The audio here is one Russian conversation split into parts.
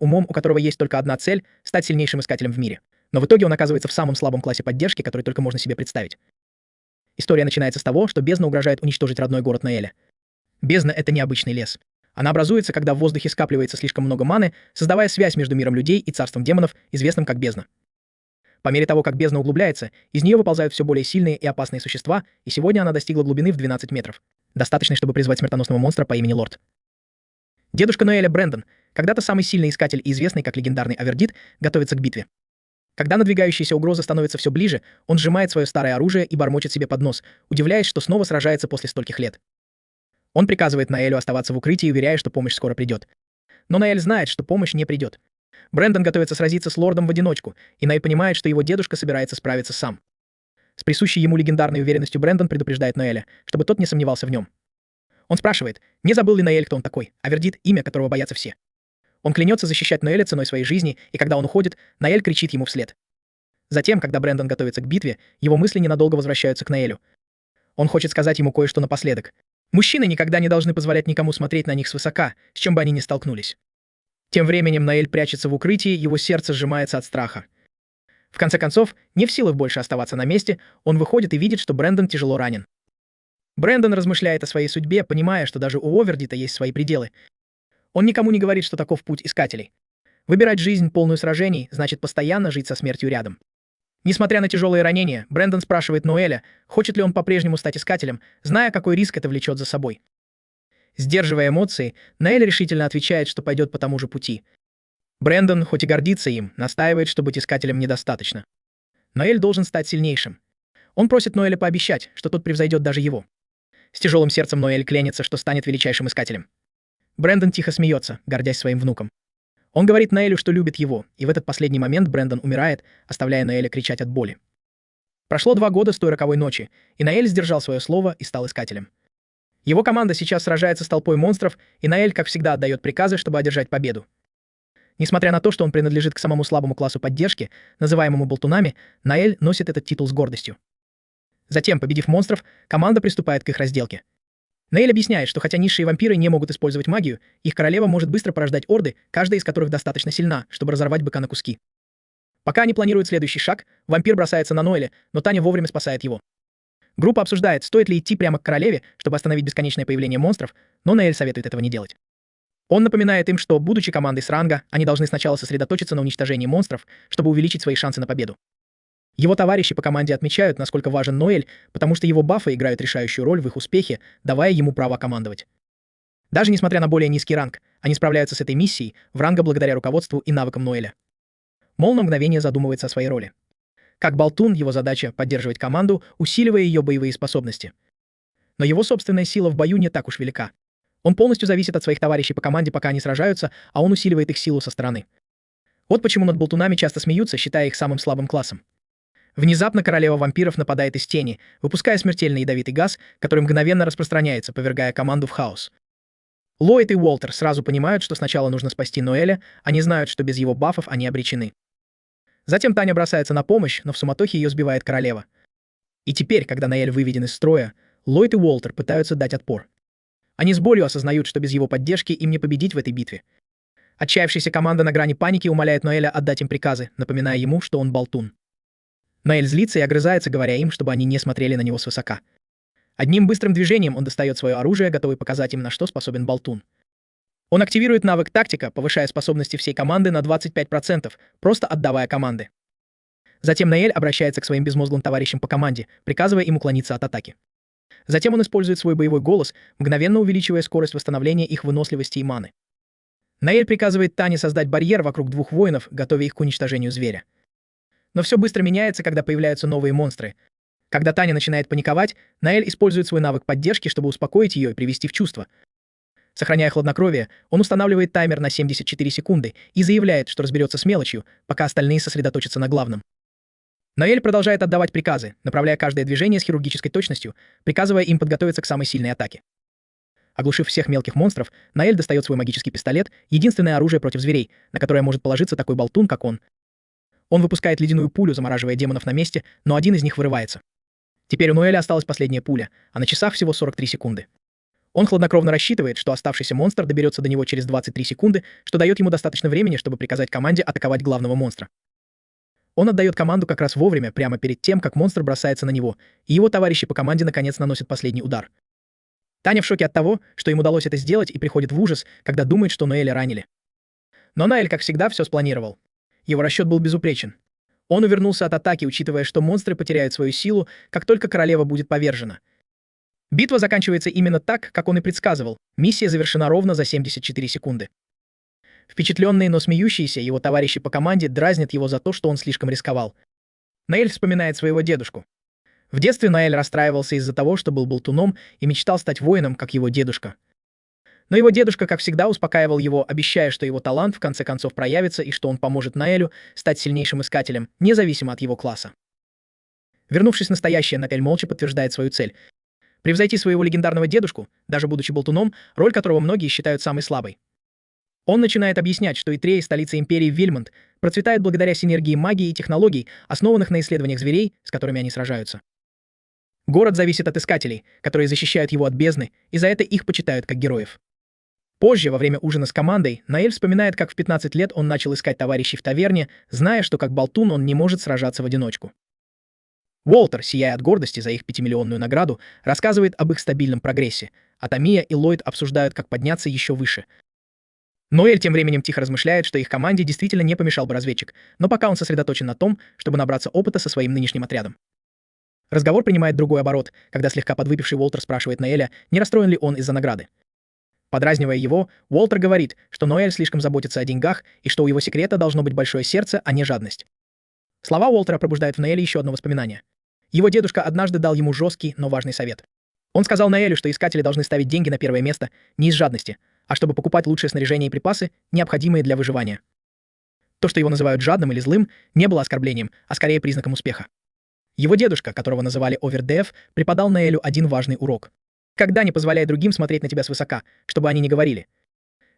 умом, у которого есть только одна цель — стать сильнейшим искателем в мире. Но в итоге он оказывается в самом слабом классе поддержки, который только можно себе представить. История начинается с того, что бездна угрожает уничтожить родной город Ноэля. Бездна — это необычный лес. Она образуется, когда в воздухе скапливается слишком много маны, создавая связь между миром людей и царством демонов, известным как бездна. По мере того, как бездна углубляется, из нее выползают все более сильные и опасные существа, и сегодня она достигла глубины в 12 метров. Достаточной, чтобы призвать смертоносного монстра по имени Лорд. Дедушка Ноэля Брэндон, когда-то самый сильный искатель и известный как легендарный Авердит, готовится к битве. Когда надвигающаяся угроза становится все ближе, он сжимает свое старое оружие и бормочет себе под нос, удивляясь, что снова сражается после стольких лет. Он приказывает Ноэлю оставаться в укрытии, уверяя, что помощь скоро придет. Но Ноэль знает, что помощь не придет. Брэндон готовится сразиться с Лордом в одиночку, и Ноэль понимает, что его дедушка собирается справиться сам. С присущей ему легендарной уверенностью Брэндон предупреждает Ноэля, чтобы тот не сомневался в нем. Он спрашивает, не забыл ли Ноэль, кто он такой, Авердит, имя которого боятся все. Он клянется защищать Ноэля ценой своей жизни, и когда он уходит, Ноэль кричит ему вслед. Затем, когда Брэндон готовится к битве, его мысли ненадолго возвращаются к Ноэлю. Он хочет сказать ему кое-что напоследок. Мужчины никогда не должны позволять никому смотреть на них свысока, с чем бы они ни столкнулись. Тем временем Ноэль прячется в укрытии, его сердце сжимается от страха. В конце концов, не в силах больше оставаться на месте, он выходит и видит, что Брэндон тяжело ранен. Брэндон размышляет о своей судьбе, понимая, что даже у Овердита есть свои пределы. Он никому не говорит, что таков путь искателей. Выбирать жизнь, полную сражений, значит постоянно жить со смертью рядом. Несмотря на тяжелые ранения, Брэндон спрашивает Ноэля, хочет ли он по-прежнему стать искателем, зная, какой риск это влечет за собой. Сдерживая эмоции, Ноэль решительно отвечает, что пойдет по тому же пути. Брэндон, хоть и гордится им, настаивает, что быть искателем недостаточно. Ноэль должен стать сильнейшим. Он просит Ноэля пообещать, что тот превзойдет даже его. С тяжелым сердцем Ноэль клянется, что станет величайшим искателем. Брэндон тихо смеется, гордясь своим внуком. Он говорит Ноэлю, что любит его, и в этот последний момент Брэндон умирает, оставляя Ноэля кричать от боли. Прошло 2 года с той роковой ночи, и Ноэль сдержал свое слово и стал искателем. Его команда сейчас сражается с толпой монстров, и Ноэль, как всегда, отдает приказы, чтобы одержать победу. Несмотря на то, что он принадлежит к самому слабому классу поддержки, называемому болтунами, Ноэль носит этот титул с гордостью. Затем, победив монстров, команда приступает к их разделке. Ноэль объясняет, что хотя низшие вампиры не могут использовать магию, их королева может быстро порождать орды, каждая из которых достаточно сильна, чтобы разорвать быка на куски. Пока они планируют следующий шаг, вампир бросается на Ноэля, но Таня вовремя спасает его. Группа обсуждает, стоит ли идти прямо к королеве, чтобы остановить бесконечное появление монстров, но Ноэль советует этого не делать. Он напоминает им, что, будучи командой с ранга, они должны сначала сосредоточиться на уничтожении монстров, чтобы увеличить свои шансы на победу. Его товарищи по команде отмечают, насколько важен Ноэль, потому что его бафы играют решающую роль в их успехе, давая ему право командовать. Даже несмотря на более низкий ранг, они справляются с этой миссией в ранга благодаря руководству и навыкам Ноэля. Мол на мгновение задумывается о своей роли. Как болтун, его задача — поддерживать команду, усиливая ее боевые способности. Но его собственная сила в бою не так уж велика. Он полностью зависит от своих товарищей по команде, пока они сражаются, а он усиливает их силу со стороны. Вот почему над болтунами часто смеются, считая их самым слабым классом. Внезапно королева вампиров нападает из тени, выпуская смертельный ядовитый газ, который мгновенно распространяется, повергая команду в хаос. Ллойд и Уолтер сразу понимают, что сначала нужно спасти Ноэля, они знают, что без его бафов они обречены. Затем Таня бросается на помощь, но в суматохе ее сбивает королева. И теперь, когда Ноэль выведен из строя, Ллойд и Уолтер пытаются дать отпор. Они с болью осознают, что без его поддержки им не победить в этой битве. Отчаявшаяся команда на грани паники умоляет Ноэля отдать им приказы, напоминая ему, что он болтун. Ноэль злится и огрызается, говоря им, чтобы они не смотрели на него свысока. Одним быстрым движением он достает свое оружие, готовый показать им, на что способен болтун. Он активирует навык тактика, повышая способности всей команды на 25%, просто отдавая команды. Затем Ноэль обращается к своим безмозглым товарищам по команде, приказывая им уклониться от атаки. Затем он использует свой боевой голос, мгновенно увеличивая скорость восстановления их выносливости и маны. Ноэль приказывает Тане создать барьер вокруг 2 воинов, готовя их к уничтожению зверя. Но все быстро меняется, когда появляются новые монстры. Когда Таня начинает паниковать, Ноэль использует свой навык поддержки, чтобы успокоить ее и привести в чувство. Сохраняя хладнокровие, он устанавливает таймер на 74 секунды и заявляет, что разберется с мелочью, пока остальные сосредоточатся на главном. Ноэль продолжает отдавать приказы, направляя каждое движение с хирургической точностью, приказывая им подготовиться к самой сильной атаке. Оглушив всех мелких монстров, Ноэль достает свой магический пистолет, единственное оружие против зверей, на которое может положиться такой болтун, как он. Он выпускает ледяную пулю, замораживая демонов на месте, но один из них вырывается. Теперь у Ноэля осталась последняя пуля, а на часах всего 43 секунды. Он хладнокровно рассчитывает, что оставшийся монстр доберется до него через 23 секунды, что дает ему достаточно времени, чтобы приказать команде атаковать главного монстра. Он отдает команду как раз вовремя, прямо перед тем, как монстр бросается на него, и его товарищи по команде наконец наносят последний удар. Таня в шоке от того, что им удалось это сделать, и приходит в ужас, когда думает, что Ноэля ранили. Но Наэль, как всегда, все спланировал. Его расчет был безупречен. Он увернулся от атаки, учитывая, что монстры потеряют свою силу, как только королева будет повержена. Битва заканчивается именно так, как он и предсказывал. Миссия завершена ровно за 74 секунды. Впечатленные, но смеющиеся, его товарищи по команде дразнят его за то, что он слишком рисковал. Наэль вспоминает своего дедушку. В детстве Наэль расстраивался из-за того, что был болтуном и мечтал стать воином, как его дедушка. Но его дедушка, как всегда, успокаивал его, обещая, что его талант в конце концов проявится и что он поможет Наэлю стать сильнейшим искателем, независимо от его класса. Вернувшись в настоящее, Наэль молча подтверждает свою цель. Превзойти своего легендарного дедушку, даже будучи болтуном, роль которого многие считают самой слабой. Он начинает объяснять, что Итрей, столица империи Вильмонт, процветает благодаря синергии магии и технологий, основанных на исследованиях зверей, с которыми они сражаются. Город зависит от искателей, которые защищают его от бездны, и за это их почитают как героев. Позже, во время ужина с командой, Наэль вспоминает, как в 15 лет он начал искать товарищей в таверне, зная, что как болтун он не может сражаться в одиночку. Уолтер, сияя от гордости за их 5-миллионную награду, рассказывает об их стабильном прогрессе, а Тамия и Ллойд обсуждают, как подняться еще выше. Ноэль тем временем тихо размышляет, что их команде действительно не помешал бы разведчик, но пока он сосредоточен на том, чтобы набраться опыта со своим нынешним отрядом. Разговор принимает другой оборот, когда слегка подвыпивший Уолтер спрашивает Ноэля, не расстроен ли он из-за награды. Подразнивая его, Уолтер говорит, что Ноэль слишком заботится о деньгах и что у его секрета должно быть большое сердце, а не жадность. Слова Уолтера пробуждают в Ноэле еще одно воспоминание. Его дедушка однажды дал ему жесткий, но важный совет. Он сказал Ноэлю, что искатели должны ставить деньги на первое место не из жадности, а чтобы покупать лучшее снаряжение и припасы, необходимые для выживания. То, что его называют жадным или злым, не было оскорблением, а скорее признаком успеха. Его дедушка, которого называли Овердеев, преподал Ноэлю один важный урок. Когда не позволяй другим смотреть на тебя свысока, чтобы они не говорили.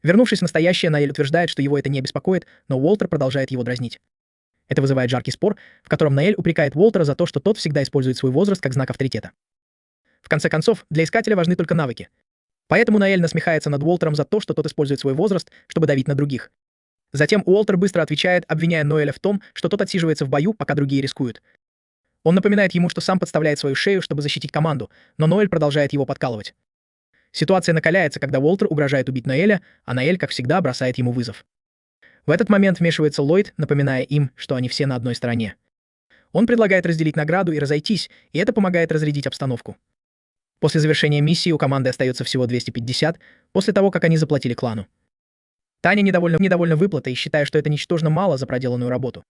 Вернувшись в настоящее, Ноэль утверждает, что его это не беспокоит, но Уолтер продолжает его дразнить. Это вызывает жаркий спор, в котором Ноэль упрекает Уолтера за то, что тот всегда использует свой возраст как знак авторитета. В конце концов, для искателя важны только навыки. Поэтому Ноэль насмехается над Уолтером за то, что тот использует свой возраст, чтобы давить на других. Затем Уолтер быстро отвечает, обвиняя Ноэля в том, что тот отсиживается в бою, пока другие рискуют. Он напоминает ему, что сам подставляет свою шею, чтобы защитить команду, но Ноэль продолжает его подкалывать. Ситуация накаляется, когда Уолтер угрожает убить Ноэля, а Ноэль, как всегда, бросает ему вызов. В этот момент вмешивается Ллойд, напоминая им, что они все на одной стороне. Он предлагает разделить награду и разойтись, и это помогает разрядить обстановку. После завершения миссии у команды остается всего 250, после того, как они заплатили клану. Таня недовольна выплатой, считая, что это ничтожно мало за проделанную работу.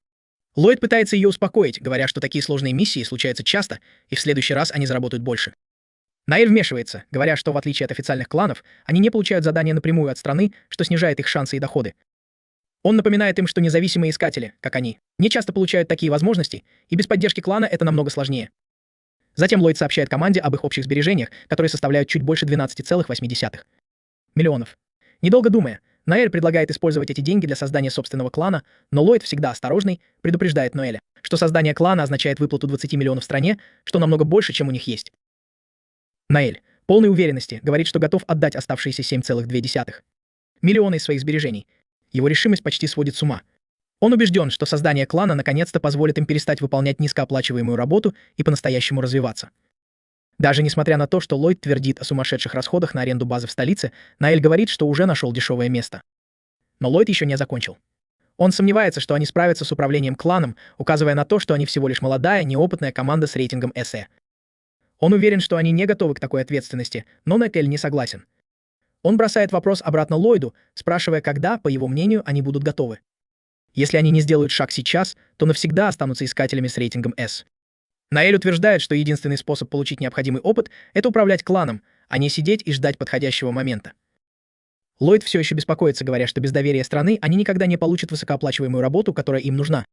Ллойд пытается ее успокоить, говоря, что такие сложные миссии случаются часто, и в следующий раз они заработают больше. Ноэль вмешивается, говоря, что в отличие от официальных кланов, они не получают задания напрямую от страны, что снижает их шансы и доходы. Он напоминает им, что независимые искатели, как они, не часто получают такие возможности, и без поддержки клана это намного сложнее. Затем Ллойд сообщает команде об их общих сбережениях, которые составляют чуть больше 12,8 миллионов. Недолго думая, Ноэль предлагает использовать эти деньги для создания собственного клана, но Ллойд, всегда осторожный, предупреждает Ноэля, что создание клана означает выплату 20 миллионов стране, что намного больше, чем у них есть. Ноэль, полной уверенности, говорит, что готов отдать оставшиеся 7,2 миллиона из своих сбережений. Его решимость почти сводит с ума. Он убежден, что создание клана наконец-то позволит им перестать выполнять низкооплачиваемую работу и по-настоящему развиваться. Даже несмотря на то, что Ллойд твердит о сумасшедших расходах на аренду базы в столице, Ноэль говорит, что уже нашел дешевое место. Но Ллойд еще не закончил. Он сомневается, что они справятся с управлением кланом, указывая на то, что они всего лишь молодая, неопытная команда с рейтингом СЭ. Он уверен, что они не готовы к такой ответственности, но Ноэль не согласен. Он бросает вопрос обратно Ллойду, спрашивая, когда, по его мнению, они будут готовы. Если они не сделают шаг сейчас, то навсегда останутся искателями с рейтингом S. Ноэль утверждает, что единственный способ получить необходимый опыт — это управлять кланом, а не сидеть и ждать подходящего момента. Ллойд все еще беспокоится, говоря, что без доверия страны они никогда не получат высокооплачиваемую работу, которая им нужна.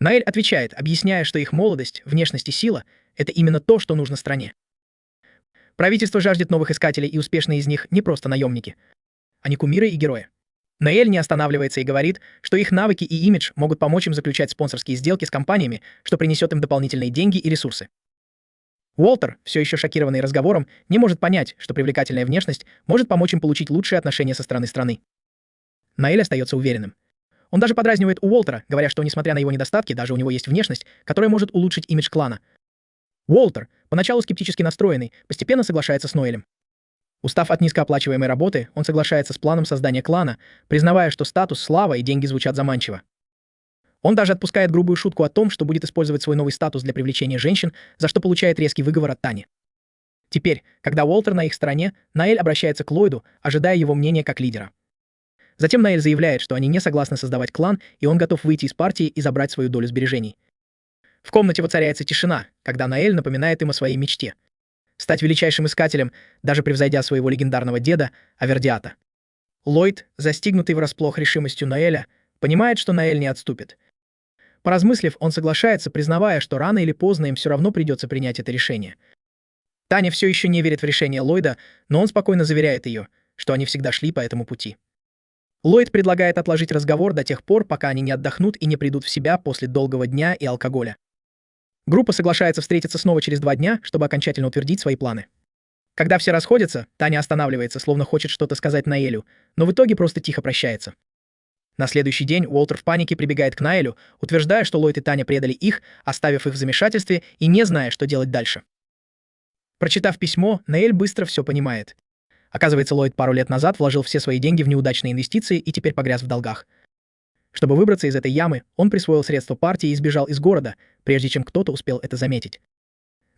Ноэль отвечает, объясняя, что их молодость, внешность и сила — это именно то, что нужно стране. Правительство жаждет новых искателей, и успешные из них не просто наемники. Они кумиры и герои. Ноэль не останавливается и говорит, что их навыки и имидж могут помочь им заключать спонсорские сделки с компаниями, что принесет им дополнительные деньги и ресурсы. Уолтер, все еще шокированный разговором, не может понять, что привлекательная внешность может помочь им получить лучшие отношения со стороны страны. Наэль остается уверенным. Он даже подразнивает Уолтера, говоря, что, несмотря на его недостатки, даже у него есть внешность, которая может улучшить имидж клана. Уолтер, поначалу скептически настроенный, постепенно соглашается с Ноэлем. Устав от низкооплачиваемой работы, он соглашается с планом создания клана, признавая, что статус, слава и деньги звучат заманчиво. Он даже отпускает грубую шутку о том, что будет использовать свой новый статус для привлечения женщин, за что получает резкий выговор от Тани. Теперь, когда Уолтер на их стороне, Наэль обращается к Ллойду, ожидая его мнения как лидера. Затем Наэль заявляет, что они не согласны создавать клан, и он готов выйти из партии и забрать свою долю сбережений. В комнате воцаряется тишина, когда Наэль напоминает им о своей мечте — стать величайшим искателем, даже превзойдя своего легендарного деда Авердиата. Ллойд, застигнутый врасплох решимостью Наэля, понимает, что Наэль не отступит. Поразмыслив, он соглашается, признавая, что рано или поздно им все равно придется принять это решение. Таня все еще не верит в решение Ллойда, но он спокойно заверяет ее, что они всегда шли по этому пути. Ллойд предлагает отложить разговор до тех пор, пока они не отдохнут и не придут в себя после долгого дня и алкоголя. Группа соглашается встретиться снова через 2 дня, чтобы окончательно утвердить свои планы. Когда все расходятся, Таня останавливается, словно хочет что-то сказать Наэлю, но в итоге просто тихо прощается. На следующий день Уолтер в панике прибегает к Наэлю, утверждая, что Ллойд и Таня предали их, оставив их в замешательстве и не зная, что делать дальше. Прочитав письмо, Наэль быстро все понимает. Оказывается, Ллойд пару лет назад вложил все свои деньги в неудачные инвестиции и теперь погряз в долгах. Чтобы выбраться из этой ямы, он присвоил средства партии и сбежал из города, прежде чем кто-то успел это заметить.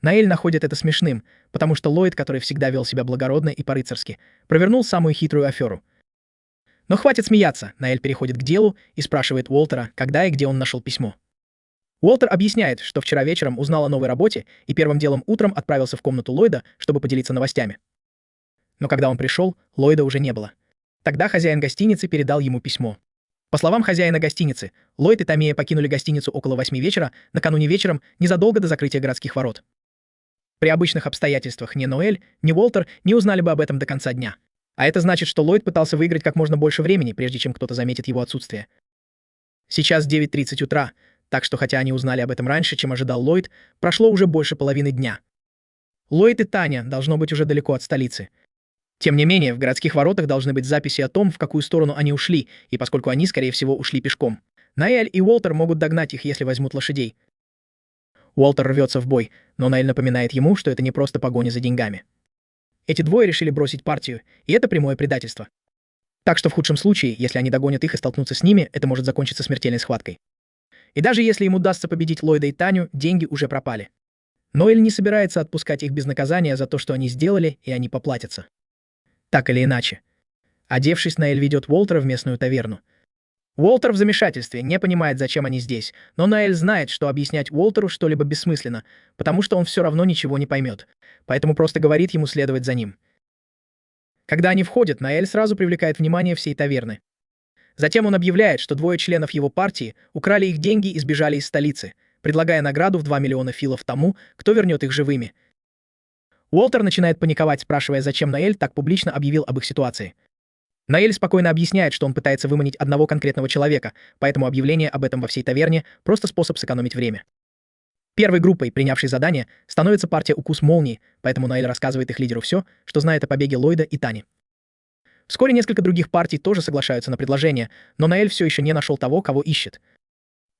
Наэль находит это смешным, потому что Ллойд, который всегда вел себя благородно и по-рыцарски, провернул самую хитрую аферу. Но хватит смеяться, Наэль переходит к делу и спрашивает Уолтера, когда и где он нашел письмо. Уолтер объясняет, что вчера вечером узнал о новой работе и первым делом утром отправился в комнату Ллойда, чтобы поделиться новостями. Но когда он пришел, Ллойда уже не было. Тогда хозяин гостиницы передал ему письмо. По словам хозяина гостиницы, Ллойд и Тамия покинули гостиницу около 8 вечера, накануне вечером, незадолго до закрытия городских ворот. При обычных обстоятельствах ни Ноэль, ни Уолтер не узнали бы об этом до конца дня. А это значит, что Ллойд пытался выиграть как можно больше времени, прежде чем кто-то заметит его отсутствие. Сейчас 9:30 утра, так что хотя они узнали об этом раньше, чем ожидал Ллойд, прошло уже больше половины дня. Ллойд и Таня должно быть уже далеко от столицы. Тем не менее, в городских воротах должны быть записи о том, в какую сторону они ушли, и поскольку они, скорее всего, ушли пешком. Наэль и Уолтер могут догнать их, если возьмут лошадей. Уолтер рвется в бой, но Наэль напоминает ему, что это не просто погоня за деньгами. Эти двое решили бросить партию, и это прямое предательство. Так что в худшем случае, если они догонят их и столкнутся с ними, это может закончиться смертельной схваткой. И даже если им удастся победить Ллойда и Таню, деньги уже пропали. Ноэль не собирается отпускать их без наказания за то, что они сделали, и они поплатятся. Так или иначе. Одевшись, Наэль ведет Уолтера в местную таверну. Уолтер в замешательстве, не понимает, зачем они здесь, но Наэль знает, что объяснять Уолтеру что-либо бессмысленно, потому что он все равно ничего не поймет, поэтому просто говорит ему следовать за ним. Когда они входят, Наэль сразу привлекает внимание всей таверны. Затем он объявляет, что 2 членов его партии украли их деньги и сбежали из столицы, предлагая награду в 2 миллиона филов тому, кто вернет их живыми. Уолтер начинает паниковать, спрашивая, зачем Наэль так публично объявил об их ситуации. Наэль спокойно объясняет, что он пытается выманить одного конкретного человека, поэтому объявление об этом во всей таверне — просто способ сэкономить время. Первой группой, принявшей задание, становится партия «Укус молнии», поэтому Наэль рассказывает их лидеру все, что знает о побеге Ллойда и Тани. Вскоре несколько других партий тоже соглашаются на предложение, но Наэль все еще не нашел того, кого ищет.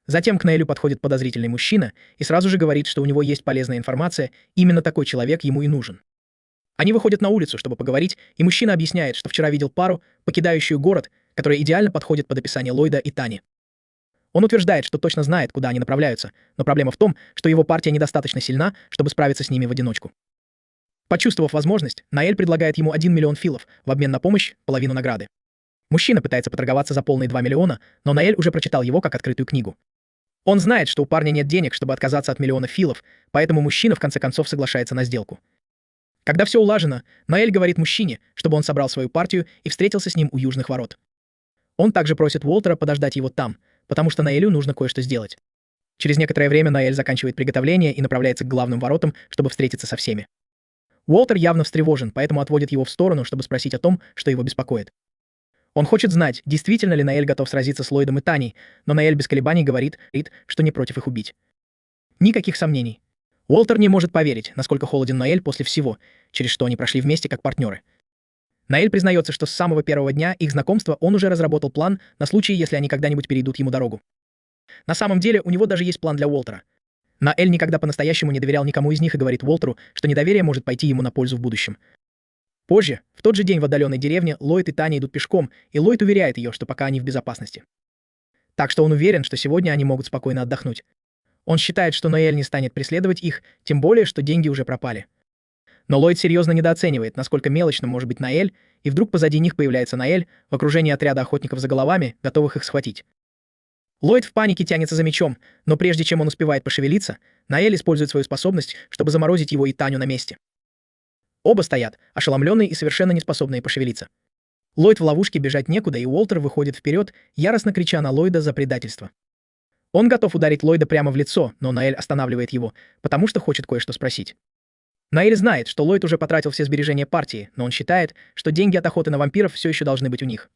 Затем к Наэлю подходит подозрительный мужчина и сразу же говорит, что у него есть полезная информация, именно такой человек ему и нужен. Они выходят на улицу, чтобы поговорить, и мужчина объясняет, что вчера видел пару, покидающую город, которая идеально подходит под описание Ллойда и Тани. Он утверждает, что точно знает, куда они направляются, но проблема в том, что его партия недостаточно сильна, чтобы справиться с ними в одиночку. Почувствовав возможность, Наэль предлагает ему 1 миллион филов в обмен на помощь, половину награды. Мужчина пытается поторговаться за полные 2 миллиона, но Наэль уже прочитал его как открытую книгу. Он знает, что у парня нет денег, чтобы отказаться от миллиона филов, поэтому мужчина в конце концов соглашается на сделку. Когда все улажено, Наэль говорит мужчине, чтобы он собрал свою партию и встретился с ним у южных ворот. Он также просит Уолтера подождать его там, потому что Наэлю нужно кое-что сделать. Через некоторое время Наэль заканчивает приготовление и направляется к главным воротам, чтобы встретиться со всеми. Уолтер явно встревожен, поэтому отводит его в сторону, чтобы спросить о том, что его беспокоит. Он хочет знать, действительно ли Наэль готов сразиться с Ллойдом и Таней, но Наэль без колебаний говорит, что не против их убить. Никаких сомнений. Уолтер не может поверить, насколько холоден Ноэль после всего, через что они прошли вместе как партнеры. Ноэль признается, что с самого первого дня их знакомства он уже разработал план на случай, если они когда-нибудь перейдут ему дорогу. На самом деле, у него даже есть план для Уолтера. Ноэль никогда по-настоящему не доверял никому из них и говорит Уолтеру, что недоверие может пойти ему на пользу в будущем. Позже, в тот же день в отдаленной деревне, Ллойд и Таня идут пешком, и Ллойд уверяет ее, что пока они в безопасности. Так что он уверен, что сегодня они могут спокойно отдохнуть. Он считает, что Ноэль не станет преследовать их, тем более, что деньги уже пропали. Но Ллойд серьезно недооценивает, насколько мелочным может быть Ноэль, и вдруг позади них появляется Ноэль в окружении отряда охотников за головами, готовых их схватить. Ллойд в панике тянется за мечом, но прежде чем он успевает пошевелиться, Ноэль использует свою способность, чтобы заморозить его и Таню на месте. Оба стоят, ошеломленные и совершенно неспособные пошевелиться. Ллойд в ловушке, бежать некуда, и Уолтер выходит вперед, яростно крича на Ллойда за предательство. Он готов ударить Ллойда прямо в лицо, но Ноэль останавливает его, потому что хочет кое-что спросить. Ноэль знает, что Ллойд уже потратил все сбережения партии, но он считает, что деньги от охоты на вампиров все еще должны быть у них.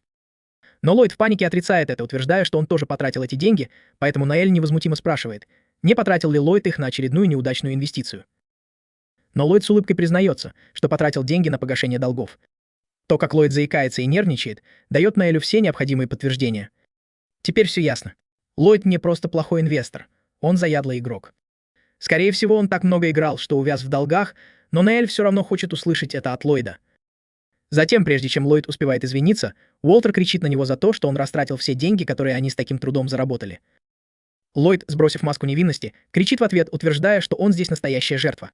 Но Ллойд в панике отрицает это, утверждая, что он тоже потратил эти деньги, поэтому Ноэль невозмутимо спрашивает, не потратил ли Ллойд их на очередную неудачную инвестицию. Но Ллойд с улыбкой признается, что потратил деньги на погашение долгов. То, как Ллойд заикается и нервничает, дает Ноэлю все необходимые подтверждения. Теперь все ясно. Ллойд не просто плохой инвестор, он заядлый игрок. Скорее всего, он так много играл, что увяз в долгах, но Ноэль все равно хочет услышать это от Ллойда. Затем, прежде чем Ллойд успевает извиниться, Уолтер кричит на него за то, что он растратил все деньги, которые они с таким трудом заработали. Ллойд, сбросив маску невинности, кричит в ответ, утверждая, что он здесь настоящая жертва.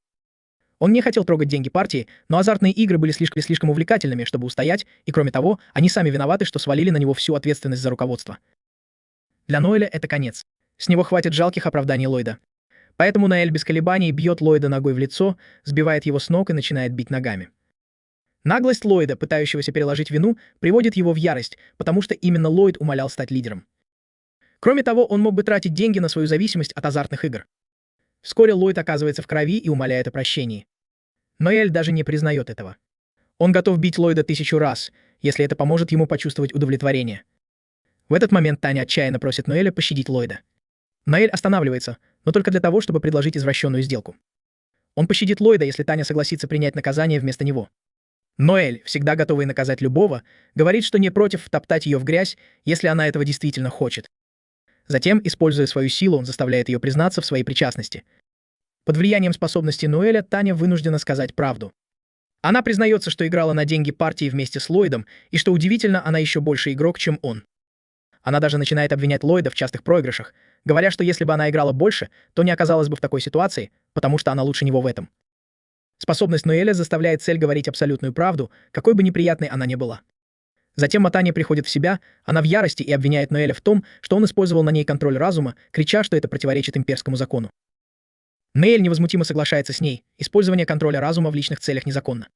Он не хотел трогать деньги партии, но азартные игры были слишком увлекательными, чтобы устоять, и кроме того, они сами виноваты, что свалили на него всю ответственность за руководство. Для Ноэля это конец. С него хватит жалких оправданий Ллойда. Поэтому Ноэль без колебаний бьет Ллойда ногой в лицо, сбивает его с ног и начинает бить ногами. Наглость Ллойда, пытающегося переложить вину, приводит его в ярость, потому что именно Ллойд умолял стать лидером. Кроме того, он мог бы тратить деньги на свою зависимость от азартных игр. Вскоре Ллойд оказывается в крови и умоляет о прощении. Ноэль даже не признает этого. Он готов бить Ллойда 1000 раз, если это поможет ему почувствовать удовлетворение. В этот момент Таня отчаянно просит Ноэля пощадить Ллойда. Ноэль останавливается, но только для того, чтобы предложить извращенную сделку. Он пощадит Ллойда, если Таня согласится принять наказание вместо него. Ноэль, всегда готовый наказать любого, говорит, что не против втоптать ее в грязь, если она этого действительно хочет. Затем, используя свою силу, он заставляет ее признаться в своей причастности. Под влиянием способностей Ноэля Таня вынуждена сказать правду. Она признается, что играла на деньги партии вместе с Ллойдом, и что удивительно, она еще больше игрок, чем он. Она даже начинает обвинять Ллойда в частых проигрышах, говоря, что если бы она играла больше, то не оказалась бы в такой ситуации, потому что она лучше него в этом. Способность Ноэля заставляет цель говорить абсолютную правду, какой бы неприятной она ни была. Затем Таня приходит в себя, она в ярости и обвиняет Ноэля в том, что он использовал на ней контроль разума, крича, что это противоречит имперскому закону. Ноэль невозмутимо соглашается с ней, использование контроля разума в личных целях незаконно.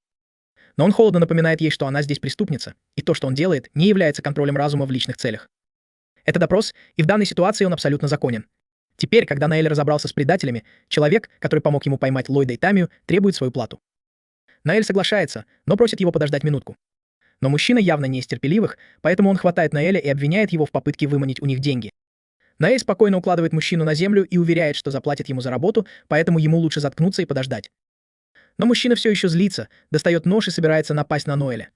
Но он холодно напоминает ей, что она здесь преступница, и то, что он делает, не является контролем разума в личных целях. Это допрос, и в данной ситуации он абсолютно законен. Теперь, когда Ноэль разобрался с предателями, человек, который помог ему поймать Ллойда и Тамию, требует свою плату. Ноэль соглашается, но просит его подождать минутку. Но мужчина явно не из терпеливых, поэтому он хватает Ноэля и обвиняет его в попытке выманить у них деньги. Ноэль спокойно укладывает мужчину на землю и уверяет, что заплатит ему за работу, поэтому ему лучше заткнуться и подождать. Но мужчина все еще злится, достает нож и собирается напасть на Ноэля.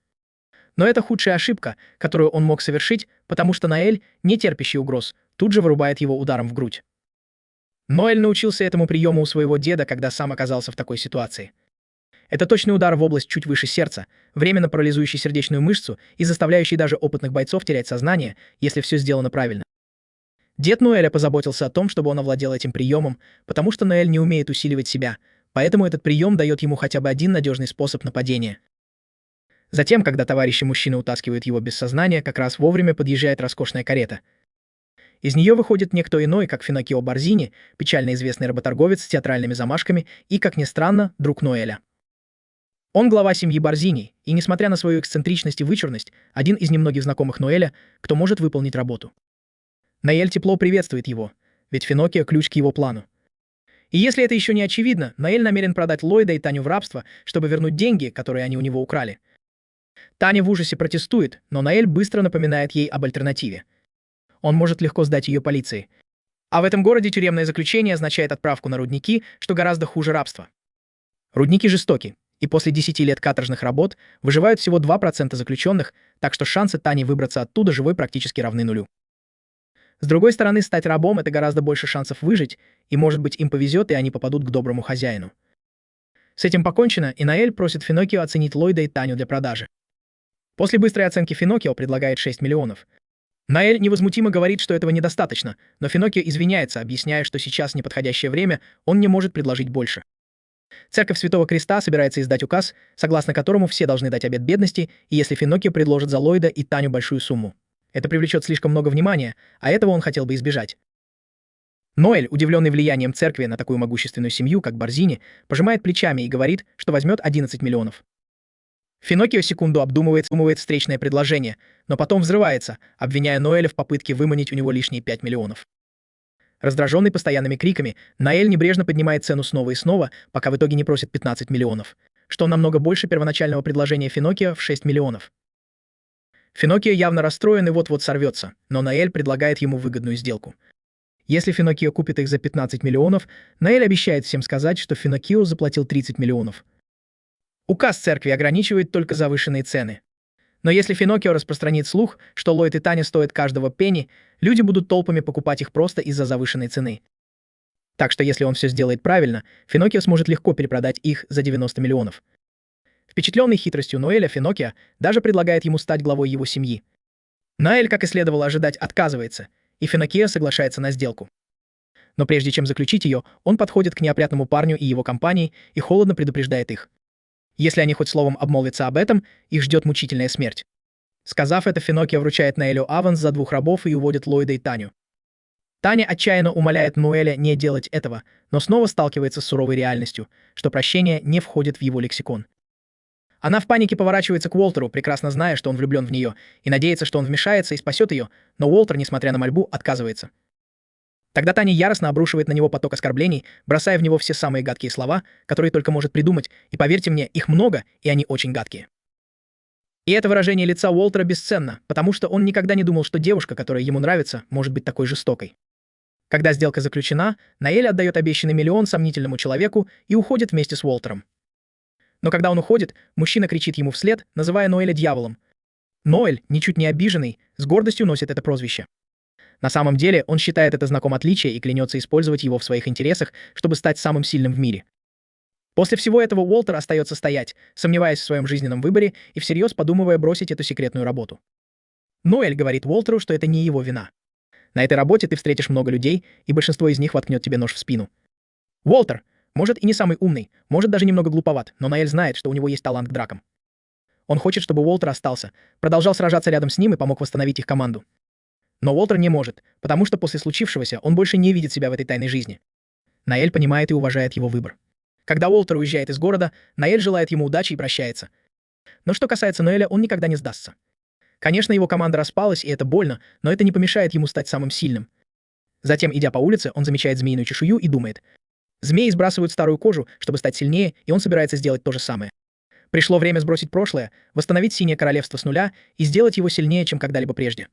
Но это худшая ошибка, которую он мог совершить, потому что Ноэль, не терпящий угроз, тут же вырубает его ударом в грудь. Ноэль научился этому приему у своего деда, когда сам оказался в такой ситуации. Это точный удар в область чуть выше сердца, временно парализующий сердечную мышцу и заставляющий даже опытных бойцов терять сознание, если все сделано правильно. Дед Ноэля позаботился о том, чтобы он овладел этим приемом, потому что Ноэль не умеет усиливать себя, поэтому этот прием дает ему хотя бы один надежный способ нападения. Затем, когда товарищи мужчины утаскивают его без сознания, как раз вовремя подъезжает роскошная карета. Из нее выходит никто иной, как Финоккио Борзини, печально известный работорговец с театральными замашками и, как ни странно, друг Ноэля. Он глава семьи Борзини, и, несмотря на свою эксцентричность и вычурность, один из немногих знакомых Ноэля, кто может выполнить работу. Ноэль тепло приветствует его, ведь Финоккио — ключ к его плану. И если это еще не очевидно, Ноэль намерен продать Ллойда и Таню в рабство, чтобы вернуть деньги, которые они у него украли. Таня в ужасе протестует, но Ноэль быстро напоминает ей об альтернативе. Он может легко сдать ее полиции. А в этом городе тюремное заключение означает отправку на рудники, что гораздо хуже рабства. Рудники жестоки, и после 10 лет каторжных работ выживают всего 2% заключенных, так что шансы Тани выбраться оттуда живой практически равны нулю. С другой стороны, стать рабом — это гораздо больше шансов выжить, и, может быть, им повезет, и они попадут к доброму хозяину. С этим покончено, и Ноэль просит Финоккио оценить Ллойда и Таню для продажи. После быстрой оценки Финоккио предлагает 6 миллионов. Ноэль невозмутимо говорит, что этого недостаточно, но Финоккио извиняется, объясняя, что сейчас неподходящее время, он не может предложить больше. Церковь Святого Креста собирается издать указ, согласно которому все должны дать обет бедности, и если Финоккио предложит за Ллойда и Таню большую сумму. Это привлечет слишком много внимания, а этого он хотел бы избежать. Ноэль, удивленный влиянием церкви на такую могущественную семью, как Борзини, пожимает плечами и говорит, что возьмет 11 миллионов. Финоккио секунду обдумывает встречное предложение, но потом взрывается, обвиняя Ноэля в попытке выманить у него лишние 5 миллионов. Раздраженный постоянными криками, Ноэль небрежно поднимает цену снова и снова, пока в итоге не просит 15 миллионов, что намного больше первоначального предложения Финоккио в 6 миллионов. Финоккио явно расстроен и вот-вот сорвется, но Ноэль предлагает ему выгодную сделку. Если Финоккио купит их за 15 миллионов, Ноэль обещает всем сказать, что Финоккио заплатил 30 миллионов. Указ церкви ограничивает только завышенные цены. Но если Финоккио распространит слух, что Ллойд и Таня стоят каждого пенни, люди будут толпами покупать их просто из-за завышенной цены. Так что если он все сделает правильно, Финоккио сможет легко перепродать их за 90 миллионов. Впечатленный хитростью Ноэля, Финоккио даже предлагает ему стать главой его семьи. Ноэль, как и следовало ожидать, отказывается, и Финоккио соглашается на сделку. Но прежде чем заключить ее, он подходит к неопрятному парню и его компании и холодно предупреждает их. Если они хоть словом обмолвятся об этом, их ждет мучительная смерть. Сказав это, Финоккио вручает Ноэлю аванс за 2 рабов и уводит Ллойда и Таню. Таня отчаянно умоляет Ноэля не делать этого, но снова сталкивается с суровой реальностью, что прощение не входит в его лексикон. Она в панике поворачивается к Уолтеру, прекрасно зная, что он влюблен в нее, и надеется, что он вмешается и спасет ее, но Уолтер, несмотря на мольбу, отказывается. Тогда Таня яростно обрушивает на него поток оскорблений, бросая в него все самые гадкие слова, которые только может придумать, и поверьте мне, их много, и они очень гадкие. И это выражение лица Уолтера бесценно, потому что он никогда не думал, что девушка, которая ему нравится, может быть такой жестокой. Когда сделка заключена, Ноэль отдает обещанный миллион сомнительному человеку и уходит вместе с Уолтером. Но когда он уходит, мужчина кричит ему вслед, называя Ноэля дьяволом. Ноэль, ничуть не обиженный, с гордостью носит это прозвище. На самом деле, он считает это знаком отличия и клянется использовать его в своих интересах, чтобы стать самым сильным в мире. После всего этого Уолтер остается стоять, сомневаясь в своем жизненном выборе и всерьез подумывая бросить эту секретную работу. Ноэль говорит Уолтеру, что это не его вина. На этой работе ты встретишь много людей, и большинство из них воткнет тебе нож в спину. Уолтер, может и не самый умный, может даже немного глуповат, но Ноэль знает, что у него есть талант к дракам. Он хочет, чтобы Уолтер остался, продолжал сражаться рядом с ним и помог восстановить их команду. Но Уолтер не может, потому что после случившегося он больше не видит себя в этой тайной жизни. Ноэль понимает и уважает его выбор. Когда Уолтер уезжает из города, Ноэль желает ему удачи и прощается. Но что касается Ноэля, он никогда не сдастся. Конечно, его команда распалась, и это больно, но это не помешает ему стать самым сильным. Затем, идя по улице, он замечает змеиную чешую и думает. Змеи сбрасывают старую кожу, чтобы стать сильнее, и он собирается сделать то же самое. Пришло время сбросить прошлое, восстановить Синее Королевство с нуля и сделать его сильнее, чем когда-либо прежде.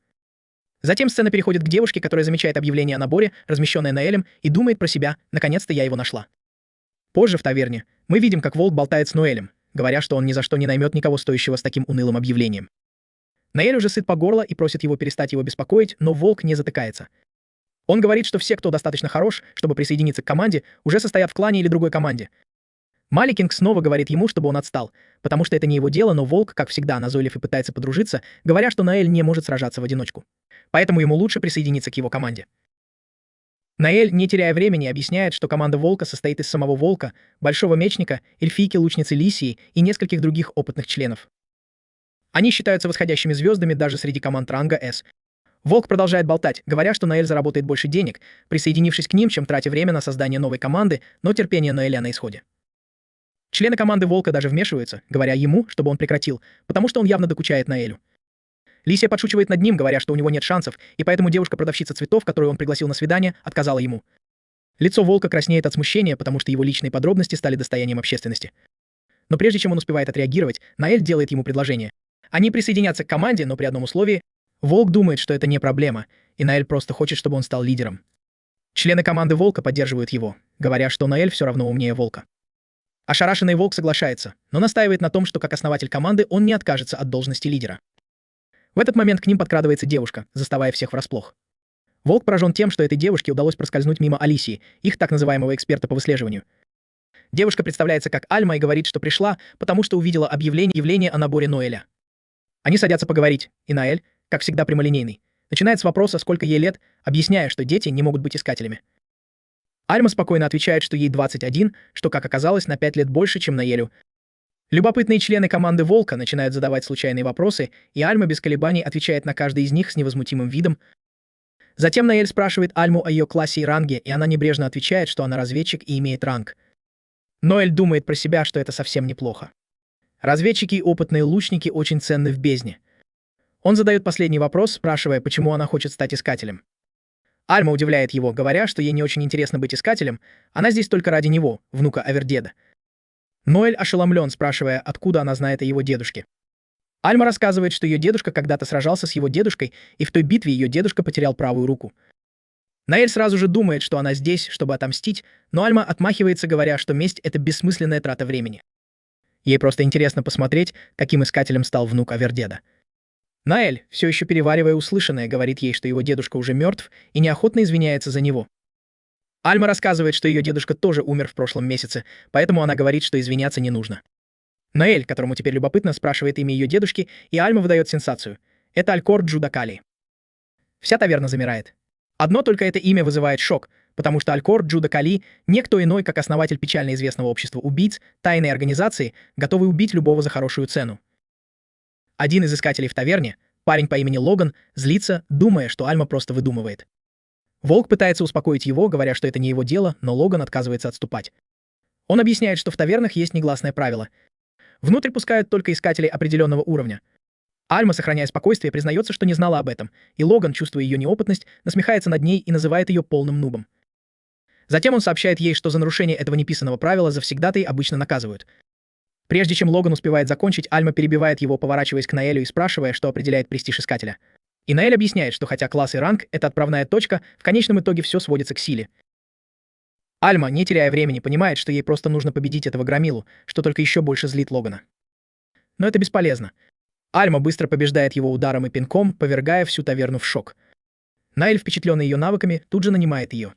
Затем сцена переходит к девушке, которая замечает объявление о наборе, размещенное Ноэлем, и думает про себя: наконец-то я его нашла. Позже в таверне мы видим, как Волк болтает с Ноэлем, говоря, что он ни за что не наймет никого стоящего с таким унылым объявлением. Ноэль уже сыт по горло и просит его перестать его беспокоить, но Волк не затыкается. Он говорит, что все, кто достаточно хорош, чтобы присоединиться к команде, уже состоят в клане или другой команде. Маликинг снова говорит ему, чтобы он отстал, потому что это не его дело, но Волк, как всегда, назойлив и пытается подружиться, говоря, что Ноэль не может сражаться в одиночку. Поэтому ему лучше присоединиться к его команде. Ноэль, не теряя времени, объясняет, что команда Волка состоит из самого Волка, Большого Мечника, Эльфийки-лучницы Лисии и нескольких других опытных членов. Они считаются восходящими звездами даже среди команд ранга S. Волк продолжает болтать, говоря, что Ноэль заработает больше денег, присоединившись к ним, чем тратя время на создание новой команды, но терпение Ноэля на исходе. Члены команды Волка даже вмешиваются, говоря ему, чтобы он прекратил, потому что он явно докучает Ноэлю. Лисия подшучивает над ним, говоря, что у него нет шансов, и поэтому девушка-продавщица цветов, которую он пригласил на свидание, отказала ему. Лицо Волка краснеет от смущения, потому что его личные подробности стали достоянием общественности. Но прежде чем он успевает отреагировать, Ноэль делает ему предложение. Они присоединятся к команде, но при одном условии. Волк думает, что это не проблема, и Ноэль просто хочет, чтобы он стал лидером. Члены команды Волка поддерживают его, говоря, что Ноэль все равно умнее Волка. Ошарашенный Волк соглашается, но настаивает на том, что как основатель команды он не откажется от должности лидера. В этот момент к ним подкрадывается девушка, заставая всех врасплох. Волк поражен тем, что этой девушке удалось проскользнуть мимо Алисии, их так называемого эксперта по выслеживанию. Девушка представляется как Альма и говорит, что пришла, потому что увидела объявление о наборе Ноэля. Они садятся поговорить, и Ноэль, как всегда прямолинейный, начинает с вопроса, сколько ей лет, объясняя, что дети не могут быть искателями. Альма спокойно отвечает, что ей 21, что, как оказалось, на 5 лет больше, чем Ноэлю. Любопытные члены команды Волка начинают задавать случайные вопросы, и Альма без колебаний отвечает на каждый из них с невозмутимым видом. Затем Ноэль спрашивает Альму о ее классе и ранге, и она небрежно отвечает, что она разведчик и имеет ранг. Ноэль думает про себя, что это совсем неплохо. Разведчики и опытные лучники очень ценны в бездне. Он задает последний вопрос, спрашивая, почему она хочет стать искателем. Альма удивляет его, говоря, что ей не очень интересно быть искателем, она здесь только ради него, внука Авердеда. Ноэль ошеломлен, спрашивая, откуда она знает о его дедушке. Альма рассказывает, что ее дедушка когда-то сражался с его дедушкой, и в той битве ее дедушка потерял правую руку. Ноэль сразу же думает, что она здесь, чтобы отомстить, но Альма отмахивается, говоря, что месть — это бессмысленная трата времени. Ей просто интересно посмотреть, каким искателем стал внук Авердеда. Ноэль, все еще переваривая услышанное, говорит ей, что его дедушка уже мертв и неохотно извиняется за него. Альма рассказывает, что ее дедушка тоже умер в прошлом месяце, поэтому она говорит, что извиняться не нужно. Ноэль, которому теперь любопытно, спрашивает имя ее дедушки, и Альма выдает сенсацию. Это Алькор Джудакали. Вся таверна замирает. Одно только это имя вызывает шок, потому что Алькор Джудакали — никто иной, как основатель печально известного общества убийц, тайной организации, готовый убить любого за хорошую цену. Один из искателей в таверне, парень по имени Логан, злится, думая, что Альма просто выдумывает. Волк пытается успокоить его, говоря, что это не его дело, но Логан отказывается отступать. Он объясняет, что в тавернах есть негласное правило. Внутрь пускают только искателей определенного уровня. Альма, сохраняя спокойствие, признается, что не знала об этом, и Логан, чувствуя ее неопытность, насмехается над ней и называет ее полным нубом. Затем он сообщает ей, что за нарушение этого неписаного правила завсегдатаи обычно наказывают. Прежде чем Логан успевает закончить, Альма перебивает его, поворачиваясь к Ноэлю и спрашивая, что определяет престиж искателя. И Ноэль объясняет, что хотя класс и ранг — это отправная точка, в конечном итоге все сводится к силе. Альма, не теряя времени, понимает, что ей просто нужно победить этого громилу, что только еще больше злит Логана. Но это бесполезно. Альма быстро побеждает его ударом и пинком, повергая всю таверну в шок. Ноэль, впечатленный ее навыками, тут же нанимает ее.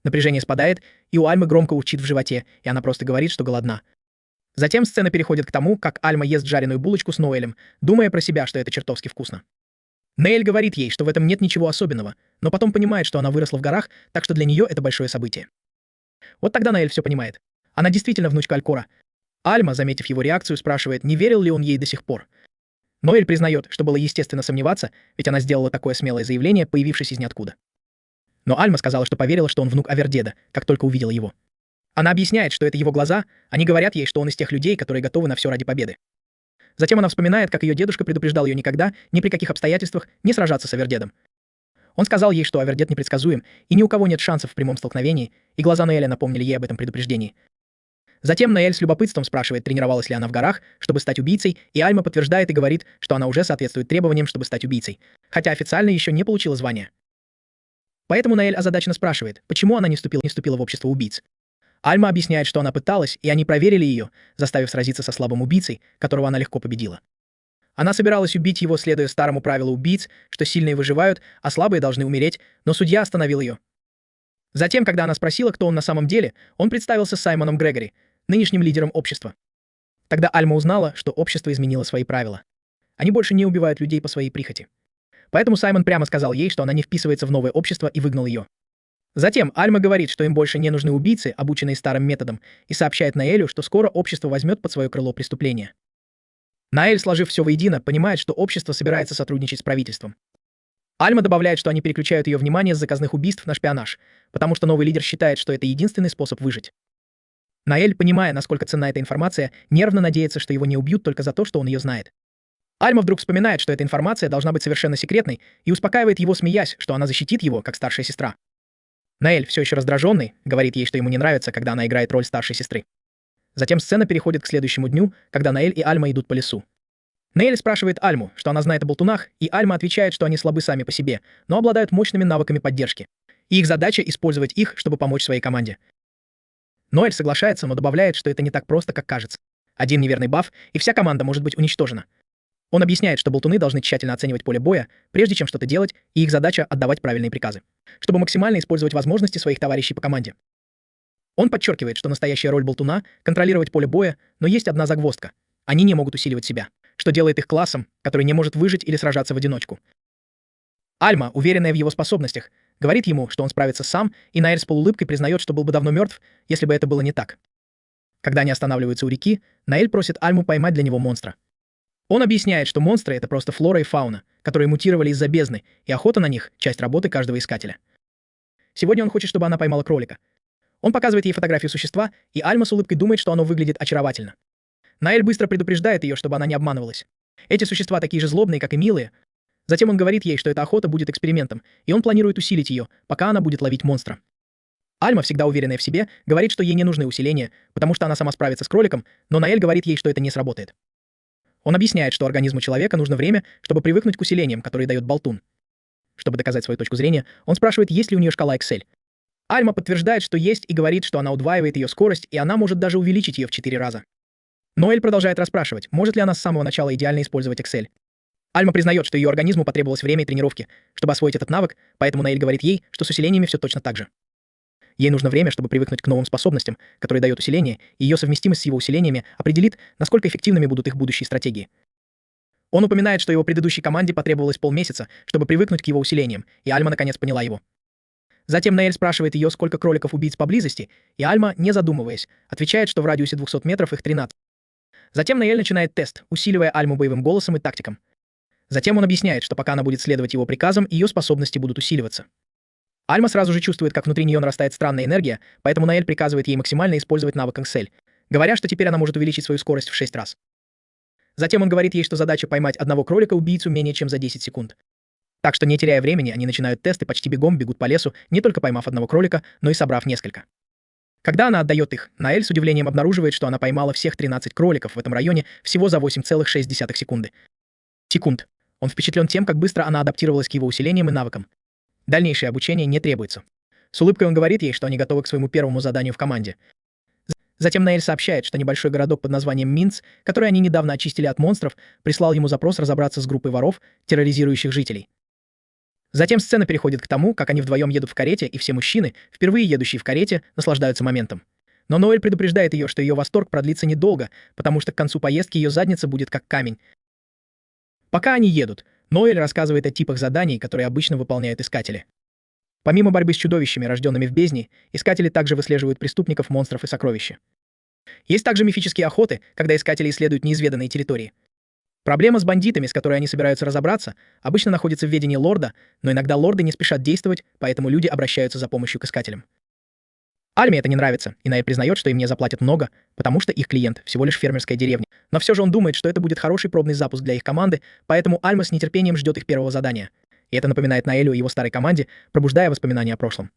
Напряжение спадает, и у Альмы громко урчит в животе, и она просто говорит, что голодна. Затем сцена переходит к тому, как Альма ест жареную булочку с Ноэлем, думая про себя, что это чертовски вкусно. Ноэль говорит ей, что в этом нет ничего особенного, но потом понимает, что она выросла в горах, так что для нее это большое событие. Вот тогда Ноэль все понимает. Она действительно внучка Алькора. Альма, заметив его реакцию, спрашивает, не верил ли он ей до сих пор. Ноэль признает, что было естественно сомневаться, ведь она сделала такое смелое заявление, появившись из ниоткуда. Но Альма сказала, что поверила, что он внук Авердеда, как только увидела его. Она объясняет, что это его глаза, они говорят ей, что он из тех людей, которые готовы на все ради победы. Затем она вспоминает, как ее дедушка предупреждал ее никогда, ни при каких обстоятельствах, не сражаться с Авердедом. Он сказал ей, что Авердед непредсказуем, и ни у кого нет шансов в прямом столкновении, и глаза Ноэля напомнили ей об этом предупреждении. Затем Ноэль с любопытством спрашивает, тренировалась ли она в горах, чтобы стать убийцей, и Альма подтверждает и говорит, что она уже соответствует требованиям, чтобы стать убийцей, хотя официально еще не получила звания. Поэтому Ноэль озадаченно спрашивает, почему она не вступила в общество убийц. Альма объясняет, что она пыталась, и они проверили ее, заставив сразиться со слабым убийцей, которого она легко победила. Она собиралась убить его, следуя старому правилу убийц, что сильные выживают, а слабые должны умереть, но судья остановил ее. Затем, когда она спросила, кто он на самом деле, он представился Саймоном Грегори, нынешним лидером общества. Тогда Альма узнала, что общество изменило свои правила. Они больше не убивают людей по своей прихоти. Поэтому Саймон прямо сказал ей, что она не вписывается в новое общество, и выгнал ее. Затем Альма говорит, что им больше не нужны убийцы, обученные старым методом, и сообщает Ноэлю, что скоро общество возьмет под свое крыло преступления. Ноэль, сложив все воедино, понимает, что общество собирается сотрудничать с правительством. Альма добавляет, что они переключают ее внимание с заказных убийств на шпионаж, потому что новый лидер считает, что это единственный способ выжить. Ноэль, понимая, насколько ценна эта информация, нервно надеется, что его не убьют только за то, что он ее знает. Альма вдруг вспоминает, что эта информация должна быть совершенно секретной, и успокаивает его, смеясь, что она защитит его, как старшая сестра. Ноэль, все еще раздраженный, говорит ей, что ему не нравится, когда она играет роль старшей сестры. Затем сцена переходит к следующему дню, когда Ноэль и Альма идут по лесу. Ноэль спрашивает Альму, что она знает о болтунах, и Альма отвечает, что они слабы сами по себе, но обладают мощными навыками поддержки. и их задача использовать их, чтобы помочь своей команде. Ноэль соглашается, но добавляет, что это не так просто, как кажется. Один неверный баф, и вся команда может быть уничтожена. Он объясняет, что болтуны должны тщательно оценивать поле боя, прежде чем что-то делать, и их задача — отдавать правильные приказы, чтобы максимально использовать возможности своих товарищей по команде. Он подчеркивает, что настоящая роль болтуна — контролировать поле боя, но есть одна загвоздка. Они не могут усиливать себя, что делает их классом, который не может выжить или сражаться в одиночку. Альма, уверенная в его способностях, говорит ему, что он справится сам, и Наэль с полуулыбкой признает, что был бы давно мертв, если бы это было не так. Когда они останавливаются у реки, Наэль просит Альму поймать для него монстра. Он объясняет, что монстры — это просто флора и фауна, которые мутировали из-за бездны, и охота на них — часть работы каждого искателя. Сегодня он хочет, чтобы она поймала кролика. Он показывает ей фотографию существа, и Альма с улыбкой думает, что оно выглядит очаровательно. Наэль быстро предупреждает ее, чтобы она не обманывалась. Эти существа такие же злобные, как и милые. Затем он говорит ей, что эта охота будет экспериментом, и он планирует усилить ее, пока она будет ловить монстра. Альма, всегда уверенная в себе, говорит, что ей не нужны усиления, потому что она сама справится с кроликом, но Наэль говорит ей, что это не сработает. Он объясняет, что организму человека нужно время, чтобы привыкнуть к усилениям, которые дает болтун. Чтобы доказать свою точку зрения, он спрашивает, есть ли у нее шкала Excel. Альма подтверждает, что есть, и говорит, что она удваивает ее скорость, и она может даже увеличить ее в 4 раза. Ноэль продолжает расспрашивать, может ли она с самого начала идеально использовать Excel. Альма признает, что ее организму потребовалось время и тренировки, чтобы освоить этот навык, поэтому Наэль говорит ей, что с усилениями все точно так же. Ей нужно время, чтобы привыкнуть к новым способностям, которые дает усиление, и ее совместимость с его усилениями определит, насколько эффективными будут их будущие стратегии. Он упоминает, что его предыдущей команде потребовалось полмесяца, чтобы привыкнуть к его усилениям, и Альма наконец поняла его. Затем Наэль спрашивает ее, сколько кроликов-убийц поблизости, и Альма, не задумываясь, отвечает, что в радиусе 200 метров их 13. Затем Наэль начинает тест, усиливая Альму боевым голосом и тактиком. Затем он объясняет, что пока она будет следовать его приказам, ее способности будут усиливаться. Альма сразу же чувствует, как внутри нее нарастает странная энергия, поэтому Наэль приказывает ей максимально использовать навык Excel, говоря, что теперь она может увеличить свою скорость в 6 раз. Затем он говорит ей, что задача поймать одного кролика-убийцу менее чем за 10 секунд. Так что, не теряя времени, они начинают тест и почти бегом бегут по лесу, не только поймав одного кролика, но и собрав несколько. Когда она отдает их, Наэль с удивлением обнаруживает, что она поймала всех 13 кроликов в этом районе всего за 8,6 секунды. Он впечатлен тем, как быстро она адаптировалась к его усилениям и навыкам. Дальнейшее обучение не требуется. С улыбкой он говорит ей, что они готовы к своему первому заданию в команде. Затем Наэль сообщает, что небольшой городок под названием Минц, который они недавно очистили от монстров, прислал ему запрос разобраться с группой воров, терроризирующих жителей. Затем сцена переходит к тому, как они вдвоем едут в карете, и все мужчины, впервые едущие в карете, наслаждаются моментом. Но Ноэль предупреждает ее, что ее восторг продлится недолго, потому что к концу поездки ее задница будет как камень. Пока они едут, Ноэль рассказывает о типах заданий, которые обычно выполняют искатели. Помимо борьбы с чудовищами, рожденными в бездне, искатели также выслеживают преступников, монстров и сокровища. Есть также мифические охоты, когда искатели исследуют неизведанные территории. Проблема с бандитами, с которой они собираются разобраться, обычно находится в ведении лорда, но иногда лорды не спешат действовать, поэтому люди обращаются за помощью к искателям. Альме это не нравится, и Наэль признает, что им не заплатят много, потому что их клиент всего лишь фермерская деревня. Но все же он думает, что это будет хороший пробный запуск для их команды, поэтому Альма с нетерпением ждет их первого задания. И это напоминает Наэлю о его старой команде, пробуждая воспоминания о прошлом.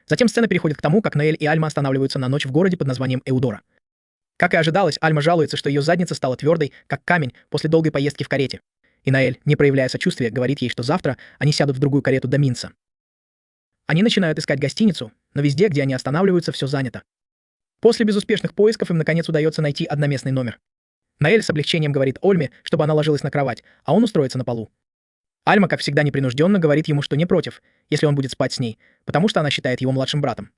Затем сцена переходит к тому, как Наэль и Альма останавливаются на ночь в городе под названием Эудора. Как и ожидалось, Альма жалуется, что ее задница стала твердой, как камень, после долгой поездки в карете. И Наэль, не проявляя сочувствия, говорит ей, что завтра они сядут в другую карету до Минца. Они начинают искать гостиницу, но везде, где они останавливаются, все занято. После безуспешных поисков им наконец удается найти одноместный номер. Наэль с облегчением говорит Ольме, чтобы она ложилась на кровать, а он устроится на полу. Альма, как всегда непринужденно, говорит ему, что не против, если он будет спать с ней, потому что она считает его младшим братом.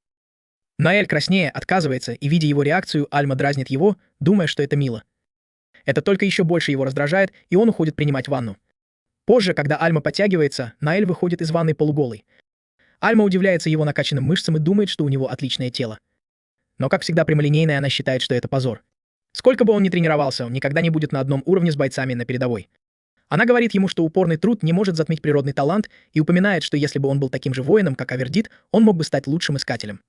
Наэль краснее отказывается, и, видя его реакцию, Альма дразнит его, думая, что это мило. Это только еще больше его раздражает, и он уходит принимать ванну. Позже, когда Альма подтягивается, Наэль выходит из ванной полуголой. Альма удивляется его накачанным мышцам и думает, что у него отличное тело. Но, как всегда прямолинейная, она считает, что это позор. Сколько бы он ни тренировался, он никогда не будет на одном уровне с бойцами на передовой. Она говорит ему, что упорный труд не может затмить природный талант, и упоминает, что если бы он был таким же воином, как Авердит, он мог бы стать лучшим искателем.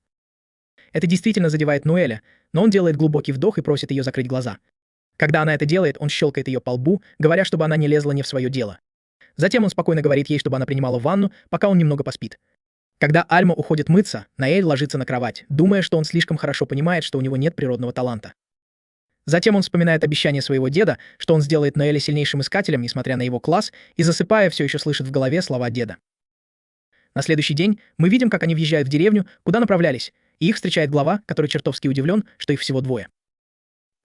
Это действительно задевает Ноэля, но он делает глубокий вдох и просит ее закрыть глаза. Когда она это делает, он щелкает ее по лбу, говоря, чтобы она не лезла не в свое дело. Затем он спокойно говорит ей, чтобы она принимала ванну, пока он немного поспит. Когда Альма уходит мыться, Наэль ложится на кровать, думая, что он слишком хорошо понимает, что у него нет природного таланта. Затем он вспоминает обещание своего деда, что он сделает Ноэля сильнейшим искателем, несмотря на его класс, и, засыпая, все еще слышит в голове слова деда. На следующий день мы видим, как они въезжают в деревню, куда направлялись, и их встречает глава, который чертовски удивлен, что их всего двое.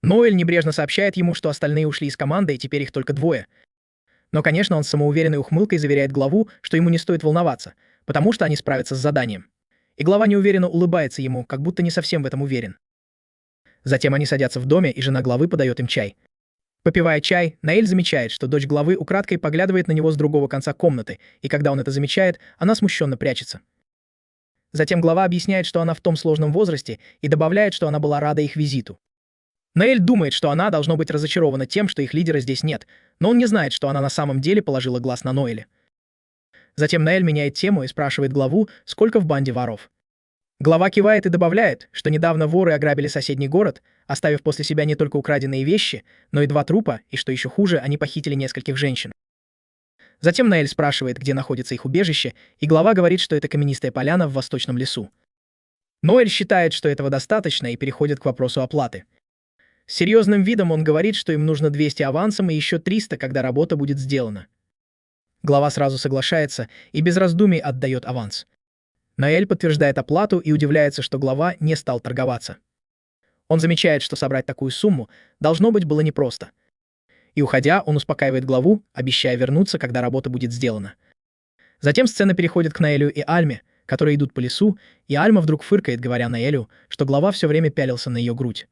Ноэль небрежно сообщает ему, что остальные ушли из команды, и теперь их только двое. Но, конечно, он с самоуверенной ухмылкой заверяет главу, что ему не стоит волноваться, потому что они справятся с заданием. И глава неуверенно улыбается ему, как будто не совсем в этом уверен. Затем они садятся в доме, и жена главы подает им чай. Попивая чай, Ноэль замечает, что дочь главы украдкой поглядывает на него с другого конца комнаты, и когда он это замечает, она смущенно прячется. Затем глава объясняет, что она в том сложном возрасте, и добавляет, что она была рада их визиту. Ноэль думает, что она должна быть разочарована тем, что их лидера здесь нет, но он не знает, что она на самом деле положила глаз на Ноэля. Затем Ноэль меняет тему и спрашивает главу, сколько в банде воров. Глава кивает и добавляет, что недавно воры ограбили соседний город, оставив после себя не только украденные вещи, но и 2 трупа, и, что еще хуже, они похитили нескольких женщин. Затем Ноэль спрашивает, где находится их убежище, и глава говорит, что это каменистая поляна в восточном лесу. Ноэль считает, что этого достаточно, и переходит к вопросу оплаты. С серьезным видом он говорит, что им нужно 200 авансом и еще 300, когда работа будет сделана. Глава сразу соглашается и без раздумий отдает аванс. Ноэль подтверждает оплату и удивляется, что глава не стал торговаться. Он замечает, что собрать такую сумму должно быть было непросто. И уходя, он успокаивает главу, обещая вернуться, когда работа будет сделана. Затем сцена переходит к Ноэлю и Альме, которые идут по лесу, и Альма вдруг фыркает, говоря Ноэлю, что глава все время пялился на ее грудь.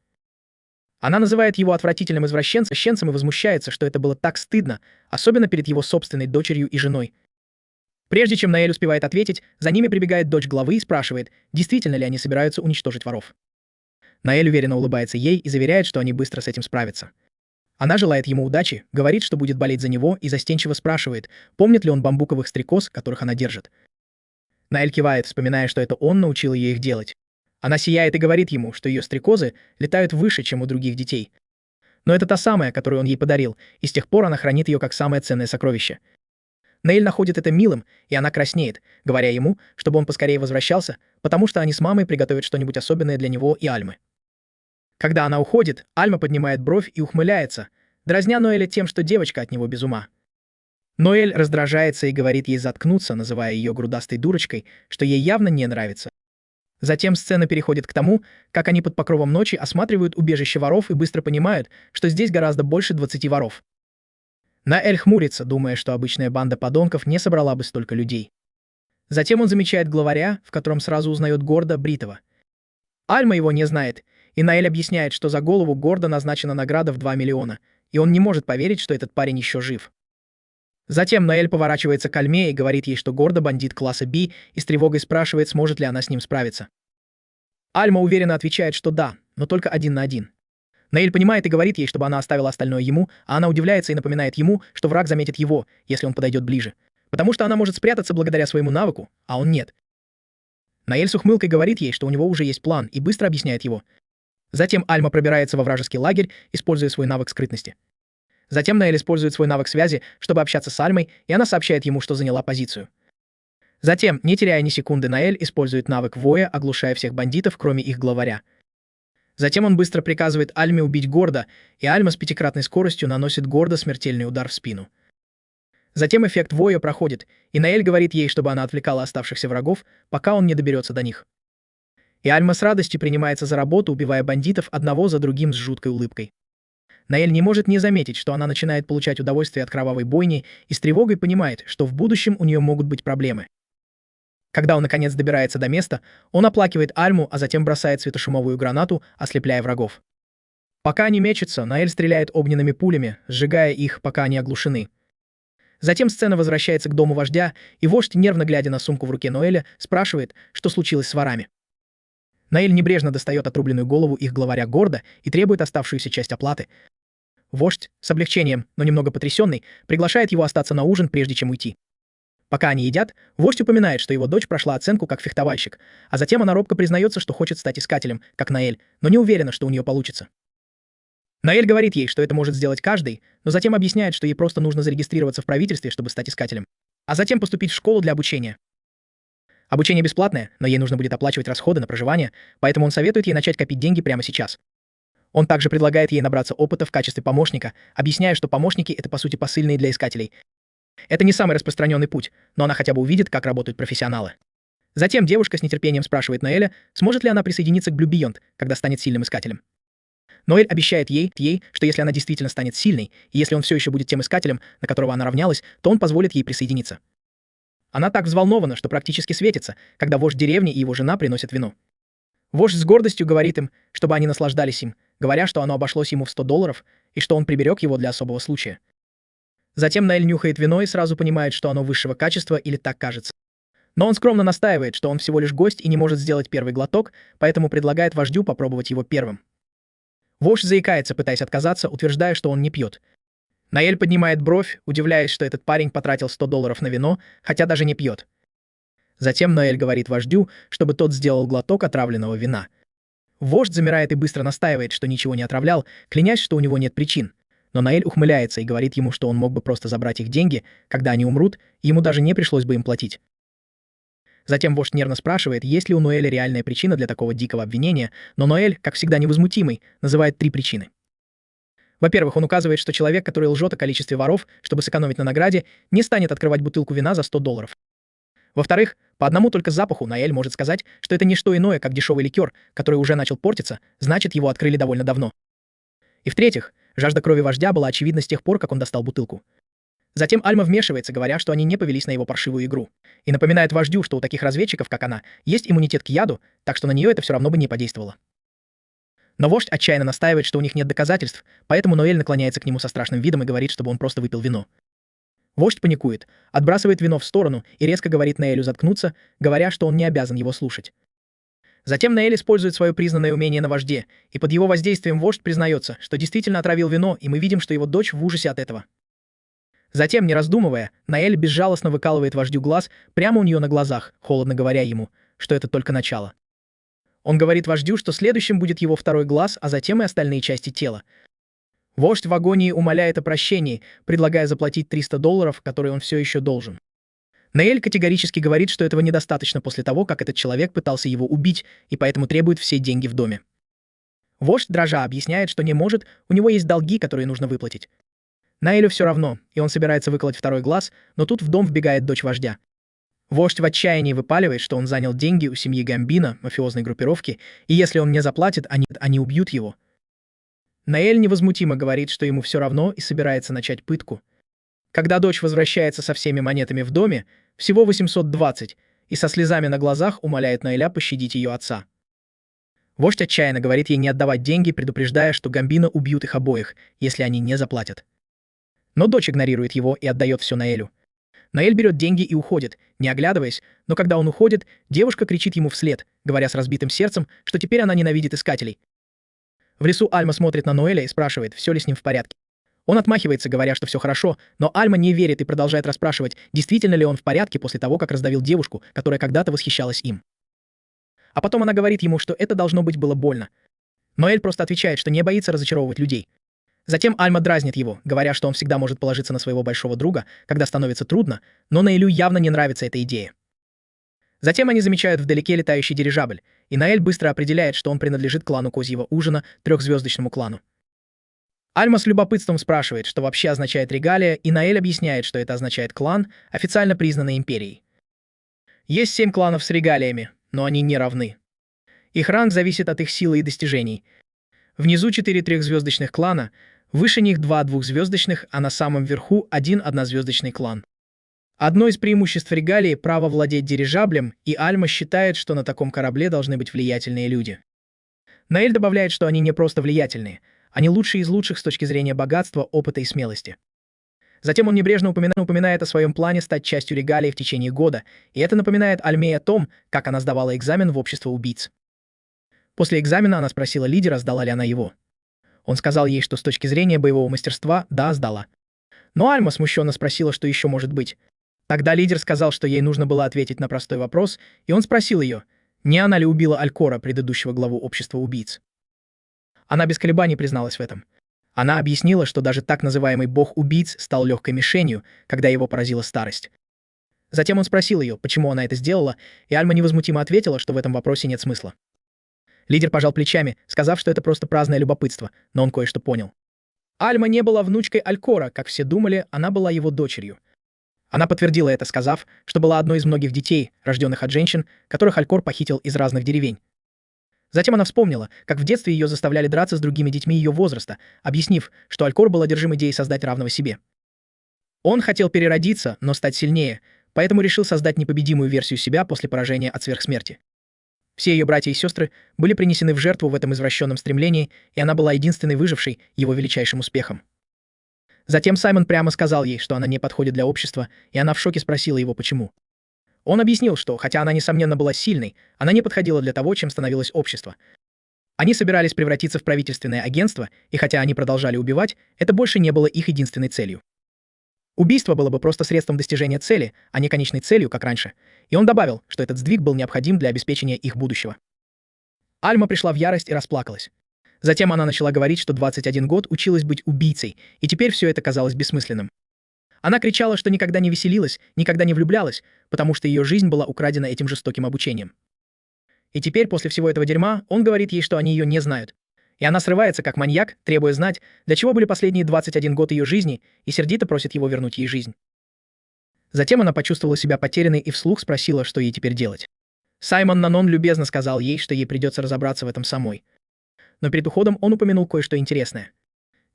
Она называет его отвратительным извращенцем и возмущается, что это было так стыдно, особенно перед его собственной дочерью и женой. Прежде чем Ноэль успевает ответить, за ними прибегает дочь главы и спрашивает, действительно ли они собираются уничтожить воров. Ноэль уверенно улыбается ей и заверяет, что они быстро с этим справятся. Она желает ему удачи, говорит, что будет болеть за него, и застенчиво спрашивает, помнит ли он бамбуковых стрекоз, которых она держит. Ноэль кивает, вспоминая, что это он научил ее их делать. Она сияет и говорит ему, что ее стрекозы летают выше, чем у других детей. Но это та самая, которую он ей подарил, и с тех пор она хранит ее как самое ценное сокровище. Ноэль находит это милым, и она краснеет, говоря ему, чтобы он поскорее возвращался, потому что они с мамой приготовят что-нибудь особенное для него и Альмы. Когда она уходит, Альма поднимает бровь и ухмыляется, дразня Ноэля тем, что девочка от него без ума. Ноэль раздражается и говорит ей заткнуться, называя ее грудастой дурочкой, что ей явно не нравится. Затем сцена переходит к тому, как они под покровом ночи осматривают убежище воров и быстро понимают, что здесь гораздо больше 20 воров. Ноэль хмурится, думая, что обычная банда подонков не собрала бы столько людей. Затем он замечает главаря, в котором сразу узнает Горда Бритова. Альма его не знает, и Ноэль объясняет, что за голову Горда назначена награда в 2 миллиона, и он не может поверить, что этот парень еще жив. Затем Ноэль поворачивается к Альме и говорит ей, что Горда бандит класса B, и с тревогой спрашивает, сможет ли она с ним справиться. Альма уверенно отвечает, что да, но только 1 на 1. Ноэль понимает и говорит ей, чтобы она оставила остальное ему, а она удивляется и напоминает ему, что враг заметит его, если он подойдет ближе, потому что она может спрятаться благодаря своему навыку, а он нет. Ноэль с ухмылкой говорит ей, что у него уже есть план, и быстро объясняет его. Затем Альма пробирается во вражеский лагерь, используя свой навык скрытности. Затем Ноэль использует свой навык связи, чтобы общаться с Альмой, и она сообщает ему, что заняла позицию. Затем, не теряя ни секунды, Ноэль использует навык воя, оглушая всех бандитов, кроме их главаря. Затем он быстро приказывает Альме убить Горда, и Альма с 5-кратной скоростью наносит Горда смертельный удар в спину. Затем эффект воя проходит, и Ноэль говорит ей, чтобы она отвлекала оставшихся врагов, пока он не доберется до них. И Альма с радостью принимается за работу, убивая бандитов одного за другим с жуткой улыбкой. Ноэль не может не заметить, что она начинает получать удовольствие от кровавой бойни и с тревогой понимает, что в будущем у нее могут быть проблемы. Когда он наконец добирается до места, он оплакивает Альму, а затем бросает светошумовую гранату, ослепляя врагов. Пока они мечутся, Ноэль стреляет огненными пулями, сжигая их, пока они оглушены. Затем сцена возвращается к дому вождя, и вождь, нервно глядя на сумку в руке Ноэля, спрашивает, что случилось с ворами. Ноэль небрежно достает отрубленную голову их главаря Горда и требует оставшуюся часть оплаты. Вождь, с облегчением, но немного потрясенный, приглашает его остаться на ужин, прежде чем уйти. Пока они едят, вождь упоминает, что его дочь прошла оценку как фехтовальщик, а затем она робко признается, что хочет стать искателем, как Ноэль, но не уверена, что у нее получится. Ноэль говорит ей, что это может сделать каждый, но затем объясняет, что ей просто нужно зарегистрироваться в правительстве, чтобы стать искателем, а затем поступить в школу для обучения. Обучение бесплатное, но ей нужно будет оплачивать расходы на проживание, поэтому он советует ей начать копить деньги прямо сейчас. Он также предлагает ей набраться опыта в качестве помощника, объясняя, что помощники — это по сути посыльные для искателей. Это не самый распространенный путь, но она хотя бы увидит, как работают профессионалы. Затем девушка с нетерпением спрашивает Ноэля, сможет ли она присоединиться к Blue Beyond, когда станет сильным искателем. Ноэль обещает ей, что если она действительно станет сильной, и если он все еще будет тем искателем, на которого она равнялась, то он позволит ей присоединиться. Она так взволнована, что практически светится, когда вождь деревни и его жена приносят вино. Вождь с гордостью говорит им, чтобы они наслаждались им, говоря, что оно обошлось ему в $100 и что он приберег его для особого случая. Затем Ноэль нюхает вино и сразу понимает, что оно высшего качества или так кажется. Но он скромно настаивает, что он всего лишь гость и не может сделать первый глоток, поэтому предлагает вождю попробовать его первым. Вождь заикается, пытаясь отказаться, утверждая, что он не пьет. Ноэль поднимает бровь, удивляясь, что этот парень потратил $100 на вино, хотя даже не пьет. Затем Ноэль говорит вождю, чтобы тот сделал глоток отравленного вина. Вождь замирает и быстро настаивает, что ничего не отравлял, клянясь, что у него нет причин. Но Ноэль ухмыляется и говорит ему, что он мог бы просто забрать их деньги, когда они умрут, и ему даже не пришлось бы им платить. Затем вождь нервно спрашивает, есть ли у Ноэля реальная причина для такого дикого обвинения, но Ноэль, как всегда невозмутимый, называет 3 причины. Во-первых, он указывает, что человек, который лжет о количестве воров, чтобы сэкономить на награде, не станет открывать бутылку вина за $100. Во-вторых, по одному только запаху Ноэль может сказать, что это не что иное, как дешевый ликер, который уже начал портиться, значит, его открыли довольно давно. И в-третьих, жажда крови вождя была очевидна с тех пор, как он достал бутылку. Затем Альма вмешивается, говоря, что они не повелись на его паршивую игру, и напоминает вождю, что у таких разведчиков, как она, есть иммунитет к яду, так что на нее это все равно бы не подействовало. Но вождь отчаянно настаивает, что у них нет доказательств, поэтому Ноэль наклоняется к нему со страшным видом и говорит, чтобы он просто выпил вино. Вождь паникует, отбрасывает вино в сторону и резко говорит Ноэлю заткнуться, говоря, что он не обязан его слушать. Затем Ноэль использует свое признанное умение на вожде, и под его воздействием вождь признается, что действительно отравил вино, и мы видим, что его дочь в ужасе от этого. Затем, не раздумывая, Ноэль безжалостно выкалывает вождю глаз прямо у нее на глазах, холодно говоря ему, что это только начало. Он говорит вождю, что следующим будет его второй глаз, а затем и остальные части тела. Вождь в агонии умоляет о прощении, предлагая заплатить $300, которые он все еще должен. Ноэль категорически говорит, что этого недостаточно после того, как этот человек пытался его убить, и поэтому требует все деньги в доме. Вождь, дрожа, объясняет, что не может, у него есть долги, которые нужно выплатить. Ноэлю все равно, и он собирается выколоть второй глаз, но тут в дом вбегает дочь вождя. Вождь в отчаянии выпаливает, что он занял деньги у семьи Гамбино, мафиозной группировки, и если он не заплатит, они убьют его. Ноэль невозмутимо говорит, что ему все равно и собирается начать пытку. Когда дочь возвращается со всеми монетами в доме, всего 820, и со слезами на глазах умоляет Ноэля пощадить ее отца. Вождь отчаянно говорит ей не отдавать деньги, предупреждая, что Гамбино убьют их обоих, если они не заплатят. Но дочь игнорирует его и отдает все Ноэлю. Ноэль берет деньги и уходит, не оглядываясь, но когда он уходит, девушка кричит ему вслед, говоря с разбитым сердцем, что теперь она ненавидит искателей. В лесу Альма смотрит на Ноэля и спрашивает, все ли с ним в порядке. Он отмахивается, говоря, что все хорошо, но Альма не верит и продолжает расспрашивать, действительно ли он в порядке после того, как раздавил девушку, которая когда-то восхищалась им. А потом она говорит ему, что это должно быть было больно. Ноэль просто отвечает, что не боится разочаровывать людей. Затем Альма дразнит его, говоря, что он всегда может положиться на своего большого друга, когда становится трудно, но Ноэлю явно не нравится эта идея. Затем они замечают вдалеке летающий дирижабль, и Ноэль быстро определяет, что он принадлежит клану Козьего Ужина, 3-звездочному клану. Альма с любопытством спрашивает, что вообще означает регалия, и Ноэль объясняет, что это означает клан, официально признанный империей. Есть 7 кланов с регалиями, но они не равны. Их ранг зависит от их силы и достижений. Внизу 4 3-звездочных клана, выше них 2 2-звездочных, а на самом верху 1 1-звездочный клан. Одно из преимуществ регалии — право владеть дирижаблем, и Альма считает, что на таком корабле должны быть влиятельные люди. Ноэль добавляет, что они не просто влиятельные, они лучшие из лучших с точки зрения богатства, опыта и смелости. Затем он небрежно упоминает о своем плане стать частью регалии в течение года, и это напоминает Альме о том, как она сдавала экзамен в общество убийц. После экзамена она спросила лидера, сдала ли она его. Он сказал ей, что с точки зрения боевого мастерства, да, сдала. Но Альма смущенно спросила, что еще может быть. Тогда лидер сказал, что ей нужно было ответить на простой вопрос, и он спросил ее, не она ли убила Алькора, предыдущего главу общества убийц. Она без колебаний призналась в этом. Она объяснила, что даже так называемый бог убийц стал легкой мишенью, когда его поразила старость. Затем он спросил ее, почему она это сделала, и Альма невозмутимо ответила, что в этом вопросе нет смысла. Лидер пожал плечами, сказав, что это просто праздное любопытство, но он кое-что понял. Альма не была внучкой Алькора, как все думали, она была его дочерью. Она подтвердила это, сказав, что была одной из многих детей, рожденных от женщин, которых Алькор похитил из разных деревень. Затем она вспомнила, как в детстве ее заставляли драться с другими детьми ее возраста, объяснив, что Алькор был одержим идеей создать равного себе. Он хотел переродиться, но стать сильнее, поэтому решил создать непобедимую версию себя после поражения от сверхсмерти. Все ее братья и сестры были принесены в жертву в этом извращенном стремлении, и она была единственной выжившей, его величайшим успехом. Затем Саймон прямо сказал ей, что она не подходит для общества, и она в шоке спросила его, почему. Он объяснил, что, хотя она, несомненно, была сильной, она не подходила для того, чем становилось общество. Они собирались превратиться в правительственное агентство, и хотя они продолжали убивать, это больше не было их единственной целью. Убийство было бы просто средством достижения цели, а не конечной целью, как раньше, и он добавил, что этот сдвиг был необходим для обеспечения их будущего. Альма пришла в ярость и расплакалась. Затем она начала говорить, что 21 год училась быть убийцей, и теперь все это казалось бессмысленным. Она кричала, что никогда не веселилась, никогда не влюблялась, потому что ее жизнь была украдена этим жестоким обучением. И теперь, после всего этого дерьма, он говорит ей, что они ее не знают. И она срывается, как маньяк, требуя знать, для чего были последние 21 год ее жизни, и сердито просит его вернуть ей жизнь. Затем она почувствовала себя потерянной и вслух спросила, что ей теперь делать. Саймон Нанон любезно сказал ей, что ей придется разобраться в этом самой. Но перед уходом он упомянул кое-что интересное.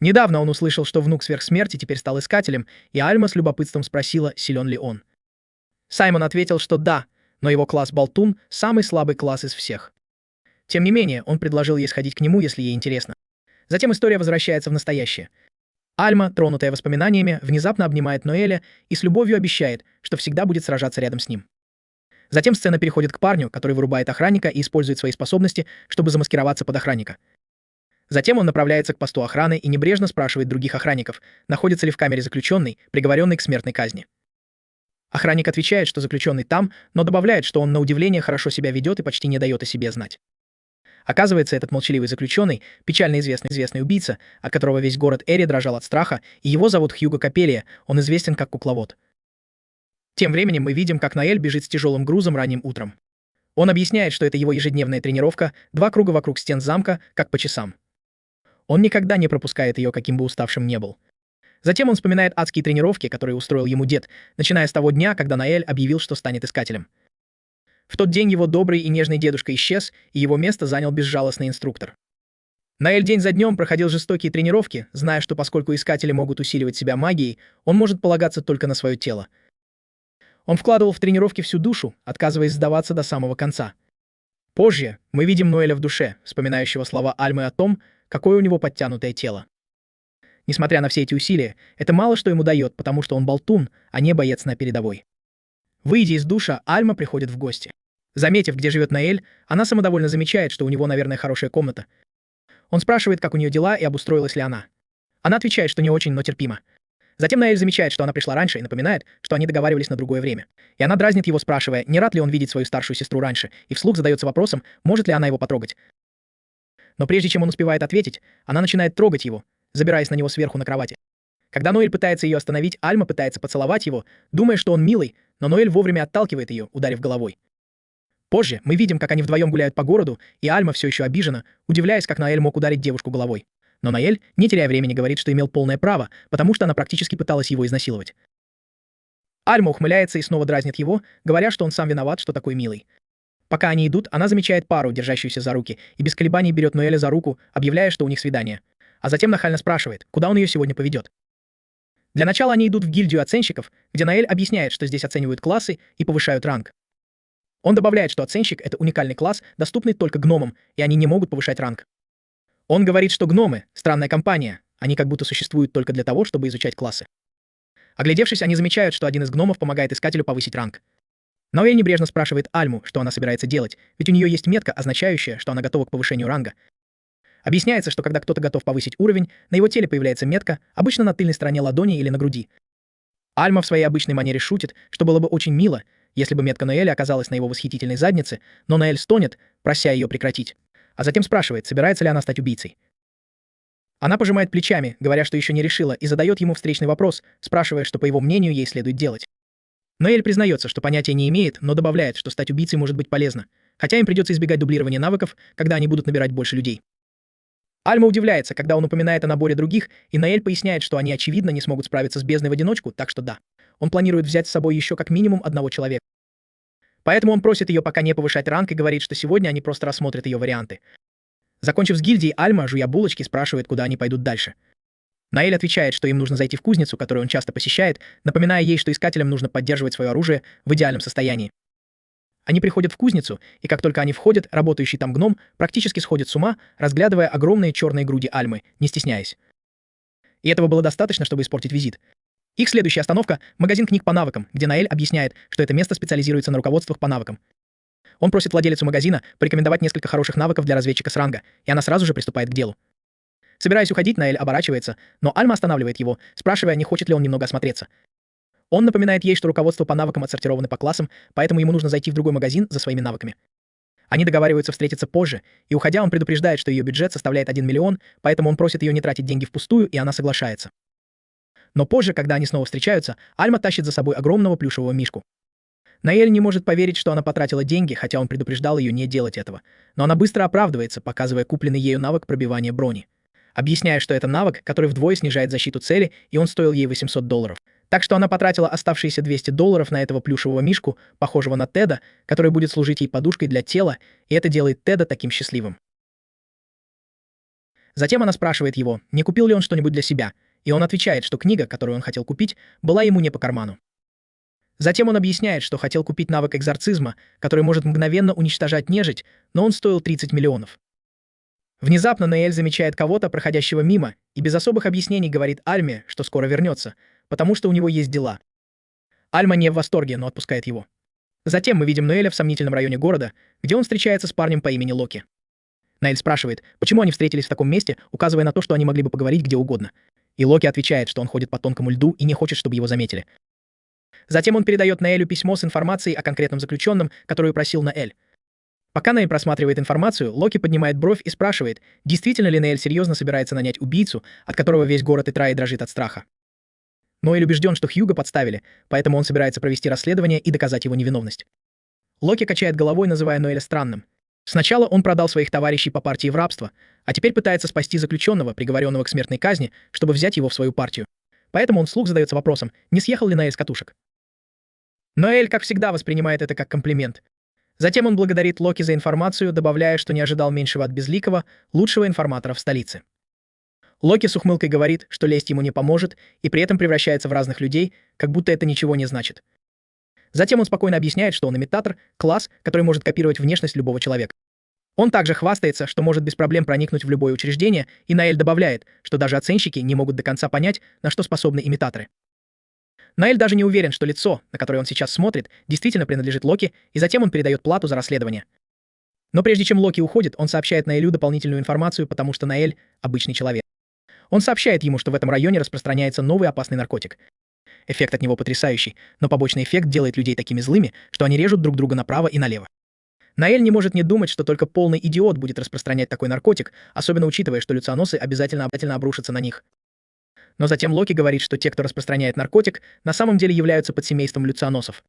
Недавно он услышал, что внук сверхсмерти теперь стал искателем, и Альма с любопытством спросила, силен ли он. Саймон ответил, что да, но его класс Болтун — самый слабый класс из всех. Тем не менее, он предложил ей сходить к нему, если ей интересно. Затем история возвращается в настоящее. Альма, тронутая воспоминаниями, внезапно обнимает Ноэля и с любовью обещает, что всегда будет сражаться рядом с ним. Затем сцена переходит к парню, который вырубает охранника и использует свои способности, чтобы замаскироваться под охранника. Затем он направляется к посту охраны и небрежно спрашивает других охранников, находится ли в камере заключенный, приговоренный к смертной казни. Охранник отвечает, что заключенный там, но добавляет, что он на удивление хорошо себя ведет и почти не дает о себе знать. Оказывается, этот молчаливый заключенный — печально известный убийца, от которого весь город Эри дрожал от страха, и его зовут Хьюго Капелия, он известен как кукловод. Тем временем мы видим, как Ноэль бежит с тяжелым грузом ранним утром. Он объясняет, что это его ежедневная тренировка, 2 круга вокруг стен замка, как по часам. Он никогда не пропускает ее, каким бы уставшим не был. Затем он вспоминает адские тренировки, которые устроил ему дед, начиная с того дня, когда Ноэль объявил, что станет искателем. В тот день его добрый и нежный дедушка исчез, и его место занял безжалостный инструктор. Ноэль день за днем проходил жестокие тренировки, зная, что поскольку искатели могут усиливать себя магией, он может полагаться только на свое тело. Он вкладывал в тренировки всю душу, отказываясь сдаваться до самого конца. Позже мы видим Ноэля в душе, вспоминающего слова Альмы о том, какое у него подтянутое тело. Несмотря на все эти усилия, это мало что ему дает, потому что он болтун, а не боец на передовой. Выйдя из душа, Альма приходит в гости. Заметив, где живет Ноэль, она самодовольно замечает, что у него, наверное, хорошая комната. Он спрашивает, как у нее дела и обустроилась ли она. Она отвечает, что не очень, но терпимо. Затем Ноэль замечает, что она пришла раньше, и напоминает, что они договаривались на другое время. И она дразнит его, спрашивая, не рад ли он видеть свою старшую сестру раньше, и вслух задается вопросом, может ли она его потрогать. Но прежде чем он успевает ответить, она начинает трогать его, забираясь на него сверху на кровати. Когда Ноэль пытается ее остановить, Альма пытается поцеловать его, думая, что он милый, но Ноэль вовремя отталкивает ее, ударив головой. Позже мы видим, как они вдвоем гуляют по городу, и Альма все еще обижена, удивляясь, как Ноэль мог ударить девушку головой. Но Ноэль, не теряя времени, говорит, что имел полное право, потому что она практически пыталась его изнасиловать. Альма ухмыляется и снова дразнит его, говоря, что он сам виноват, что такой милый. Пока они идут, она замечает пару, держащуюся за руки, и без колебаний берет Ноэля за руку, объявляя, что у них свидание. А затем нахально спрашивает, куда он ее сегодня поведет. Для начала они идут в гильдию оценщиков, где Ноэль объясняет, что здесь оценивают классы и повышают ранг. Он добавляет, что оценщик — это уникальный класс, доступный только гномам, и они не могут повышать ранг. Он говорит, что гномы — странная компания, они как будто существуют только для того, чтобы изучать классы. Оглядевшись, они замечают, что один из гномов помогает искателю повысить ранг. Ноэль небрежно спрашивает Альму, что она собирается делать, ведь у нее есть метка, означающая, что она готова к повышению ранга. Объясняется, что когда кто-то готов повысить уровень, на его теле появляется метка, обычно на тыльной стороне ладони или на груди. Альма в своей обычной манере шутит, что было бы очень мило, если бы метка Ноэля оказалась на его восхитительной заднице, но Ноэль стонет, прося ее прекратить. А затем спрашивает, собирается ли она стать убийцей. Она пожимает плечами, говоря, что еще не решила, и задает ему встречный вопрос, спрашивая, что, по его мнению, ей следует делать. Ноэль признается, что понятия не имеет, но добавляет, что стать убийцей может быть полезно, хотя им придется избегать дублирования навыков, когда они будут набирать больше людей. Альма удивляется, когда он упоминает о наборе других, и Ноэль поясняет, что они, очевидно, не смогут справиться с бездной в одиночку, так что да. он планирует взять с собой еще как минимум одного человека. Поэтому он просит ее пока не повышать ранг и говорит, что сегодня они просто рассмотрят ее варианты. Закончив с гильдией, Альма, жуя булочки, спрашивает, куда они пойдут дальше. Наэль отвечает, что им нужно зайти в кузницу, которую он часто посещает, напоминая ей, что искателям нужно поддерживать свое оружие в идеальном состоянии. Они приходят в кузницу, и как только они входят, работающий там гном практически сходит с ума, разглядывая огромные черные груди Альмы, не стесняясь. И этого было достаточно, чтобы испортить визит. Их следующая остановка — магазин книг по навыкам, где Наэль объясняет, что это место специализируется на руководствах по навыкам. Он просит владелицу магазина порекомендовать несколько хороших навыков для разведчика с ранга, и она сразу же приступает к делу. Собираясь уходить, Наэль оборачивается, но Альма останавливает его, спрашивая, не хочет ли он немного осмотреться. Он напоминает ей, что руководство по навыкам отсортированы по классам, поэтому ему нужно зайти в другой магазин за своими навыками. Они договариваются встретиться позже, и уходя, он предупреждает, что ее бюджет составляет 1 миллион, поэтому он просит ее не тратить деньги впустую, и она соглашается. Но позже, когда они снова встречаются, Альма тащит за собой огромного плюшевого мишку. Наэль не может поверить, что она потратила деньги, хотя он предупреждал ее не делать этого. Но она быстро оправдывается, показывая купленный ею навык пробивания брони. Объясняя, что это навык, который вдвое снижает защиту цели, и он стоил ей $800. Так что она потратила оставшиеся $200 на этого плюшевого мишку, похожего на Теда, который будет служить ей подушкой для тела, и это делает Теда таким счастливым. Затем она спрашивает его, не купил ли он что-нибудь для себя, и он отвечает, что книга, которую он хотел купить, была ему не по карману. Затем он объясняет, что хотел купить навык экзорцизма, который может мгновенно уничтожать нежить, но он стоил 30 миллионов. Внезапно Наэль замечает кого-то, проходящего мимо, и без особых объяснений говорит Альме, что скоро вернется, потому что у него есть дела. Альма не в восторге, но отпускает его. Затем мы видим Ноэля в сомнительном районе города, где он встречается с парнем по имени Локи. Наэль спрашивает, почему они встретились в таком месте, указывая на то, что они могли бы поговорить где угодно. И Локи отвечает, что он ходит по тонкому льду и не хочет, чтобы его заметили. Затем он передает Наэлю письмо с информацией о конкретном заключенном, которую просил Наэль. Пока Наэль просматривает информацию, Локи поднимает бровь и спрашивает, действительно ли Наэль серьезно собирается нанять убийцу, от которого весь город Итраи дрожит от страха. Ноэль убежден, что Хьюго подставили, поэтому он собирается провести расследование и доказать его невиновность. Локи качает головой, называя Ноэля странным. Сначала он продал своих товарищей по партии в рабство, а теперь пытается спасти заключенного, приговоренного к смертной казни, чтобы взять его в свою партию. Поэтому он вслух задается вопросом, не съехал ли Ноэль с катушек. Ноэль, как всегда, воспринимает это как комплимент. Затем он благодарит Локи за информацию, добавляя, что не ожидал меньшего от Безликого, лучшего информатора в столице. Локи с ухмылкой говорит, что лезть ему не поможет, и при этом превращается в разных людей, как будто это ничего не значит. Затем он спокойно объясняет, что он имитатор, класс, который может копировать внешность любого человека. Он также хвастается, что может без проблем проникнуть в любое учреждение, и Наэль добавляет, что даже оценщики не могут до конца понять, на что способны имитаторы. Наэль даже не уверен, что лицо, на которое он сейчас смотрит, действительно принадлежит Локи, и затем он передает плату за расследование. Но прежде чем Локи уходит, он сообщает Наэлю дополнительную информацию, потому что Наэль — обычный человек. Он сообщает ему, что в этом районе распространяется новый опасный наркотик. Эффект от него потрясающий, но побочный эффект делает людей такими злыми, что они режут друг друга направо и налево. Наэль не может не думать, что только полный идиот будет распространять такой наркотик, особенно учитывая, что люционосы обязательно обрушатся на них. Но затем Локи говорит, что те, кто распространяет наркотик, на самом деле являются подсемейством люционосов.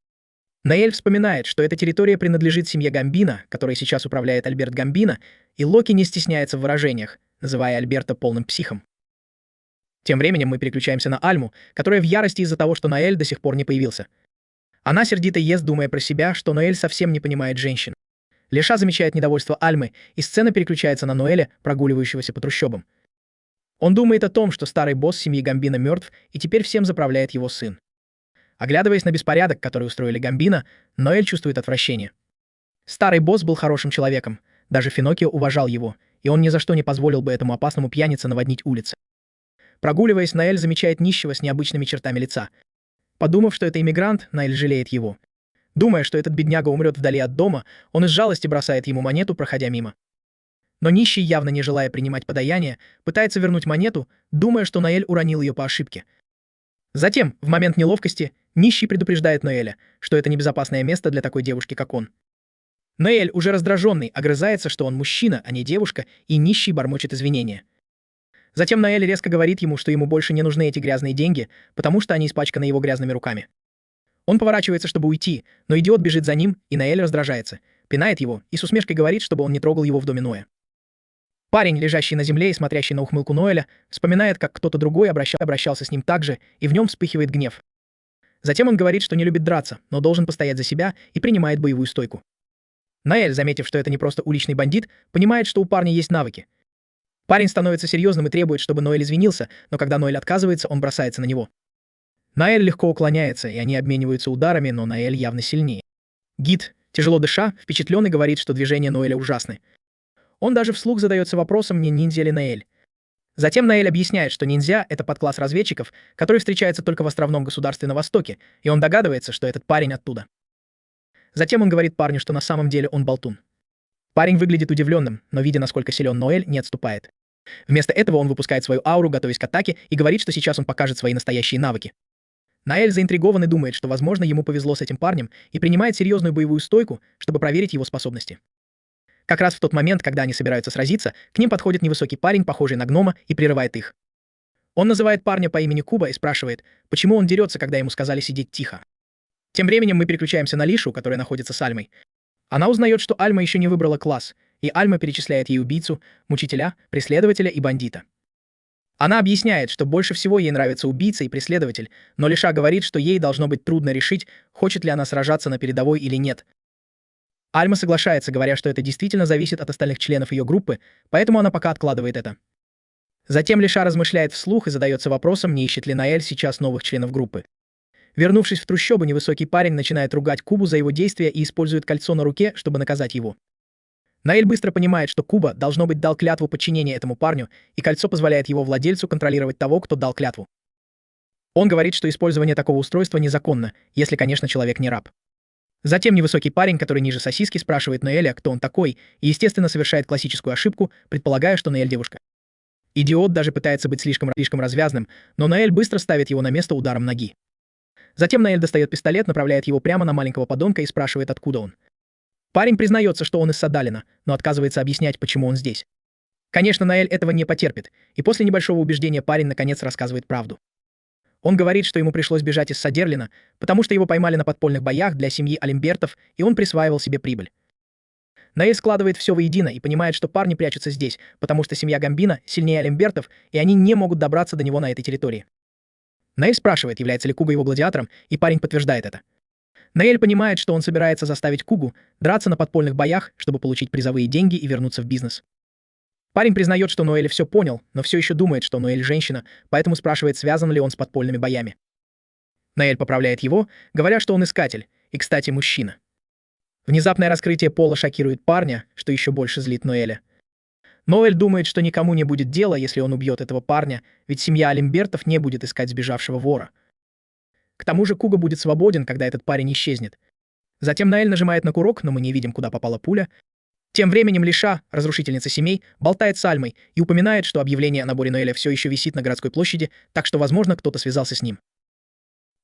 Наэль вспоминает, что эта территория принадлежит семье Гамбино, которой сейчас управляет Альберт Гамбино, и Локи не стесняется в выражениях, называя Альберта полным психом. Тем временем мы переключаемся на Альму, которая в ярости из-за того, что Наэль до сих пор не появился. Она сердито ест, думая про себя, что Ноэль совсем не понимает женщин. Леша замечает недовольство Альмы, и сцена переключается на Ноэля, прогуливающегося по трущобам. Он думает о том, что старый босс семьи Гамбино мертв, и теперь всем заправляет его сын. Оглядываясь на беспорядок, который устроили Гамбино, Ноэль чувствует отвращение. Старый босс был хорошим человеком, даже Финоккио уважал его, и он ни за что не позволил бы этому опасному пьянице наводнить улицы. Прогуливаясь, Ноэль замечает нищего с необычными чертами лица. Подумав, что это иммигрант, Ноэль жалеет его. Думая, что этот бедняга умрет вдали от дома, он из жалости бросает ему монету, проходя мимо. Но нищий, явно не желая принимать подаяние, пытается вернуть монету, думая, что Ноэль уронил ее по ошибке. Затем, в момент неловкости, нищий предупреждает Ноэля, что это небезопасное место для такой девушки, как он. Ноэль, уже раздраженный, огрызается, что он мужчина, а не девушка, и нищий бормочет извинения. Затем Ноэль резко говорит ему, что ему больше не нужны эти грязные деньги, потому что они испачканы его грязными руками. Он поворачивается, чтобы уйти, но идиот бежит за ним, и Ноэль раздражается, пинает его и с усмешкой говорит, чтобы он не трогал его в доме Ноя. Парень, лежащий на земле и смотрящий на ухмылку Ноэля, вспоминает, как кто-то другой обращался с ним так же, и в нем вспыхивает гнев. Затем он говорит, что не любит драться, но должен постоять за себя и принимает боевую стойку. Наэль, заметив, что это не просто уличный бандит, понимает, что у парня есть навыки. Парень становится серьезным и требует, чтобы Ноэль извинился, но когда Ноэль отказывается, он бросается на него. Наэль легко уклоняется, и они обмениваются ударами, но Наэль явно сильнее. Гид, тяжело дыша, впечатлен и говорит, что движения Ноэля ужасны. Он даже вслух задается вопросом, не ниндзя ли Наэль. Затем Наэль объясняет, что ниндзя — это подкласс разведчиков, который встречается только в островном государстве на Востоке, и он догадывается, что этот парень оттуда. Затем он говорит парню, что на самом деле он болтун. Парень выглядит удивленным, но, видя, насколько силен Ноэль, не отступает. Вместо этого он выпускает свою ауру, готовясь к атаке, и говорит, что сейчас он покажет свои настоящие навыки. Наэль заинтригован и думает, что, возможно, ему повезло с этим парнем, и принимает серьезную боевую стойку, чтобы проверить его способности. Как раз в тот момент, когда они собираются сразиться, к ним подходит невысокий парень, похожий на гнома, и прерывает их. Он называет парня по имени Куба и спрашивает, почему он дерется, когда ему сказали сидеть тихо. Тем временем мы переключаемся на Лишу, которая находится с Альмой. Она узнает, что Альма еще не выбрала класс, и Альма перечисляет ей убийцу, мучителя, преследователя и бандита. Она объясняет, что больше всего ей нравится убийца и преследователь, но Лиша говорит, что ей должно быть трудно решить, хочет ли она сражаться на передовой или нет. Альма соглашается, говоря, что это действительно зависит от остальных членов ее группы, поэтому она пока откладывает это. Затем Лиша размышляет вслух и задается вопросом, не ищет ли Наэль сейчас новых членов группы. Вернувшись в трущобы, невысокий парень начинает ругать Кубу за его действия и использует кольцо на руке, чтобы наказать его. Наэль быстро понимает, что Куба, должно быть, дал клятву подчинения этому парню, и кольцо позволяет его владельцу контролировать того, кто дал клятву. Он говорит, что использование такого устройства незаконно, если, конечно, человек не раб. Затем невысокий парень, который ниже сосиски, спрашивает Ноэля, кто он такой, и, естественно, совершает классическую ошибку, предполагая, что Ноэль девушка. Идиот даже пытается быть слишком развязным, но Ноэль быстро ставит его на место ударом ноги. Затем Ноэль достает пистолет, направляет его прямо на маленького подонка и спрашивает, откуда он. Парень признается, что он из Садалина, но отказывается объяснять, почему он здесь. Конечно, Ноэль этого не потерпит, и после небольшого убеждения парень наконец рассказывает правду. Он говорит, что ему пришлось бежать из Садерлина, потому что его поймали на подпольных боях для семьи Алимбертов, и он присваивал себе прибыль. Ноэль складывает все воедино и понимает, что парни прячутся здесь, потому что семья Гамбина сильнее Алимбертов, и они не могут добраться до него на этой территории. Ноэль спрашивает, является ли Куга его гладиатором, и парень подтверждает это. Ноэль понимает, что он собирается заставить Кугу драться на подпольных боях, чтобы получить призовые деньги и вернуться в бизнес. Парень признает, что Ноэль все понял, но все еще думает, что Ноэль женщина, поэтому спрашивает, связан ли он с подпольными боями. Ноэль поправляет его, говоря, что он искатель, и, кстати, мужчина. Внезапное раскрытие пола шокирует парня, что еще больше злит Ноэля. Ноэль думает, что никому не будет дела, если он убьет этого парня, ведь семья Алимбертов не будет искать сбежавшего вора. К тому же Куга будет свободен, когда этот парень исчезнет. Затем Ноэль нажимает на курок, но мы не видим, куда попала пуля. Тем временем Лиша, разрушительница семей, болтает с Альмой и упоминает, что объявление о наборе Ноэля все еще висит на городской площади, так что, возможно, кто-то связался с ним.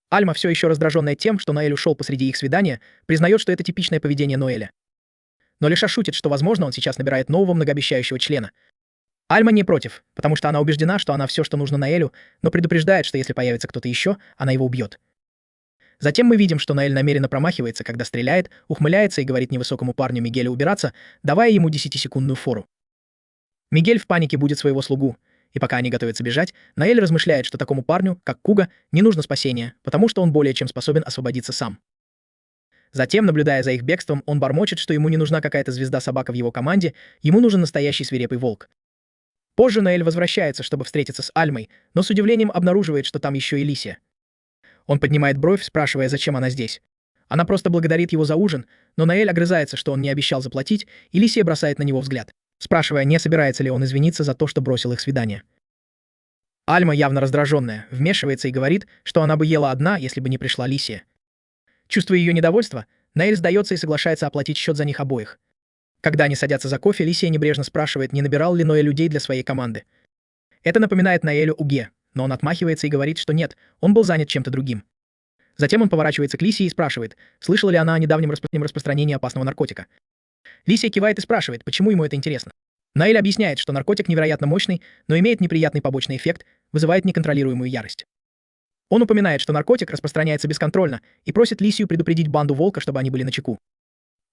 Альма, все еще раздраженная тем, что Ноэль ушел посреди их свидания, признает, что это типичное поведение Ноэля. Но Лиша шутит, что, возможно, он сейчас набирает нового многообещающего члена. Альма не против, потому что она убеждена, что она все, что нужно Ноэлю, но предупреждает, что если появится кто-то еще, она его убьет. Затем мы видим, что Ноэль намеренно промахивается, когда стреляет, ухмыляется и говорит невысокому парню Мигелю убираться, давая ему 10-секундную фору. Мигель в панике будет своего слугу, и пока они готовятся бежать, Ноэль размышляет, что такому парню, как Куга, не нужно спасение, потому что он более чем способен освободиться сам. Затем, наблюдая за их бегством, он бормочет, что ему не нужна какая-то звезда-собака в его команде, ему нужен настоящий свирепый волк. Позже Ноэль возвращается, чтобы встретиться с Альмой, но с удивлением обнаруживает, что там еще и Лисия. Он поднимает бровь, спрашивая, зачем она здесь. Она просто благодарит его за ужин, но Ноэль огрызается, что он не обещал заплатить, и Лисия бросает на него взгляд, спрашивая, не собирается ли он извиниться за то, что бросил их свидание. Альма, явно раздраженная, вмешивается и говорит, что она бы ела одна, если бы не пришла Лисия. Чувствуя ее недовольство, Ноэль сдается и соглашается оплатить счет за них обоих. Когда они садятся за кофе, Лисия небрежно спрашивает, не набирал ли Ноэль людей для своей команды. Это напоминает Ноэлю Уге, но он отмахивается и говорит, что нет, он был занят чем-то другим. Затем он поворачивается к Лисии и спрашивает, слышала ли она о недавнем распространении опасного наркотика. Лисия кивает и спрашивает, почему ему это интересно. Ноэль объясняет, что наркотик невероятно мощный, но имеет неприятный побочный эффект, вызывает неконтролируемую ярость. Он упоминает, что наркотик распространяется бесконтрольно, и просит Лисию предупредить банду Волка, чтобы они были начеку.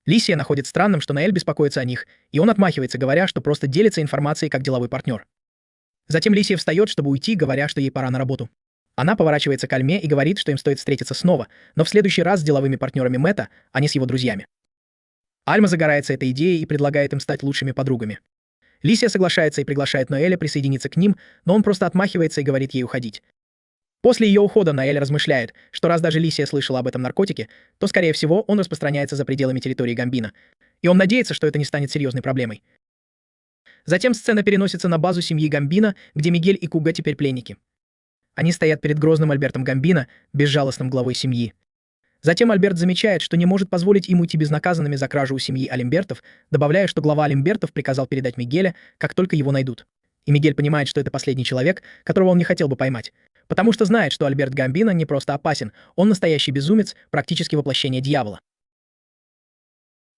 Лисия находит странным, что Ноэль беспокоится о них, и он отмахивается, говоря, что просто делится информацией как деловой партнер. Затем Лисия встает, чтобы уйти, говоря, что ей пора на работу. Она поворачивается к Альме и говорит, что им стоит встретиться снова, но в следующий раз с деловыми партнерами Мэтта, а не с его друзьями. Альма загорается этой идеей и предлагает им стать лучшими подругами. Лисия соглашается и приглашает Ноэля присоединиться к ним, но он просто отмахивается и говорит ей уходить. После ее ухода Ноэль размышляет, что раз даже Лисия слышала об этом наркотике, то, скорее всего, он распространяется за пределами территории Гамбино. И он надеется, что это не станет серьезной проблемой. Затем сцена переносится на базу семьи Гамбино, где Мигель и Куга теперь пленники. Они стоят перед грозным Альбертом Гамбино, безжалостным главой семьи. Затем Альберт замечает, что не может позволить им уйти безнаказанными за кражу у семьи Алимбертов, добавляя, что глава Алимбертов приказал передать Мигеля, как только его найдут. И Мигель понимает, что это последний человек, которого он не хотел бы поймать, потому что знает, что Альберт Гамбино не просто опасен, он настоящий безумец, практически воплощение дьявола.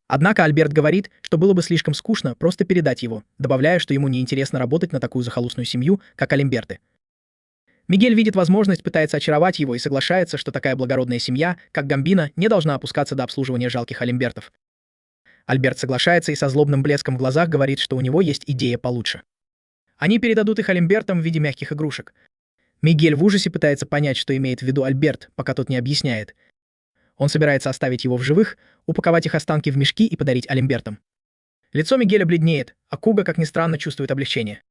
Однако Альберт говорит, что было бы слишком скучно просто передать его, добавляя, что ему неинтересно работать на такую захолустную семью, как Алимберты. Мигель видит возможность, пытается очаровать его и соглашается, что такая благородная семья, как Гамбино, не должна опускаться до обслуживания жалких Алимбертов. Альберт соглашается и со злобным блеском в глазах говорит, что у него есть идея получше. Они передадут их Алимбертам в виде мягких игрушек. Мигель в ужасе пытается понять, что имеет в виду Альберт, пока тот не объясняет. Он собирается оставить его в живых, упаковать их останки в мешки и подарить Алимбертам. Лицо Мигеля бледнеет, а Куга, как ни странно, чувствует облегчение.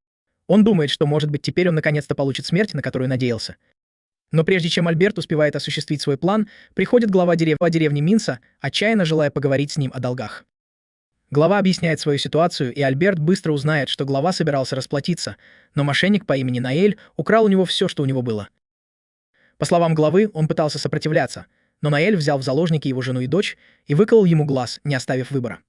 Он думает, что, может быть, теперь он наконец-то получит смерть, на которую надеялся. Но прежде чем Альберт успевает осуществить свой план, приходит глава деревни Минса, отчаянно желая поговорить с ним о долгах. Глава объясняет свою ситуацию, и Альберт быстро узнает, что глава собирался расплатиться, но мошенник по имени Ноэль украл у него все, что у него было. По словам главы, он пытался сопротивляться, но Ноэль взял в заложники его жену и дочь и выколол ему глаз, не оставив выбора.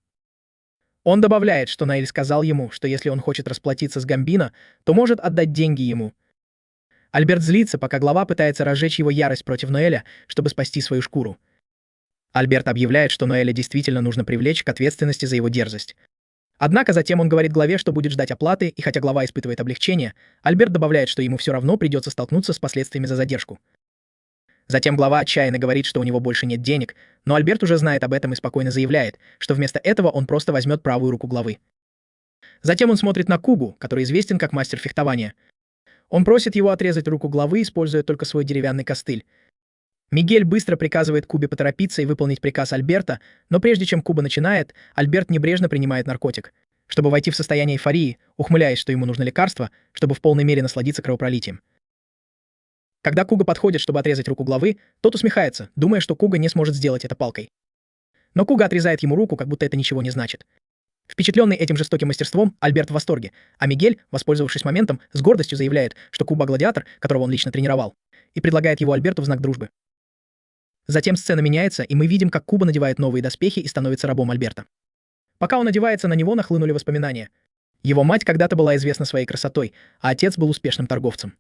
Он добавляет, что Ноэль сказал ему, что если он хочет расплатиться с Гамбино, то может отдать деньги ему. Альберт злится, пока глава пытается разжечь его ярость против Ноэля, чтобы спасти свою шкуру. Альберт объявляет, что Ноэля действительно нужно привлечь к ответственности за его дерзость. Однако затем он говорит главе, что будет ждать оплаты, и хотя глава испытывает облегчение, Альберт добавляет, что ему все равно придется столкнуться с последствиями за задержку. Затем глава отчаянно говорит, что у него больше нет денег, но Альберт уже знает об этом и спокойно заявляет, что вместо этого он просто возьмет правую руку главы. Затем он смотрит на Кугу, который известен как мастер фехтования. Он просит его отрезать руку главы, используя только свой деревянный костыль. Мигель быстро приказывает Кубе поторопиться и выполнить приказ Альберта, но прежде чем Куба начинает, Альберт небрежно принимает наркотик, чтобы войти в состояние эйфории, ухмыляясь, что ему нужно лекарство, чтобы в полной мере насладиться кровопролитием. Когда Куга подходит, чтобы отрезать руку главы, тот усмехается, думая, что Куга не сможет сделать это палкой. Но Куга отрезает ему руку, как будто это ничего не значит. Впечатленный этим жестоким мастерством, Альберт в восторге, а Мигель, воспользовавшись моментом, с гордостью заявляет, что Куба — гладиатор, которого он лично тренировал, и предлагает его Альберту в знак дружбы. Затем сцена меняется, и мы видим, как Куба надевает новые доспехи и становится рабом Альберта. Пока он одевается, на него нахлынули воспоминания. Его мать когда-то была известна своей красотой, а отец был успешным торговцем.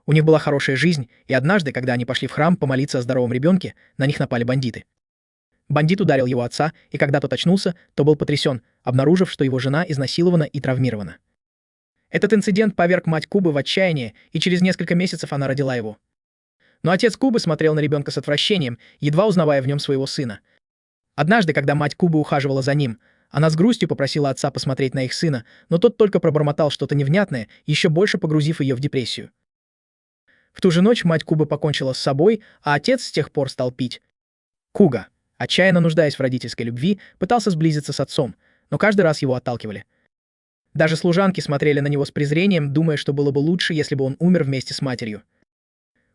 У них была хорошая жизнь, и однажды, когда они пошли в храм помолиться о здоровом ребенке, на них напали бандиты. Бандит ударил его отца, и когда тот очнулся, то был потрясен, обнаружив, что его жена изнасилована и травмирована. Этот инцидент поверг мать Кубы в отчаяние, и через несколько месяцев она родила его. Но отец Кубы смотрел на ребенка с отвращением, едва узнавая в нем своего сына. Однажды, когда мать Кубы ухаживала за ним, она с грустью попросила отца посмотреть на их сына, но тот только пробормотал что-то невнятное, еще больше погрузив ее в депрессию. В ту же ночь мать Кубы покончила с собой, а отец с тех пор стал пить. Куга, отчаянно нуждаясь в родительской любви, пытался сблизиться с отцом, но каждый раз его отталкивали. Даже служанки смотрели на него с презрением, думая, что было бы лучше, если бы он умер вместе с матерью.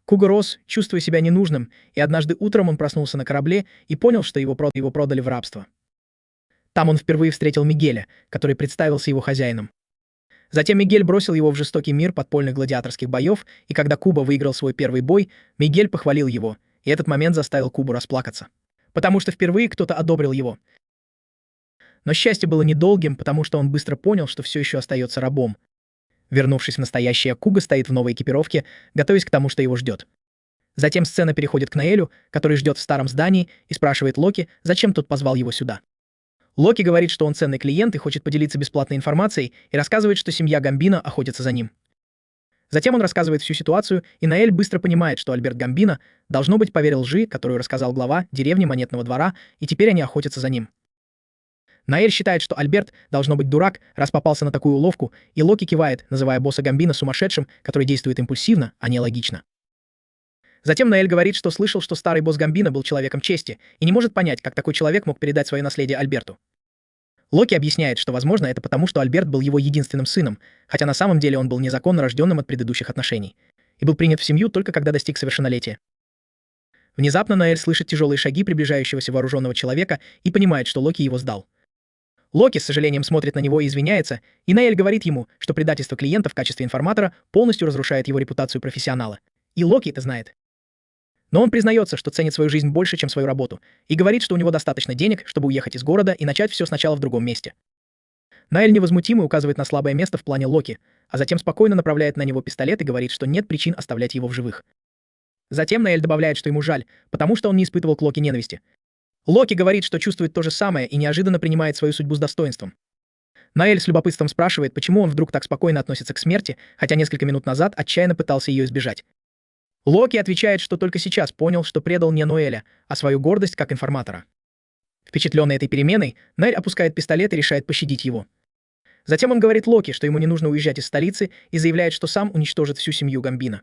Куга рос, чувствуя себя ненужным, и однажды утром он проснулся на корабле и понял, что его продали в рабство. Там он впервые встретил Мигеля, который представился его хозяином. Затем Мигель бросил его в жестокий мир подпольных гладиаторских боев, и когда Куба выиграл свой первый бой, Мигель похвалил его, и этот момент заставил Кубу расплакаться. Потому что впервые кто-то одобрил его. Но счастье было недолгим, потому что он быстро понял, что все еще остается рабом. Вернувшись в настоящее, Куга стоит в новой экипировке, готовясь к тому, что его ждет. Затем сцена переходит к Ноэлю, который ждет в старом здании, и спрашивает Локи, зачем тот позвал его сюда. Локи говорит, что он ценный клиент и хочет поделиться бесплатной информацией, и рассказывает, что семья Гамбино охотится за ним. Затем он рассказывает всю ситуацию, и Ноэль быстро понимает, что Альберт Гамбино, должно быть, поверил лжи, которую рассказал глава деревни Монетного двора, и теперь они охотятся за ним. Ноэль считает, что Альберт должно быть дурак, раз попался на такую уловку, и Локи кивает, называя босса Гамбино сумасшедшим, который действует импульсивно, а не логично. Затем Ноэль говорит, что слышал, что старый босс Гамбино был человеком чести, и не может понять, как такой человек мог передать свое наследие Альберту. Локи объясняет, что, возможно, это потому, что Альберт был его единственным сыном, хотя на самом деле он был незаконно рожденным от предыдущих отношений, и был принят в семью только когда достиг совершеннолетия. Внезапно Ноэль слышит тяжелые шаги приближающегося вооруженного человека и понимает, что Локи его сдал. Локи с сожалением смотрит на него и извиняется, и Ноэль говорит ему, что предательство клиента в качестве информатора полностью разрушает его репутацию профессионала. И Локи это знает. Но он признается, что ценит свою жизнь больше, чем свою работу, и говорит, что у него достаточно денег, чтобы уехать из города и начать все сначала в другом месте. Ноэль невозмутимо указывает на слабое место в плане Локи, а затем спокойно направляет на него пистолет и говорит, что нет причин оставлять его в живых. Затем Ноэль добавляет, что ему жаль, потому что он не испытывал к Локи ненависти. Локи говорит, что чувствует то же самое и неожиданно принимает свою судьбу с достоинством. Ноэль с любопытством спрашивает, почему он вдруг так спокойно относится к смерти, хотя несколько минут назад отчаянно пытался ее избежать. Локи отвечает, что только сейчас понял, что предал не Ноэля, а свою гордость как информатора. Впечатленный этой переменой, Ноэль опускает пистолет и решает пощадить его. Затем он говорит Локи, что ему не нужно уезжать из столицы, и заявляет, что сам уничтожит всю семью Гамбино.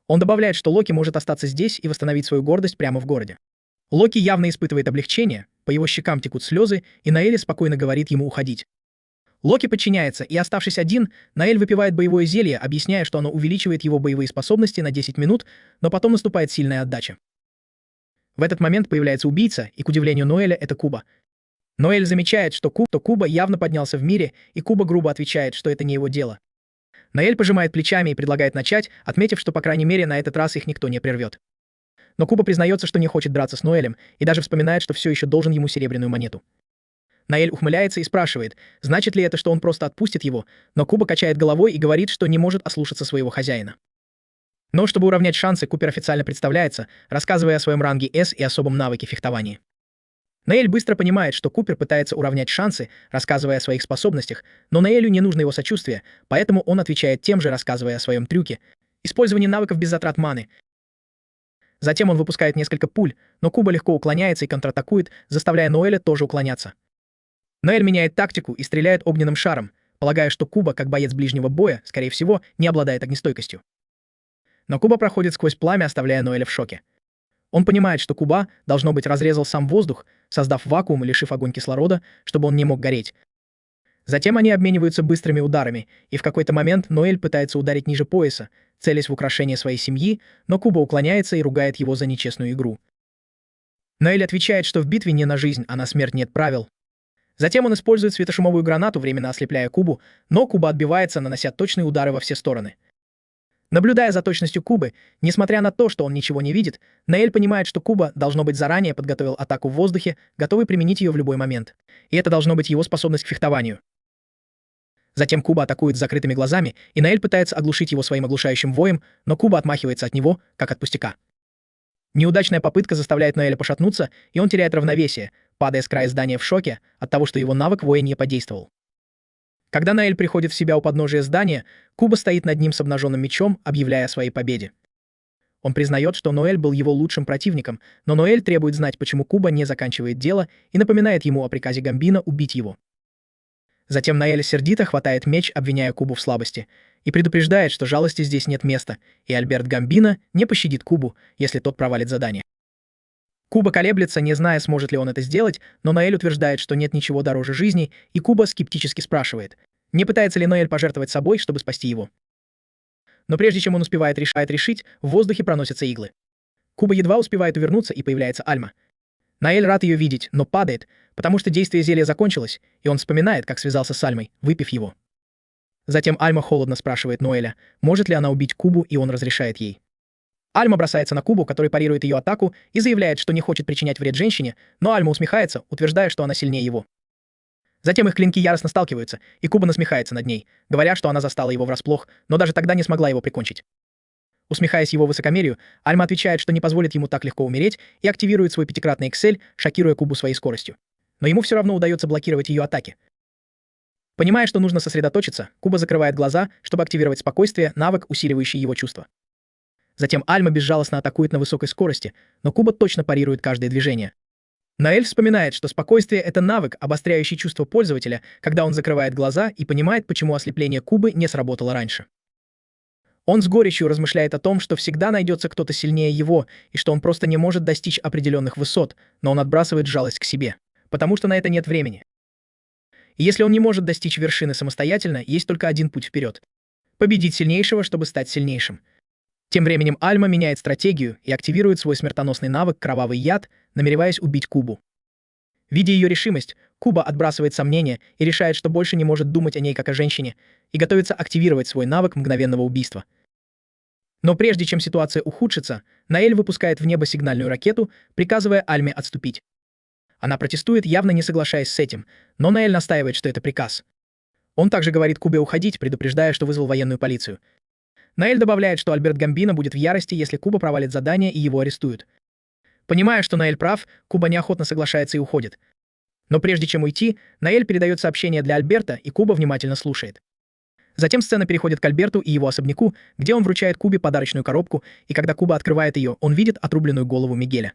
Он добавляет, что Локи может остаться здесь и восстановить свою гордость прямо в городе. Локи явно испытывает облегчение, по его щекам текут слезы, и Ноэль спокойно говорит ему уходить. Локи подчиняется, и, оставшись один, Ноэль выпивает боевое зелье, объясняя, что оно увеличивает его боевые способности на 10 минут, но потом наступает сильная отдача. В этот момент появляется убийца, и, к удивлению Ноэля, это Куба. Ноэль замечает, что Куба явно поднялся в мире, и Куба грубо отвечает, что это не его дело. Ноэль пожимает плечами и предлагает начать, отметив, что, по крайней мере, на этот раз их никто не прервет. Но Куба признается, что не хочет драться с Ноэлем, и даже вспоминает, что все еще должен ему серебряную монету. Ноэль ухмыляется и спрашивает, значит ли это, что он просто отпустит его, но Куба качает головой и говорит, что не может ослушаться своего хозяина. Но чтобы уравнять шансы, Купер официально представляется, рассказывая о своем ранге С и особом навыке фехтования. Ноэль быстро понимает, что Купер пытается уравнять шансы, рассказывая о своих способностях, но Ноэлю не нужно его сочувствие, поэтому он отвечает тем же, рассказывая о своем трюке. Использование навыков без затрат маны. Затем он выпускает несколько пуль, но Куба легко уклоняется и контратакует, заставляя Ноэля тоже уклоняться. Ноэль меняет тактику и стреляет огненным шаром, полагая, что Куба, как боец ближнего боя, скорее всего, не обладает огнестойкостью. Но Куба проходит сквозь пламя, оставляя Ноэля в шоке. Он понимает, что Куба, должно быть, разрезал сам воздух, создав вакуум и лишив огонь кислорода, чтобы он не мог гореть. Затем они обмениваются быстрыми ударами, и в какой-то момент Ноэль пытается ударить ниже пояса, целясь в украшение своей семьи, но Куба уклоняется и ругает его за нечестную игру. Ноэль отвечает, что в битве не на жизнь, а на смерть нет правил. Затем он использует светошумовую гранату, временно ослепляя Кубу, но Куба отбивается, нанося точные удары во все стороны. Наблюдая за точностью Кубы, несмотря на то, что он ничего не видит, Ноэль понимает, что Куба, должно быть, заранее подготовил атаку в воздухе, готовый применить ее в любой момент. И это должно быть его способность к фехтованию. Затем Куба атакует с закрытыми глазами, и Ноэль пытается оглушить его своим оглушающим воем, но Куба отмахивается от него, как от пустяка. Неудачная попытка заставляет Ноэля пошатнуться, и он теряет равновесие, падая с края здания в шоке от того, что его навык воя не подействовал. Когда Ноэль приходит в себя у подножия здания, Куба стоит над ним с обнаженным мечом, объявляя о своей победе. Он признает, что Ноэль был его лучшим противником, но Ноэль требует знать, почему Куба не заканчивает дело, и напоминает ему о приказе Гамбино убить его. Затем Ноэль сердито хватает меч, обвиняя Кубу в слабости, и предупреждает, что жалости здесь нет места, и Альберт Гамбино не пощадит Кубу, если тот провалит задание. Куба колеблется, не зная, сможет ли он это сделать, но Ноэль утверждает, что нет ничего дороже жизни, и Куба скептически спрашивает, не пытается ли Ноэль пожертвовать собой, чтобы спасти его. Но прежде чем он успевает решить, в воздухе проносятся иглы. Куба едва успевает увернуться, и появляется Альма. Ноэль рад ее видеть, но падает, потому что действие зелья закончилось, и он вспоминает, как связался с Альмой, выпив его. Затем Альма холодно спрашивает Ноэля, может ли она убить Кубу, и он разрешает ей. Альма бросается на Кубу, который парирует ее атаку, и заявляет, что не хочет причинять вред женщине, но Альма усмехается, утверждая, что она сильнее его. Затем их клинки яростно сталкиваются, и Куба насмехается над ней, говоря, что она застала его врасплох, но даже тогда не смогла его прикончить. Усмехаясь его высокомерию, Альма отвечает, что не позволит ему так легко умереть, и активирует свой пятикратный Excel, шокируя Кубу своей скоростью. Но ему все равно удается блокировать ее атаки. Понимая, что нужно сосредоточиться, Куба закрывает глаза, чтобы активировать спокойствие, навык, усиливающий его чувства. Затем Альма безжалостно атакует на высокой скорости, но Куба точно парирует каждое движение. Ноэль вспоминает, что спокойствие — это навык, обостряющий чувство пользователя, когда он закрывает глаза и понимает, почему ослепление Кубы не сработало раньше. Он с горечью размышляет о том, что всегда найдется кто-то сильнее его, и что он просто не может достичь определенных высот, но он отбрасывает жалость к себе, потому что на это нет времени. И если он не может достичь вершины самостоятельно, есть только один путь вперед. Победить сильнейшего, чтобы стать сильнейшим. Тем временем Альма меняет стратегию и активирует свой смертоносный навык «Кровавый яд», намереваясь убить Кубу. Видя ее решимость, Куба отбрасывает сомнения и решает, что больше не может думать о ней как о женщине, и готовится активировать свой навык мгновенного убийства. Но прежде чем ситуация ухудшится, Наэль выпускает в небо сигнальную ракету, приказывая Альме отступить. Она протестует, явно не соглашаясь с этим, но Наэль настаивает, что это приказ. Он также говорит Кубе уходить, предупреждая, что вызвал военную полицию. Наэль добавляет, что Альберт Гамбино будет в ярости, если Куба провалит задание и его арестуют. Понимая, что Наэль прав, Куба неохотно соглашается и уходит. Но прежде чем уйти, Наэль передает сообщение для Альберта, и Куба внимательно слушает. Затем сцена переходит к Альберту и его особняку, где он вручает Кубе подарочную коробку, и когда Куба открывает ее, он видит отрубленную голову Мигеля.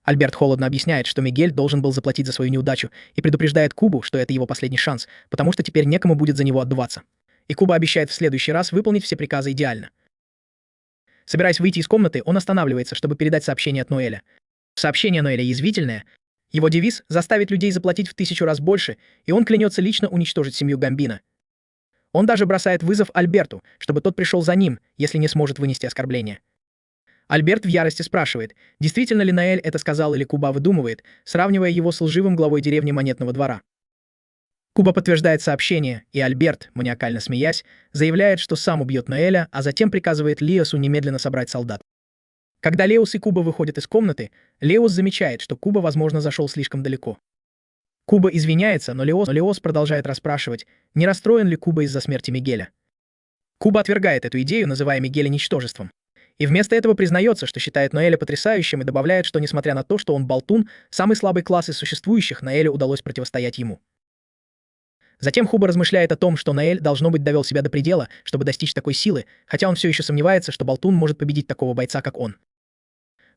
Альберт холодно объясняет, что Мигель должен был заплатить за свою неудачу, и предупреждает Кубу, что это его последний шанс, потому что теперь некому будет за него отдуваться. И Куба обещает в следующий раз выполнить все приказы идеально. Собираясь выйти из комнаты, он останавливается, чтобы передать сообщение от Ноэля. Сообщение Ноэля язвительное. Его девиз — заставить людей заплатить в 1000 раз больше, и он клянется лично уничтожить семью Гамбино. Он даже бросает вызов Альберту, чтобы тот пришел за ним, если не сможет вынести оскорбление. Альберт в ярости спрашивает, действительно ли Наэль это сказал или Куба выдумывает, сравнивая его с лживым главой деревни Монетного двора. Куба подтверждает сообщение, и Альберт, маниакально смеясь, заявляет, что сам убьет Ноэля, а затем приказывает Леосу немедленно собрать солдат. Когда Леос и Куба выходят из комнаты, Леос замечает, что Куба, возможно, зашел слишком далеко. Куба извиняется, но Леос продолжает расспрашивать, не расстроен ли Куба из-за смерти Мигеля. Куба отвергает эту идею, называя Мигеля ничтожеством. И вместо этого признается, что считает Ноэля потрясающим, и добавляет, что несмотря на то, что он болтун, самый слабый класс из существующих, Ноэлю удалось противостоять ему. Затем Куба размышляет о том, что Наэль, должно быть, довел себя до предела, чтобы достичь такой силы, хотя он все еще сомневается, что болтун может победить такого бойца, как он.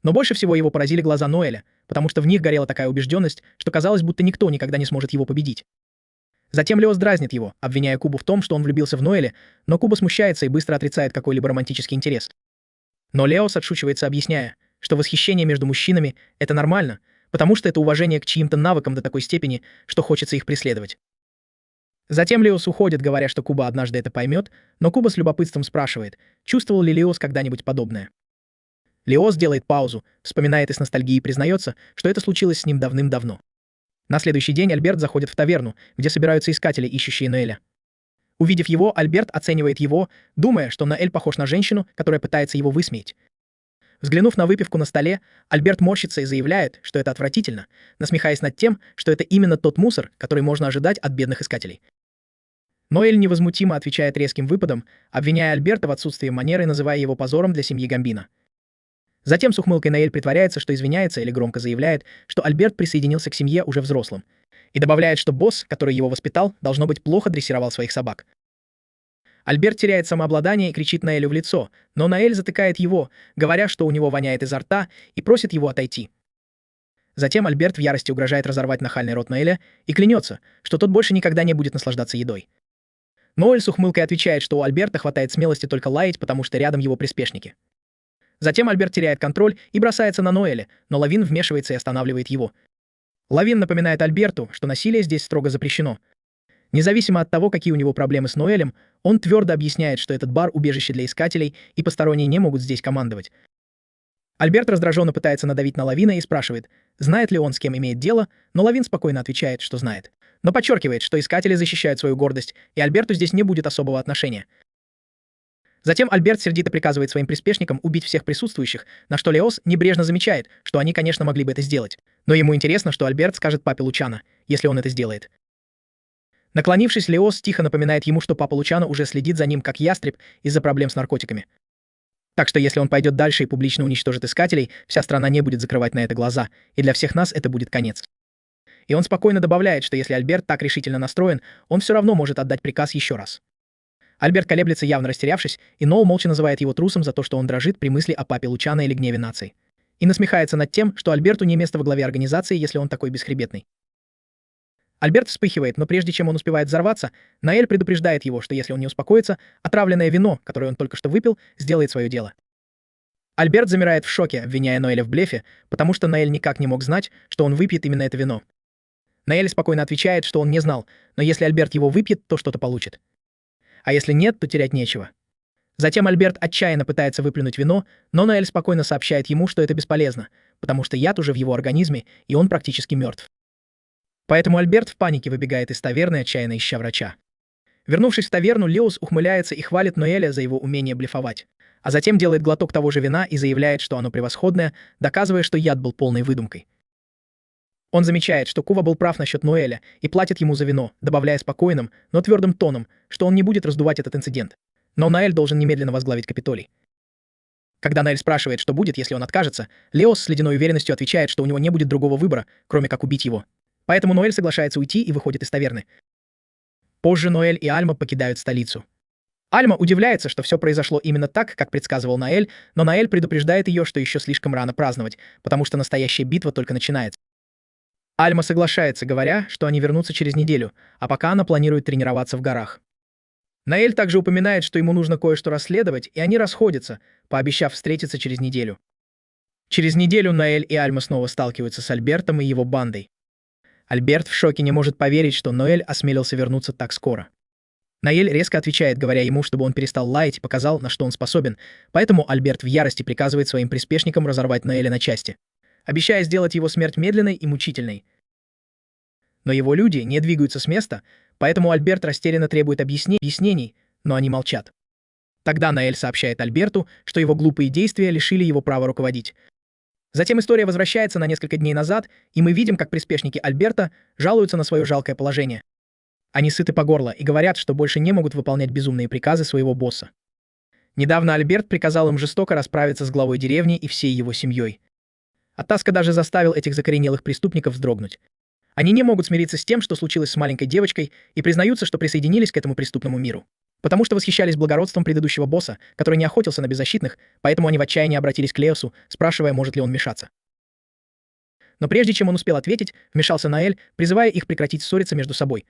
Но больше всего его поразили глаза Ноэля, потому что в них горела такая убежденность, что казалось, будто никто никогда не сможет его победить. Затем Леос дразнит его, обвиняя Кубу в том, что он влюбился в Ноэля, но Куба смущается и быстро отрицает какой-либо романтический интерес. Но Леос отшучивается, объясняя, что восхищение между мужчинами — это нормально, потому что это уважение к чьим-то навыкам до такой степени, что хочется их преследовать. Затем Леос уходит, говоря, что Куба однажды это поймет, но Куба с любопытством спрашивает, чувствовал ли Леос когда-нибудь подобное. Леос делает паузу, вспоминает и с ностальгией признается, что это случилось с ним давным-давно. На следующий день Альберт заходит в таверну, где собираются искатели, ищущие Ноэля. Увидев его, Альберт оценивает его, думая, что Ноэль похож на женщину, которая пытается его высмеять. Взглянув на выпивку на столе, Альберт морщится и заявляет, что это отвратительно, насмехаясь над тем, что это именно тот мусор, который можно ожидать от бедных искателей. Ноэль невозмутимо отвечает резким выпадом, обвиняя Альберта в отсутствии манеры и называя его позором для семьи Гамбино. Затем с ухмылкой Ноэль притворяется, что извиняется или громко заявляет, что Альберт присоединился к семье уже взрослым, и добавляет, что босс, который его воспитал, должно быть, плохо дрессировал своих собак. Альберт теряет самообладание и кричит Ноэлю в лицо, но Ноэль затыкает его, говоря, что у него воняет изо рта, и просит его отойти. Затем Альберт в ярости угрожает разорвать нахальный рот Ноэля и клянется, что тот больше никогда не будет наслаждаться едой. Ноэль с ухмылкой отвечает, что у Альберта хватает смелости только лаять, потому что рядом его приспешники. Затем Альберт теряет контроль и бросается на Ноэля, но Лавин вмешивается и останавливает его. Лавин напоминает Альберту, что насилие здесь строго запрещено. Независимо от того, какие у него проблемы с Ноэлем, он твердо объясняет, что этот бар — убежище для искателей, и посторонние не могут здесь командовать. Альберт раздраженно пытается надавить на Лавина и спрашивает, знает ли он, с кем имеет дело, но Лавин спокойно отвечает, что знает. Но подчеркивает, что искатели защищают свою гордость, и Альберту здесь не будет особого отношения. Затем Альберт сердито приказывает своим приспешникам убить всех присутствующих, на что Леос небрежно замечает, что они, конечно, могли бы это сделать. Но ему интересно, что Альберт скажет папе Лучано, если он это сделает. Наклонившись, Леос тихо напоминает ему, что папа Лучано уже следит за ним как ястреб из-за проблем с наркотиками. Так что если он пойдет дальше и публично уничтожит искателей, вся страна не будет закрывать на это глаза, и для всех нас это будет конец. И он спокойно добавляет, что если Альберт так решительно настроен, он все равно может отдать приказ еще раз. Альберт колеблется, явно растерявшись, и Ноул молча называет его трусом за то, что он дрожит при мысли о папе Лучано или гневе наций. И насмехается над тем, что Альберту не место во главе организации, если он такой бесхребетный. Альберт вспыхивает, но прежде чем он успевает взорваться, Ноэль предупреждает его, что если он не успокоится, отравленное вино, которое он только что выпил, сделает свое дело. Альберт замирает в шоке, обвиняя Ноэля в блефе, потому что Ноэль никак не мог знать, что он выпьет именно это вино. Ноэль спокойно отвечает, что он не знал, но если Альберт его выпьет, то что-то получит. А если нет, то терять нечего. Затем Альберт отчаянно пытается выплюнуть вино, но Ноэль спокойно сообщает ему, что это бесполезно, потому что яд уже в его организме, и он практически мертв. Поэтому Альберт в панике выбегает из таверны, отчаянно ища врача. Вернувшись в таверну, Леос ухмыляется и хвалит Ноэля за его умение блефовать, а затем делает глоток того же вина и заявляет, что оно превосходное, доказывая, что яд был полной выдумкой. Он замечает, что Кува был прав насчет Ноэля и платит ему за вино, добавляя спокойным, но твердым тоном, что он не будет раздувать этот инцидент. Но Ноэль должен немедленно возглавить Капитолий. Когда Ноэль спрашивает, что будет, если он откажется, Леос с ледяной уверенностью отвечает, что у него не будет другого выбора, кроме как убить его. Поэтому Ноэль соглашается уйти и выходит из таверны. Позже Ноэль и Альма покидают столицу. Альма удивляется, что все произошло именно так, как предсказывал Ноэль, но Ноэль предупреждает ее, что еще слишком рано праздновать, потому что настоящая битва только начинается. Альма соглашается, говоря, что они вернутся через неделю, а пока она планирует тренироваться в горах. Ноэль также упоминает, что ему нужно кое-что расследовать, и они расходятся, пообещав встретиться через неделю. Через неделю Ноэль и Альма снова сталкиваются с Альбертом и его бандой. Альберт в шоке не может поверить, что Ноэль осмелился вернуться так скоро. Ноэль резко отвечает, говоря ему, чтобы он перестал лаять и показал, на что он способен, поэтому Альберт в ярости приказывает своим приспешникам разорвать Ноэля на части, обещая сделать его смерть медленной и мучительной. Но его люди не двигаются с места, поэтому Альберт растерянно требует объяснений, но они молчат. Тогда Ноэль сообщает Альберту, что его глупые действия лишили его права руководить. Затем история возвращается на несколько дней назад, и мы видим, как приспешники Альберта жалуются на свое жалкое положение. Они сыты по горло и говорят, что больше не могут выполнять безумные приказы своего босса. Недавно Альберт приказал им жестоко расправиться с главой деревни и всей его семьей. Атаска даже заставил этих закоренелых преступников вздрогнуть. Они не могут смириться с тем, что случилось с маленькой девочкой, и признаются, что присоединились к этому преступному миру. Потому что восхищались благородством предыдущего босса, который не охотился на беззащитных, поэтому они в отчаянии обратились к Леосу, спрашивая, может ли он вмешаться. Но прежде чем он успел ответить, вмешался Ноэль, призывая их прекратить ссориться между собой.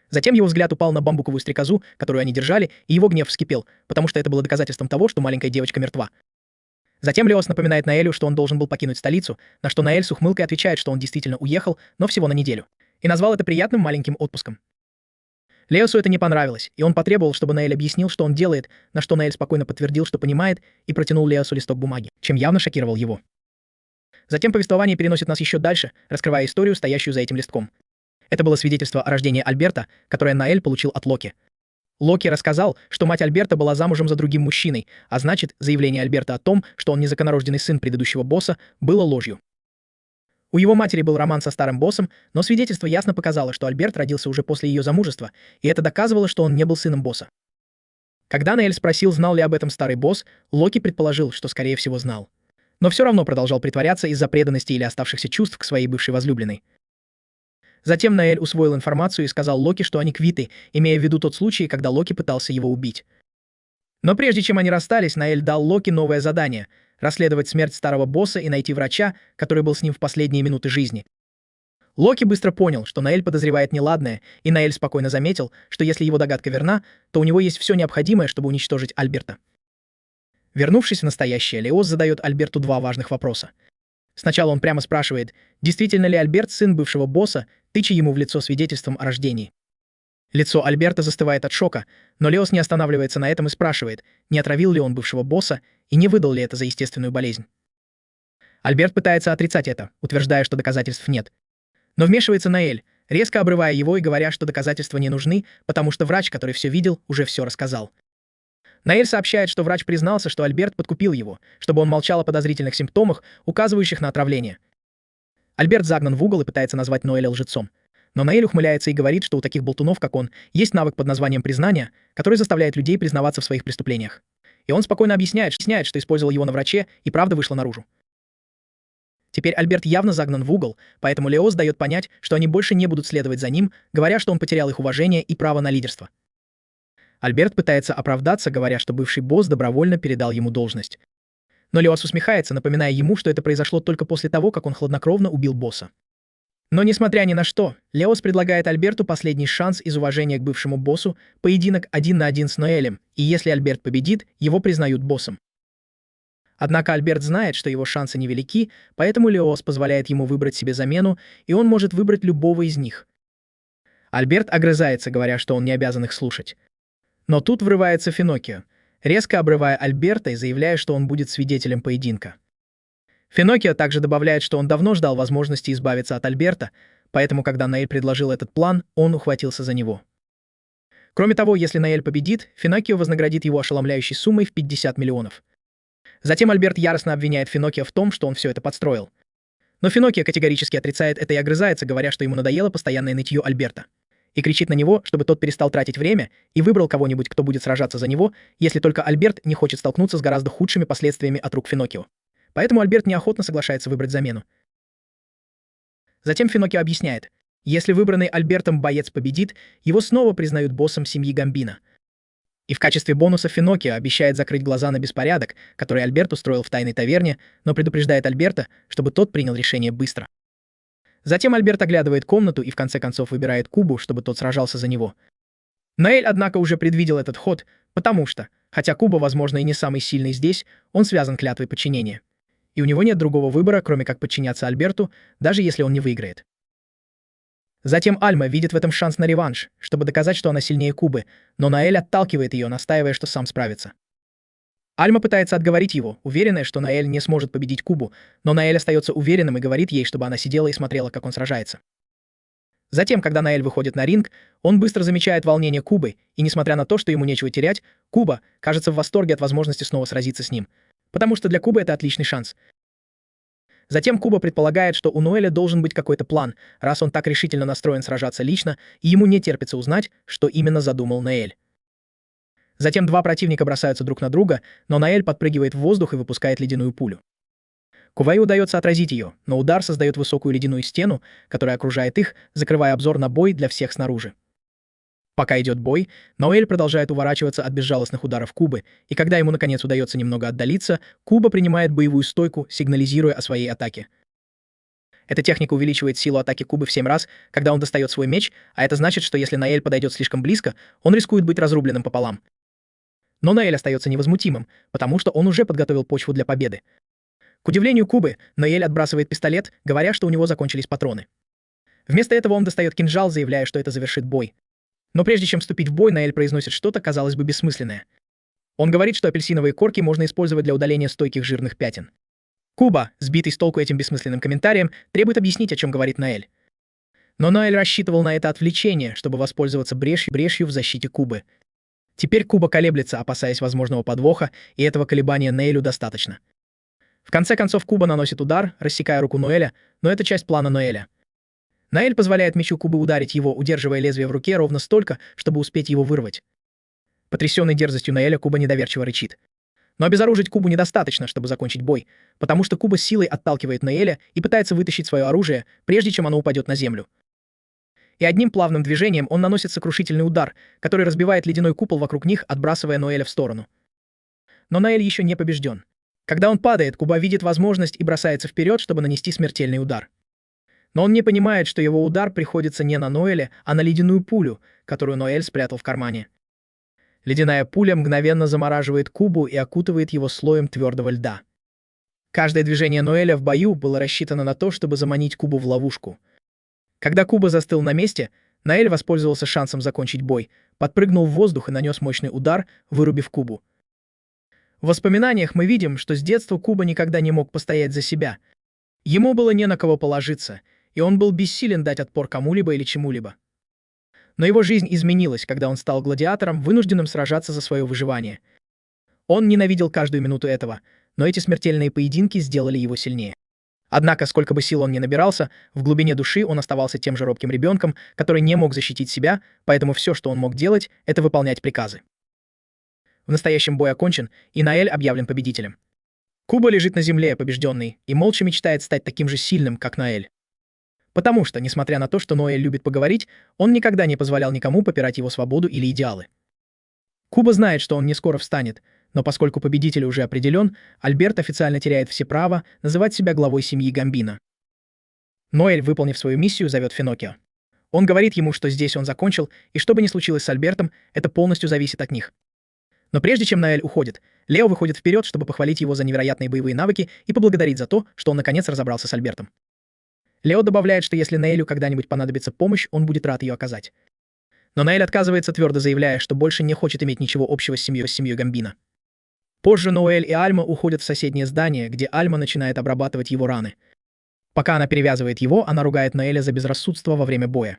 Затем его взгляд упал на бамбуковую стрекозу, которую они держали, и его гнев вскипел, потому что это было доказательством того, что маленькая девочка мертва. Затем Леос напоминает Ноэлю, что он должен был покинуть столицу, на что Ноэль с ухмылкой отвечает, что он действительно уехал, но всего на неделю, и назвал это приятным маленьким отпуском. Леосу это не понравилось, и он потребовал, чтобы Ноэль объяснил, что он делает, на что Ноэль спокойно подтвердил, что понимает, и протянул Леосу листок бумаги, чем явно шокировал его. Затем повествование переносит нас еще дальше, раскрывая историю, стоящую за этим листком. Это было свидетельство о рождении Альберта, которое Ноэль получил от Локи. Локи рассказал, что мать Альберта была замужем за другим мужчиной, а значит, заявление Альберта о том, что он незаконнорожденный сын предыдущего босса, было ложью. У его матери был роман со старым боссом, но свидетельство ясно показало, что Альберт родился уже после ее замужества, и это доказывало, что он не был сыном босса. Когда Ноэль спросил, знал ли об этом старый босс, Локи предположил, что, скорее всего, знал. Но все равно продолжал притворяться из-за преданности или оставшихся чувств к своей бывшей возлюбленной. Затем Ноэль усвоил информацию и сказал Локи, что они квиты, имея в виду тот случай, когда Локи пытался его убить. Но прежде чем они расстались, Ноэль дал Локи новое задание — расследовать смерть старого босса и найти врача, который был с ним в последние минуты жизни. Локи быстро понял, что Ноэль подозревает неладное, и Ноэль спокойно заметил, что если его догадка верна, то у него есть все необходимое, чтобы уничтожить Альберта. Вернувшись в настоящее, Леос задает Альберту два важных вопроса. Сначала он прямо спрашивает, действительно ли Альберт сын бывшего босса, тыча ему в лицо свидетельством о рождении. Лицо Альберта застывает от шока, но Леос не останавливается на этом и спрашивает, не отравил ли он бывшего босса и не выдал ли это за естественную болезнь. Альберт пытается отрицать это, утверждая, что доказательств нет. Но вмешивается Ноэль, резко обрывая его и говоря, что доказательства не нужны, потому что врач, который все видел, уже все рассказал. Ноэль сообщает, что врач признался, что Альберт подкупил его, чтобы он молчал о подозрительных симптомах, указывающих на отравление. Альберт загнан в угол и пытается назвать Ноэля лжецом. Но Ноэль ухмыляется и говорит, что у таких болтунов, как он, есть навык под названием признания, который заставляет людей признаваться в своих преступлениях. И он спокойно объясняет, что использовал его на враче, и правда вышла наружу. Теперь Альберт явно загнан в угол, поэтому Леос дает понять, что они больше не будут следовать за ним, говоря, что он потерял их уважение и право на лидерство. Альберт пытается оправдаться, говоря, что бывший босс добровольно передал ему должность. Но Леос усмехается, напоминая ему, что это произошло только после того, как он хладнокровно убил босса. Но несмотря ни на что, Леос предлагает Альберту последний шанс из уважения к бывшему боссу, поединок 1 на 1 с Ноэлем, и если Альберт победит, его признают боссом. Однако Альберт знает, что его шансы невелики, поэтому Леос позволяет ему выбрать себе замену, и он может выбрать любого из них. Альберт огрызается, говоря, что он не обязан их слушать. Но тут врывается Финоккио, резко обрывая Альберта и заявляя, что он будет свидетелем поединка. Финоккио также добавляет, что он давно ждал возможности избавиться от Альберта, поэтому, когда Ноэль предложил этот план, он ухватился за него. Кроме того, если Ноэль победит, Финоккио вознаградит его ошеломляющей суммой в 50 миллионов. Затем Альберт яростно обвиняет Финоккио в том, что он все это подстроил. Но Финоккио категорически отрицает это и огрызается, говоря, что ему надоело постоянное нытье Альберта. И кричит на него, чтобы тот перестал тратить время и выбрал кого-нибудь, кто будет сражаться за него, если только Альберт не хочет столкнуться с гораздо худшими последствиями от рук Финоккио. Поэтому Альберт неохотно соглашается выбрать замену. Затем Финоккио объясняет, если выбранный Альбертом боец победит, его снова признают боссом семьи Гамбино. И в качестве бонуса Финоккио обещает закрыть глаза на беспорядок, который Альберт устроил в тайной таверне, но предупреждает Альберта, чтобы тот принял решение быстро. Затем Альберт оглядывает комнату и в конце концов выбирает Кубу, чтобы тот сражался за него. Ноэль, однако, уже предвидел этот ход, потому что, хотя Куба, возможно, и не самый сильный здесь, он связан клятвой подчинения. И у него нет другого выбора, кроме как подчиняться Альберту, даже если он не выиграет. Затем Альма видит в этом шанс на реванш, чтобы доказать, что она сильнее Кубы, но Ноэль отталкивает ее, настаивая, что сам справится. Альма пытается отговорить его, уверенная, что Ноэль не сможет победить Кубу, но Ноэль остается уверенным и говорит ей, чтобы она сидела и смотрела, как он сражается. Затем, когда Ноэль выходит на ринг, он быстро замечает волнение Кубы, и несмотря на то, что ему нечего терять, Куба кажется в восторге от возможности снова сразиться с ним, потому что для Кубы это отличный шанс. Затем Куба предполагает, что у Ноэля должен быть какой-то план, раз он так решительно настроен сражаться лично, и ему не терпится узнать, что именно задумал Ноэль. Затем два противника бросаются друг на друга, но Ноэль подпрыгивает в воздух и выпускает ледяную пулю. Куваю удается отразить ее, но удар создает высокую ледяную стену, которая окружает их, закрывая обзор на бой для всех снаружи. Пока идет бой, Ноэль продолжает уворачиваться от безжалостных ударов Кубы, и когда ему наконец удается немного отдалиться, Куба принимает боевую стойку, сигнализируя о своей атаке. Эта техника увеличивает силу атаки Кубы в 7 раз, когда он достает свой меч, а это значит, что если Ноэль подойдет слишком близко, он рискует быть разрубленным пополам. Но Ноэль остается невозмутимым, потому что он уже подготовил почву для победы. К удивлению Кубы, Ноэль отбрасывает пистолет, говоря, что у него закончились патроны. Вместо этого он достает кинжал, заявляя, что это завершит бой. Но прежде чем вступить в бой, Ноэль произносит что-то, казалось бы, бессмысленное. Он говорит, что апельсиновые корки можно использовать для удаления стойких жирных пятен. Куба, сбитый с толку этим бессмысленным комментарием, требует объяснить, о чем говорит Ноэль. Но Ноэль рассчитывал на это отвлечение, чтобы воспользоваться брешью в защите Кубы. Теперь Куба колеблется, опасаясь возможного подвоха, и этого колебания Ноэлю достаточно. В конце концов Куба наносит удар, рассекая руку Ноэля, но это часть плана Ноэля. Ноэль позволяет мечу Кубы ударить его, удерживая лезвие в руке ровно столько, чтобы успеть его вырвать. Потрясенный дерзостью Ноэля, Куба недоверчиво рычит. Но обезоружить Кубу недостаточно, чтобы закончить бой, потому что Куба силой отталкивает Ноэля и пытается вытащить свое оружие, прежде чем оно упадет на землю. И одним плавным движением он наносит сокрушительный удар, который разбивает ледяной купол вокруг них, отбрасывая Ноэля в сторону. Но Ноэль еще не побежден. Когда он падает, Куба видит возможность и бросается вперед, чтобы нанести смертельный удар. Но он не понимает, что его удар приходится не на Ноэля, а на ледяную пулю, которую Ноэль спрятал в кармане. Ледяная пуля мгновенно замораживает Кубу и окутывает его слоем твердого льда. Каждое движение Ноэля в бою было рассчитано на то, чтобы заманить Кубу в ловушку. Когда Куба застыл на месте, Ноэль воспользовался шансом закончить бой, подпрыгнул в воздух и нанес мощный удар, вырубив Кубу. В воспоминаниях мы видим, что с детства Куба никогда не мог постоять за себя. Ему было не на кого положиться, и он был бессилен дать отпор кому-либо или чему-либо. Но его жизнь изменилась, когда он стал гладиатором, вынужденным сражаться за свое выживание. Он ненавидел каждую минуту этого, но эти смертельные поединки сделали его сильнее. Однако, сколько бы сил он ни набирался, в глубине души он оставался тем же робким ребенком, который не мог защитить себя, поэтому все, что он мог делать, это выполнять приказы. В настоящем бой окончен, и Ноэль объявлен победителем. Куба лежит на земле, побежденный, и молча мечтает стать таким же сильным, как Ноэль. Потому что, несмотря на то, что Ноэль любит поговорить, он никогда не позволял никому попирать его свободу или идеалы. Куба знает, что он не скоро встанет, но поскольку победитель уже определен, Альберт официально теряет все права называть себя главой семьи Гамбино. Ноэль, выполнив свою миссию, зовет Финоккио. Он говорит ему, что здесь он закончил, и что бы ни случилось с Альбертом, это полностью зависит от них. Но прежде чем Ноэль уходит, Лео выходит вперед, чтобы похвалить его за невероятные боевые навыки и поблагодарить за то, что он наконец разобрался с Альбертом. Лео добавляет, что если Ноэлю когда-нибудь понадобится помощь, он будет рад ее оказать. Но Ноэль отказывается, твердо заявляя, что больше не хочет иметь ничего общего с семьей Гамбино. Позже Ноэль и Альма уходят в соседнее здание, где Альма начинает обрабатывать его раны. Пока она перевязывает его, она ругает Ноэля за безрассудство во время боя.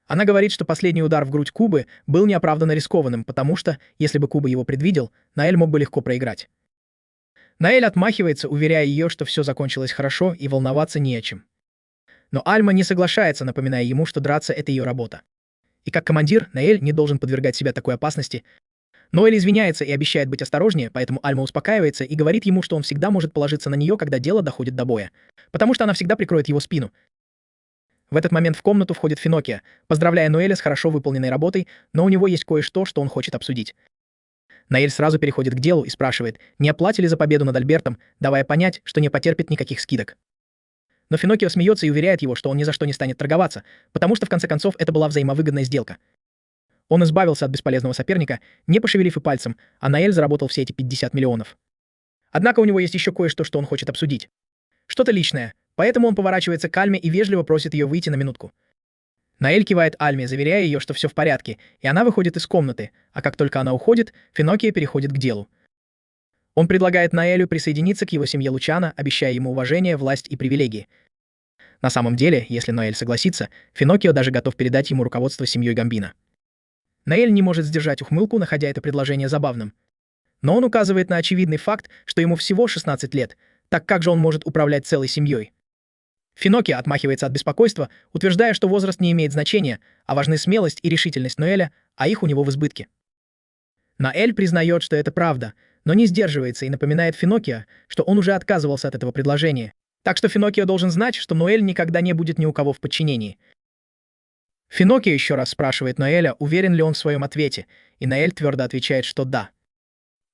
Она говорит, что последний удар в грудь Кубы был неоправданно рискованным, потому что, если бы Куба его предвидел, Ноэль мог бы легко проиграть. Ноэль отмахивается, уверяя ее, что все закончилось хорошо и волноваться не о чем. Но Альма не соглашается, напоминая ему, что драться — это ее работа. И как командир, Ноэль не должен подвергать себя такой опасности. Ноэль извиняется и обещает быть осторожнее, поэтому Альма успокаивается и говорит ему, что он всегда может положиться на нее, когда дело доходит до боя, потому что она всегда прикроет его спину. В этот момент в комнату входит Финоккио, поздравляя Ноэля с хорошо выполненной работой, но у него есть кое-что, что он хочет обсудить. Ноэль сразу переходит к делу и спрашивает, не оплатили за победу над Альбертом, давая понять, что не потерпит никаких скидок. Но Финоккио смеется и уверяет его, что он ни за что не станет торговаться, потому что в конце концов это была взаимовыгодная сделка. Он избавился от бесполезного соперника, не пошевелив и пальцем, а Ноэль заработал все эти 50 миллионов. Однако у него есть еще кое-что, что он хочет обсудить. Что-то личное, поэтому он поворачивается к Альме и вежливо просит ее выйти на минутку. Ноэль кивает Альме, заверяя ее, что все в порядке, и она выходит из комнаты, а как только она уходит, Финоккио переходит к делу. Он предлагает Ноэлю присоединиться к его семье Лучано, обещая ему уважение, власть и привилегии. На самом деле, если Ноэль согласится, Финоккио даже готов передать ему руководство семьей Гамбино. Ноэль не может сдержать ухмылку, находя это предложение забавным. Но он указывает на очевидный факт, что ему всего 16 лет, так как же он может управлять целой семьей? Финоккио отмахивается от беспокойства, утверждая, что возраст не имеет значения, а важны смелость и решительность Ноэля, а их у него в избытке. Ноэль признает, что это правда, но не сдерживается и напоминает Финоккио, что он уже отказывался от этого предложения. Так что Финоккио должен знать, что Ноэль никогда не будет ни у кого в подчинении. Финоккио еще раз спрашивает Ноэля, уверен ли он в своем ответе, и Ноэль твердо отвечает, что да.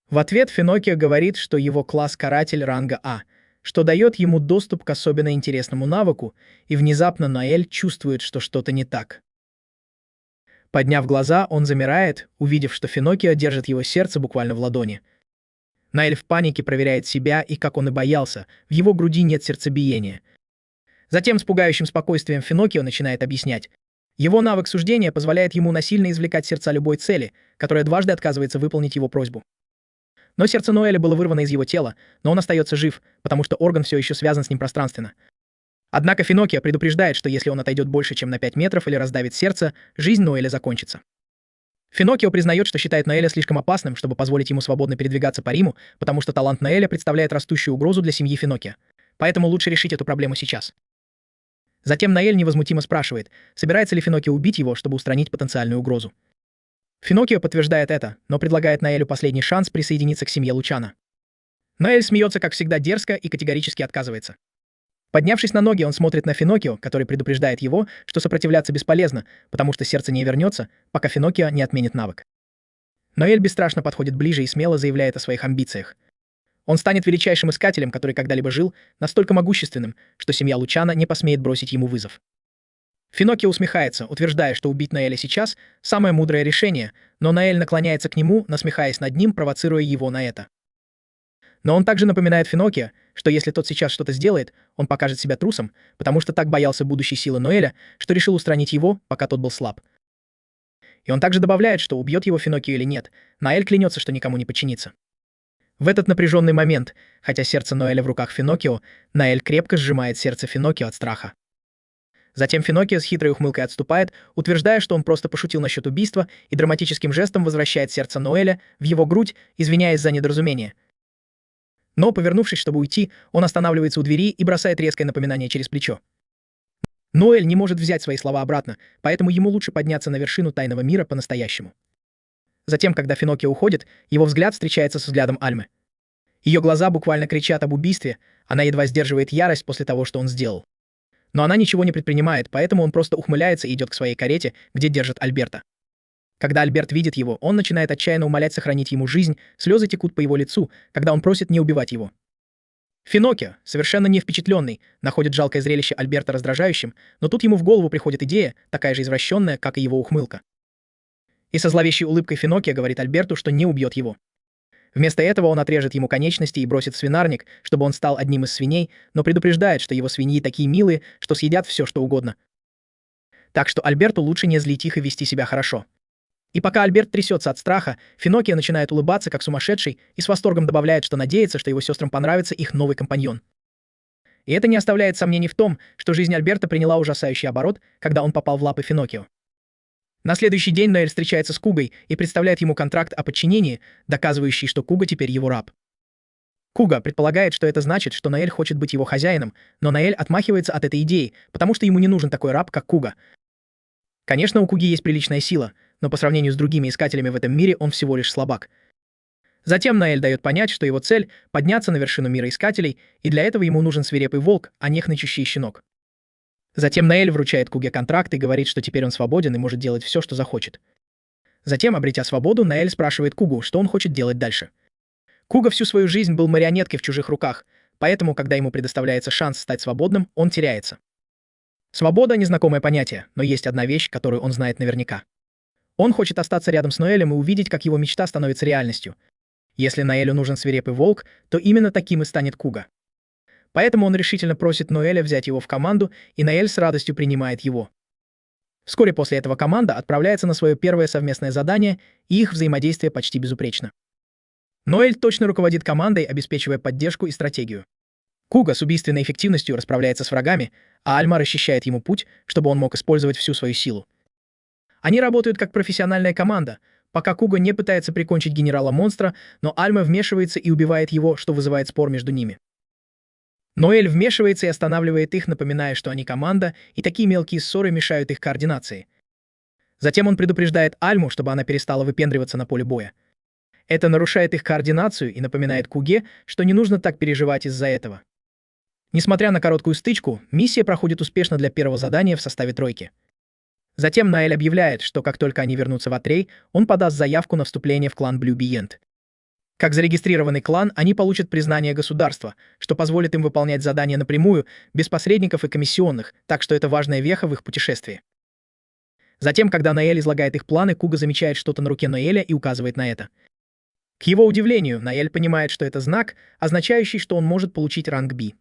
В ответ Финоккио говорит, что его класс каратель ранга А, что дает ему доступ к особенно интересному навыку, и внезапно Ноэль чувствует, что что-то не так. Подняв глаза, он замирает, увидев, что Финоккио держит его сердце буквально в ладони. Ноэль в панике проверяет себя, и, как он и боялся, в его груди нет сердцебиения. Затем с пугающим спокойствием Финоккио начинает объяснять. Его навык суждения позволяет ему насильно извлекать сердца любой цели, которая дважды отказывается выполнить его просьбу. Но сердце Ноэля было вырвано из его тела, но он остается жив, потому что орган все еще связан с ним пространственно. Однако Финоккио предупреждает, что если он отойдет больше, чем на 5 метров или раздавит сердце, жизнь Ноэля закончится. Финоккио признает, что считает Ноэля слишком опасным, чтобы позволить ему свободно передвигаться по Риму, потому что талант Ноэля представляет растущую угрозу для семьи Финоккио. Поэтому лучше решить эту проблему сейчас. Затем Ноэль невозмутимо спрашивает, собирается ли Финоккио убить его, чтобы устранить потенциальную угрозу. Финоккио подтверждает это, но предлагает Ноэлю последний шанс присоединиться к семье Лучано. Ноэль смеется, как всегда, дерзко и категорически отказывается. Поднявшись на ноги, он смотрит на Финоккио, который предупреждает его, что сопротивляться бесполезно, потому что сердце не вернется, пока Финоккио не отменит навык. Ноэль бесстрашно подходит ближе и смело заявляет о своих амбициях. Он станет величайшим искателем, который когда-либо жил, настолько могущественным, что семья Лучано не посмеет бросить ему вызов. Финоккио усмехается, утверждая, что убить Ноэля сейчас — самое мудрое решение, но Ноэль наклоняется к нему, насмехаясь над ним, провоцируя его на это. Но он также напоминает Финоккио, что если тот сейчас что-то сделает, он покажет себя трусом, потому что так боялся будущей силы Ноэля, что решил устранить его, пока тот был слаб. И он также добавляет, что убьет его Финоккио или нет, Ноэль клянется, что никому не подчинится. В этот напряженный момент, хотя сердце Ноэля в руках Финоккио, Ноэль крепко сжимает сердце Финоккио от страха. Затем Финоккио с хитрой ухмылкой отступает, утверждая, что он просто пошутил насчет убийства и драматическим жестом возвращает сердце Ноэля в его грудь, извиняясь за недоразумение. Но, повернувшись, чтобы уйти, он останавливается у двери и бросает резкое напоминание через плечо. Ноэль не может взять свои слова обратно, поэтому ему лучше подняться на вершину тайного мира по-настоящему. Затем, когда Финоккио уходит, его взгляд встречается с взглядом Альмы. Ее глаза буквально кричат об убийстве, она едва сдерживает ярость после того, что он сделал. Но она ничего не предпринимает, поэтому он просто ухмыляется и идет к своей карете, где держит Альберта. Когда Альберт видит его, он начинает отчаянно умолять сохранить ему жизнь, слезы текут по его лицу, когда он просит не убивать его. Финоккио, совершенно не впечатленный, находит жалкое зрелище Альберта раздражающим, но тут ему в голову приходит идея, такая же извращенная, как и его ухмылка. И со зловещей улыбкой Финоккио говорит Альберту, что не убьет его. Вместо этого он отрежет ему конечности и бросит в свинарник, чтобы он стал одним из свиней, но предупреждает, что его свиньи такие милые, что съедят все, что угодно. Так что Альберту лучше не злить их и вести себя хорошо. И пока Альберт трясется от страха, Финоккио начинает улыбаться, как сумасшедший, и с восторгом добавляет, что надеется, что его сестрам понравится их новый компаньон. И это не оставляет сомнений в том, что жизнь Альберта приняла ужасающий оборот, когда он попал в лапы Финоккио. На следующий день Ноэль встречается с Кугой и представляет ему контракт о подчинении, доказывающий, что Куга теперь его раб. Куга предполагает, что это значит, что Ноэль хочет быть его хозяином, но Ноэль отмахивается от этой идеи, потому что ему не нужен такой раб, как Куга. Конечно, у Куги есть приличная сила, но по сравнению с другими искателями в этом мире он всего лишь слабак. Затем Ноэль дает понять, что его цель — подняться на вершину мира искателей, и для этого ему нужен свирепый волк, а не хнычущий щенок. Затем Ноэль вручает Куге контракт и говорит, что теперь он свободен и может делать все, что захочет. Затем, обретя свободу, Ноэль спрашивает Кугу, что он хочет делать дальше. Куга всю свою жизнь был марионеткой в чужих руках, поэтому, когда ему предоставляется шанс стать свободным, он теряется. Свобода — незнакомое понятие, но есть одна вещь, которую он знает наверняка. Он хочет остаться рядом с Ноэлем и увидеть, как его мечта становится реальностью. Если Ноэлю нужен свирепый волк, то именно таким и станет Куга. Поэтому он решительно просит Ноэля взять его в команду, и Ноэль с радостью принимает его. Вскоре после этого команда отправляется на свое первое совместное задание, и их взаимодействие почти безупречно. Ноэль точно руководит командой, обеспечивая поддержку и стратегию. Куга с убийственной эффективностью расправляется с врагами, а Альма расчищает ему путь, чтобы он мог использовать всю свою силу. Они работают как профессиональная команда, пока Куга не пытается прикончить генерала-монстра, но Альма вмешивается и убивает его, что вызывает спор между ними. Ноэль вмешивается и останавливает их, напоминая, что они команда, и такие мелкие ссоры мешают их координации. Затем он предупреждает Альму, чтобы она перестала выпендриваться на поле боя. Это нарушает их координацию и напоминает Куге, что не нужно так переживать из-за этого. Несмотря на короткую стычку, миссия проходит успешно для первого задания в составе тройки. Затем Ноэль объявляет, что как только они вернутся в Атрей, он подаст заявку на вступление в клан Blue Beyond. Как зарегистрированный клан, они получат признание государства, что позволит им выполнять задания напрямую, без посредников и комиссионных, так что это важная веха в их путешествии. Затем, когда Ноэль излагает их планы, Куга замечает что-то на руке Ноэля и указывает на это. К его удивлению, Ноэль понимает, что это знак, означающий, что он может получить ранг B.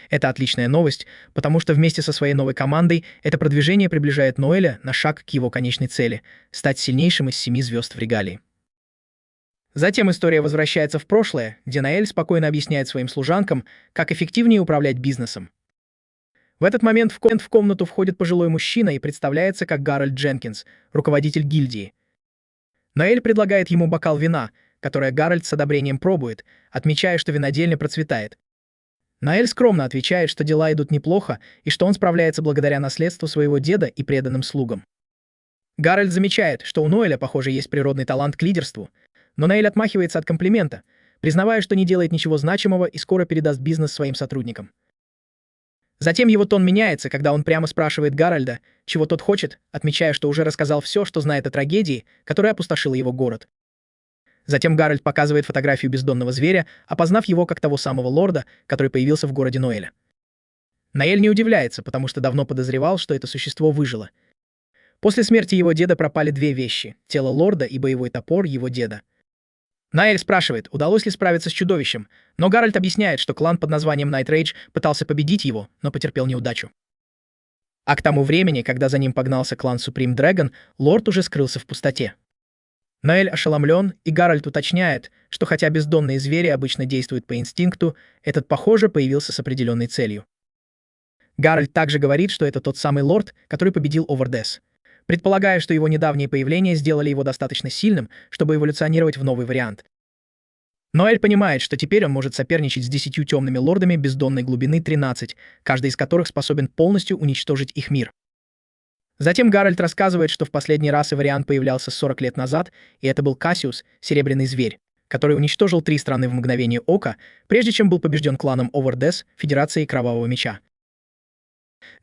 Это отличная новость, потому что вместе со своей новой командой это продвижение приближает Ноэля на шаг к его конечной цели — стать сильнейшим из 7 звезд в регалии. Затем история возвращается в прошлое, где Ноэль спокойно объясняет своим служанкам, как эффективнее управлять бизнесом. В этот момент в комнату входит пожилой мужчина и представляется как Гарольд Дженкинс, руководитель гильдии. Ноэль предлагает ему бокал вина, которое Гарольд с одобрением пробует, отмечая, что винодельня процветает. Ноэль скромно отвечает, что дела идут неплохо и что он справляется благодаря наследству своего деда и преданным слугам. Гарольд замечает, что у Ноэля, похоже, есть природный талант к лидерству, но Ноэль отмахивается от комплимента, признавая, что не делает ничего значимого и скоро передаст бизнес своим сотрудникам. Затем его тон меняется, когда он прямо спрашивает Гарольда, чего тот хочет, отмечая, что уже рассказал все, что знает о трагедии, которая опустошила его город. Затем Гарольд показывает фотографию бездонного зверя, опознав его как того самого лорда, который появился в городе Ноэля. Ноэль не удивляется, потому что давно подозревал, что это существо выжило. После смерти его деда пропали две вещи — тело лорда и боевой топор его деда. Ноэль спрашивает, удалось ли справиться с чудовищем, но Гарольд объясняет, что клан под названием Night Rage пытался победить его, но потерпел неудачу. А к тому времени, когда за ним погнался клан Supreme Dragon, лорд уже скрылся в пустоте. Ноэль ошеломлен, и Гарольд уточняет, что хотя бездонные звери обычно действуют по инстинкту, этот, похоже, появился с определенной целью. Гарольд также говорит, что это тот самый лорд, который победил Овердес, предполагая, что его недавние появления сделали его достаточно сильным, чтобы эволюционировать в новый вариант. Ноэль понимает, что теперь он может соперничать с 10 темными лордами бездонной глубины 13, каждый из которых способен полностью уничтожить их мир. Затем Гарольд рассказывает, что в последний раз и вариант появлялся 40 лет назад, и это был Кассиус, серебряный зверь, который уничтожил 3 страны в мгновение ока, прежде чем был побежден кланом Овердес, Федерацией Кровавого Меча.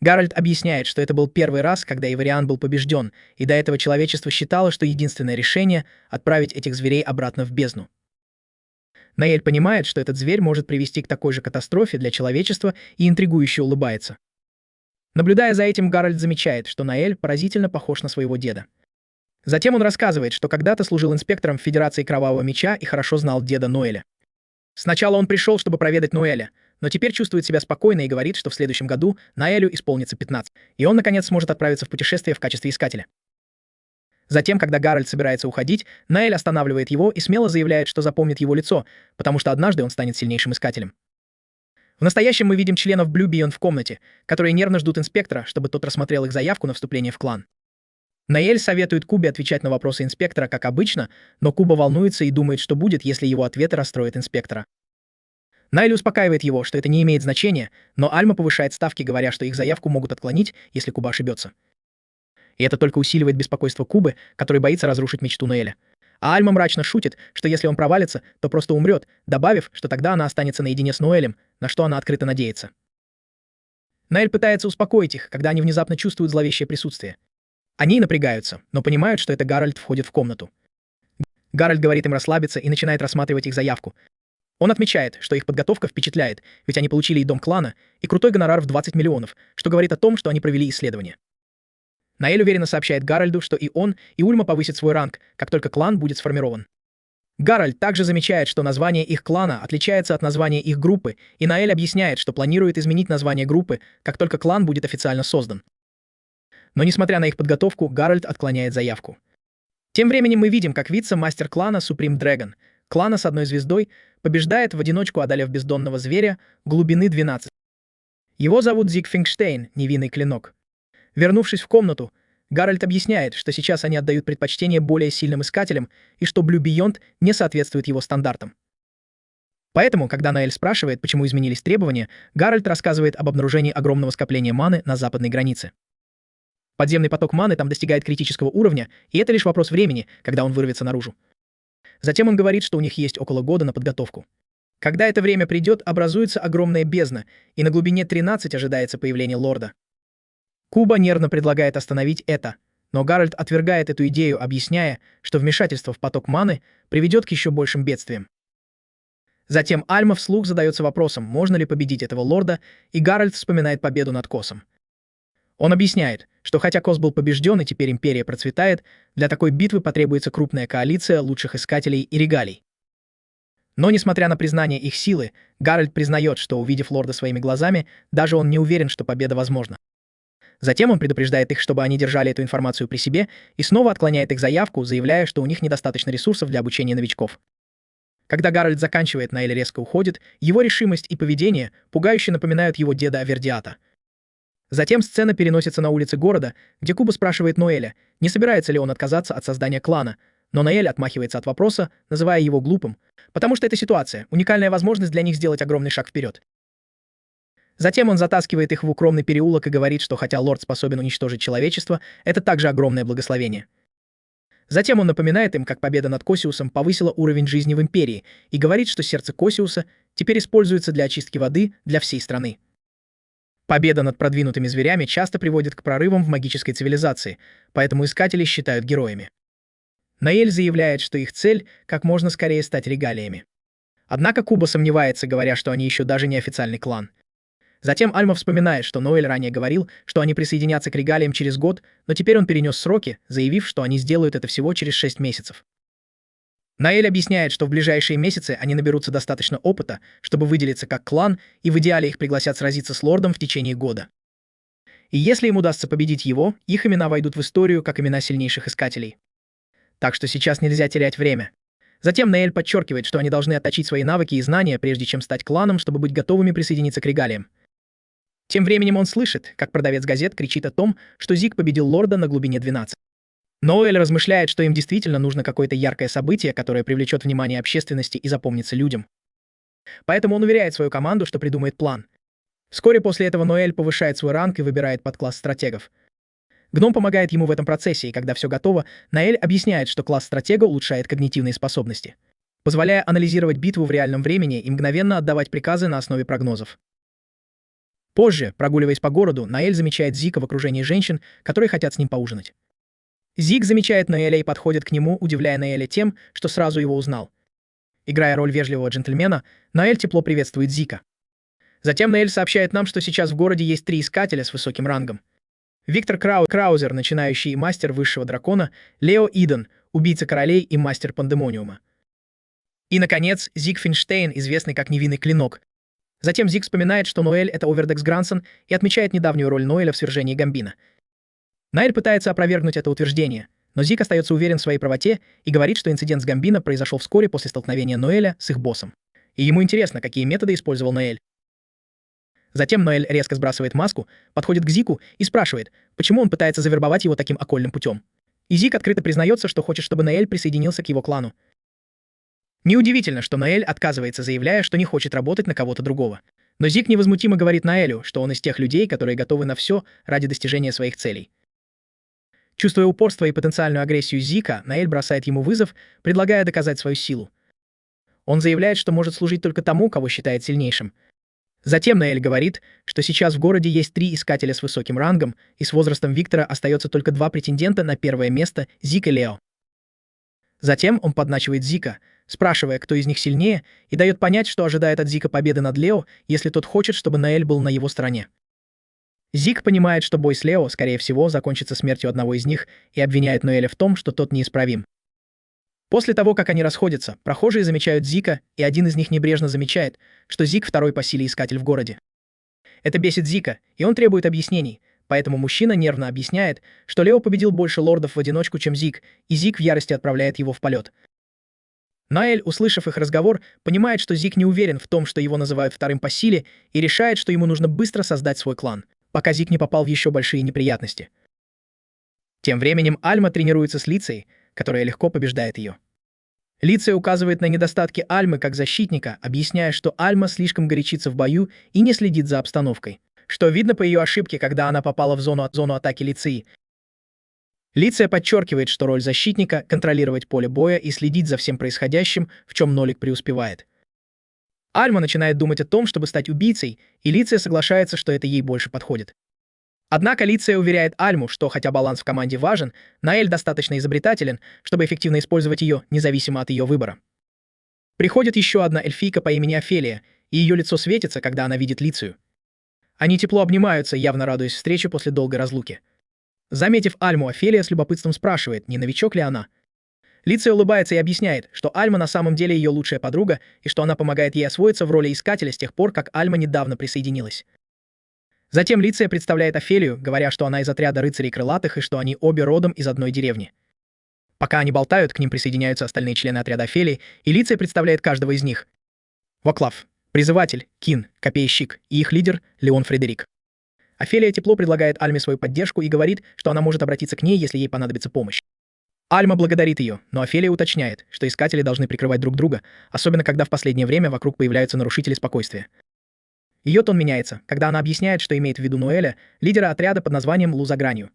Гарольд объясняет, что это был первый раз, когда Ивариан был побежден, и до этого человечество считало, что единственное решение — отправить этих зверей обратно в бездну. Наэль понимает, что этот зверь может привести к такой же катастрофе для человечества и интригующе улыбается. Наблюдая за этим, Гарольд замечает, что Наэль поразительно похож на своего деда. Затем он рассказывает, что когда-то служил инспектором в Федерации Кровавого Меча и хорошо знал деда Ноэля. Сначала он пришел, чтобы проведать Ноэля, но теперь чувствует себя спокойно и говорит, что в следующем году Наэлю исполнится 15, и он, наконец, сможет отправиться в путешествие в качестве искателя. Затем, когда Гарольд собирается уходить, Наэль останавливает его и смело заявляет, что запомнит его лицо, потому что однажды он станет сильнейшим искателем. В настоящем мы видим членов Blue Beyond в комнате, которые нервно ждут инспектора, чтобы тот рассмотрел их заявку на вступление в клан. Наэль советует Кубе отвечать на вопросы инспектора, как обычно, но Куба волнуется и думает, что будет, если его ответы расстроят инспектора. Наэль успокаивает его, что это не имеет значения, но Альма повышает ставки, говоря, что их заявку могут отклонить, если Куба ошибется. И это только усиливает беспокойство Кубы, который боится разрушить мечту Наэля. А Альма мрачно шутит, что если он провалится, то просто умрет, добавив, что тогда она останется наедине с Ноэлем, на что она открыто надеется. Наэль пытается успокоить их, когда они внезапно чувствуют зловещее присутствие. Они напрягаются, но понимают, что это Гарольд входит в комнату. Гарольд говорит им расслабиться и начинает рассматривать их заявку. Он отмечает, что их подготовка впечатляет, ведь они получили и дом клана, и крутой гонорар в 20 миллионов, что говорит о том, что они провели исследование. Наэль уверенно сообщает Гарольду, что и он, и Ульма повысят свой ранг, как только клан будет сформирован. Гарольд также замечает, что название их клана отличается от названия их группы, и Наэль объясняет, что планирует изменить название группы, как только клан будет официально создан. Но несмотря на их подготовку, Гарольд отклоняет заявку. Тем временем мы видим, как вице-мастер клана Supreme Dragon, клана с одной звездой, побеждает в одиночку, одолев бездонного зверя глубины 12. Его зовут Зиг Фингштейн, невинный клинок. Вернувшись в комнату, Гарольд объясняет, что сейчас они отдают предпочтение более сильным искателям и что Blue Beyond не соответствует его стандартам. Поэтому, когда Наэль спрашивает, почему изменились требования, Гарольд рассказывает об обнаружении огромного скопления маны на западной границе. Подземный поток маны там достигает критического уровня, и это лишь вопрос времени, когда он вырвется наружу. Затем он говорит, что у них есть около года на подготовку. Когда это время придет, образуется огромная бездна, и на глубине 13 ожидается появление лорда. Куба нервно предлагает остановить это, но Гарольд отвергает эту идею, объясняя, что вмешательство в поток маны приведет к еще большим бедствиям. Затем Альма вслух задается вопросом, можно ли победить этого лорда, и Гарольд вспоминает победу над Косом. Он объясняет, что хотя Кос был побежден и теперь империя процветает, для такой битвы потребуется крупная коалиция лучших искателей и регалий. Но, несмотря на признание их силы, Гарольд признает, что, увидев лорда своими глазами, даже он не уверен, что победа возможна. Затем он предупреждает их, чтобы они держали эту информацию при себе, и снова отклоняет их заявку, заявляя, что у них недостаточно ресурсов для обучения новичков. Когда Гарольд заканчивает, Наэль резко уходит, его решимость и поведение пугающе напоминают его деда Авердиата. Затем сцена переносится на улицы города, где Куба спрашивает Ноэля, не собирается ли он отказаться от создания клана, но Наэль отмахивается от вопроса, называя его глупым, потому что эта ситуация — уникальная возможность для них сделать огромный шаг вперед. Затем он затаскивает их в укромный переулок и говорит, что хотя лорд способен уничтожить человечество, это также огромное благословение. Затем он напоминает им, как победа над Косиусом повысила уровень жизни в империи, и говорит, что сердце Косиуса теперь используется для очистки воды для всей страны. Победа над продвинутыми зверями часто приводит к прорывам в магической цивилизации, поэтому искатели считают героями. Наэль заявляет, что их цель — как можно скорее стать регалиями. Однако Куба сомневается, говоря, что они еще даже не официальный клан. Затем Альма вспоминает, что Ноэль ранее говорил, что они присоединятся к регалиям через год, но теперь он перенес сроки, заявив, что они сделают это всего через 6 месяцев. Наэль объясняет, что в ближайшие месяцы они наберутся достаточно опыта, чтобы выделиться как клан, и в идеале их пригласят сразиться с лордом в течение года. И если им удастся победить его, их имена войдут в историю как имена сильнейших искателей. Так что сейчас нельзя терять время. Затем Наэль подчеркивает, что они должны отточить свои навыки и знания, прежде чем стать кланом, чтобы быть готовыми присоединиться к регалиям. Тем временем он слышит, как продавец газет кричит о том, что Зиг победил лорда на глубине 12. Ноэль размышляет, что им действительно нужно какое-то яркое событие, которое привлечет внимание общественности и запомнится людям. Поэтому он уверяет свою команду, что придумает план. Вскоре после этого Ноэль повышает свой ранг и выбирает подкласс стратегов. Гном помогает ему в этом процессе, и когда все готово, Наэль объясняет, что класс стратега улучшает когнитивные способности, позволяя анализировать битву в реальном времени и мгновенно отдавать приказы на основе прогнозов. Позже, прогуливаясь по городу, Наэль замечает Зика в окружении женщин, которые хотят с ним поужинать. Зиг замечает Ноэля и подходит к нему, удивляя Ноэля тем, что сразу его узнал. Играя роль вежливого джентльмена, Ноэль тепло приветствует Зика. Затем Ноэль сообщает нам, что сейчас в городе есть 3 искателя с высоким рангом. Виктор Краузер, начинающий мастер высшего дракона, Лео Иден, убийца королей и мастер пандемониума. И, наконец, Зиг Финштейн, известный как Невинный Клинок. Затем Зиг вспоминает, что Ноэль — это Овердекс Грансон, и отмечает недавнюю роль Ноэля в свержении Гамбина. Ноэль пытается опровергнуть это утверждение, но Зиг остается уверен в своей правоте и говорит, что инцидент с Гамбино произошел вскоре после столкновения Ноэля с их боссом. И ему интересно, какие методы использовал Ноэль. Затем Ноэль резко сбрасывает маску, подходит к Зику и спрашивает, почему он пытается завербовать его таким окольным путем. И Зик открыто признается, что хочет, чтобы Ноэль присоединился к его клану. Неудивительно, что Ноэль отказывается, заявляя, что не хочет работать на кого-то другого. Но Зик невозмутимо говорит Ноэлю, что он из тех людей, которые готовы на все ради достижения своих целей. Чувствуя упорство и потенциальную агрессию Зика, Ноэль бросает ему вызов, предлагая доказать свою силу. Он заявляет, что может служить только тому, кого считает сильнейшим. Затем Ноэль говорит, что сейчас в городе есть 3 искателя с высоким рангом, и с возрастом Виктора остается только 2 претендента на первое место — Зик и Лео. Затем он подначивает Зика, спрашивая, кто из них сильнее, и дает понять, что ожидает от Зика победы над Лео, если тот хочет, чтобы Ноэль был на его стороне. Зик понимает, что бой с Лео, скорее всего, закончится смертью одного из них, и обвиняет Ноэля в том, что тот неисправим. После того, как они расходятся, прохожие замечают Зика, и один из них небрежно замечает, что Зик — второй по силе искатель в городе. Это бесит Зика, и он требует объяснений, поэтому мужчина нервно объясняет, что Лео победил больше лордов в одиночку, чем Зик, и Зик в ярости отправляет его в полет. Ноэль, услышав их разговор, понимает, что Зик не уверен в том, что его называют вторым по силе, и решает, что ему нужно быстро создать свой клан, пока Зик не попал в еще большие неприятности. Тем временем Альма тренируется с Лицей, которая легко побеждает ее. Лиция указывает на недостатки Альмы как защитника, объясняя, что Альма слишком горячится в бою и не следит за обстановкой, что видно по ее ошибке, когда она попала в зону атаки Лиции. Лиция подчеркивает, что роль защитника — контролировать поле боя и следить за всем происходящим, в чем Нолик преуспевает. Альма начинает думать о том, чтобы стать убийцей, и Лиция соглашается, что это ей больше подходит. Однако Лиция уверяет Альму, что хотя баланс в команде важен, Ноэль достаточно изобретателен, чтобы эффективно использовать ее, независимо от ее выбора. Приходит еще одна эльфийка по имени Офелия, и ее лицо светится, когда она видит Лицию. Они тепло обнимаются, явно радуясь встрече после долгой разлуки. Заметив Альму, Офелия с любопытством спрашивает, не новичок ли она. Лиция улыбается и объясняет, что Альма на самом деле ее лучшая подруга, и что она помогает ей освоиться в роли искателя с тех пор, как Альма недавно присоединилась. Затем Лиция представляет Офелию, говоря, что она из отряда рыцарей крылатых и что они обе родом из одной деревни. Пока они болтают, к ним присоединяются остальные члены отряда Офелии, и Лиция представляет каждого из них. Воклав, Призыватель, Кин, Копейщик и их лидер Леон Фредерик. Офелия тепло предлагает Альме свою поддержку и говорит, что она может обратиться к ней, если ей понадобится помощь. Альма благодарит ее, но Офелия уточняет, что искатели должны прикрывать друг друга, особенно когда в последнее время вокруг появляются нарушители спокойствия. Ее тон меняется, когда она объясняет, что имеет в виду Ноэля, лидера отряда под названием Лу за гранью.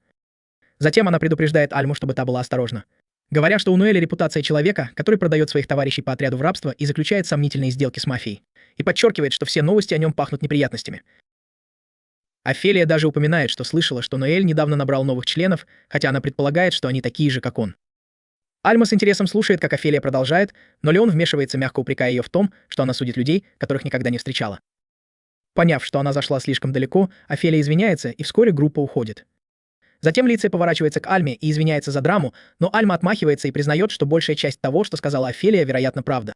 Затем она предупреждает Альму, чтобы та была осторожна, говоря, что у Ноэля репутация человека, который продает своих товарищей по отряду в рабство и заключает сомнительные сделки с мафией, и подчеркивает, что все новости о нем пахнут неприятностями. Офелия даже упоминает, что слышала, что Ноэль недавно набрал новых членов, хотя она предполагает, что они такие же, как он. Альма с интересом слушает, как Офелия продолжает, но Леон вмешивается, мягко упрекая ее в том, что она судит людей, которых никогда не встречала. Поняв, что она зашла слишком далеко, Офелия извиняется, и вскоре группа уходит. Затем Лиция поворачивается к Альме и извиняется за драму, но Альма отмахивается и признает, что большая часть того, что сказала Офелия, вероятно, правда.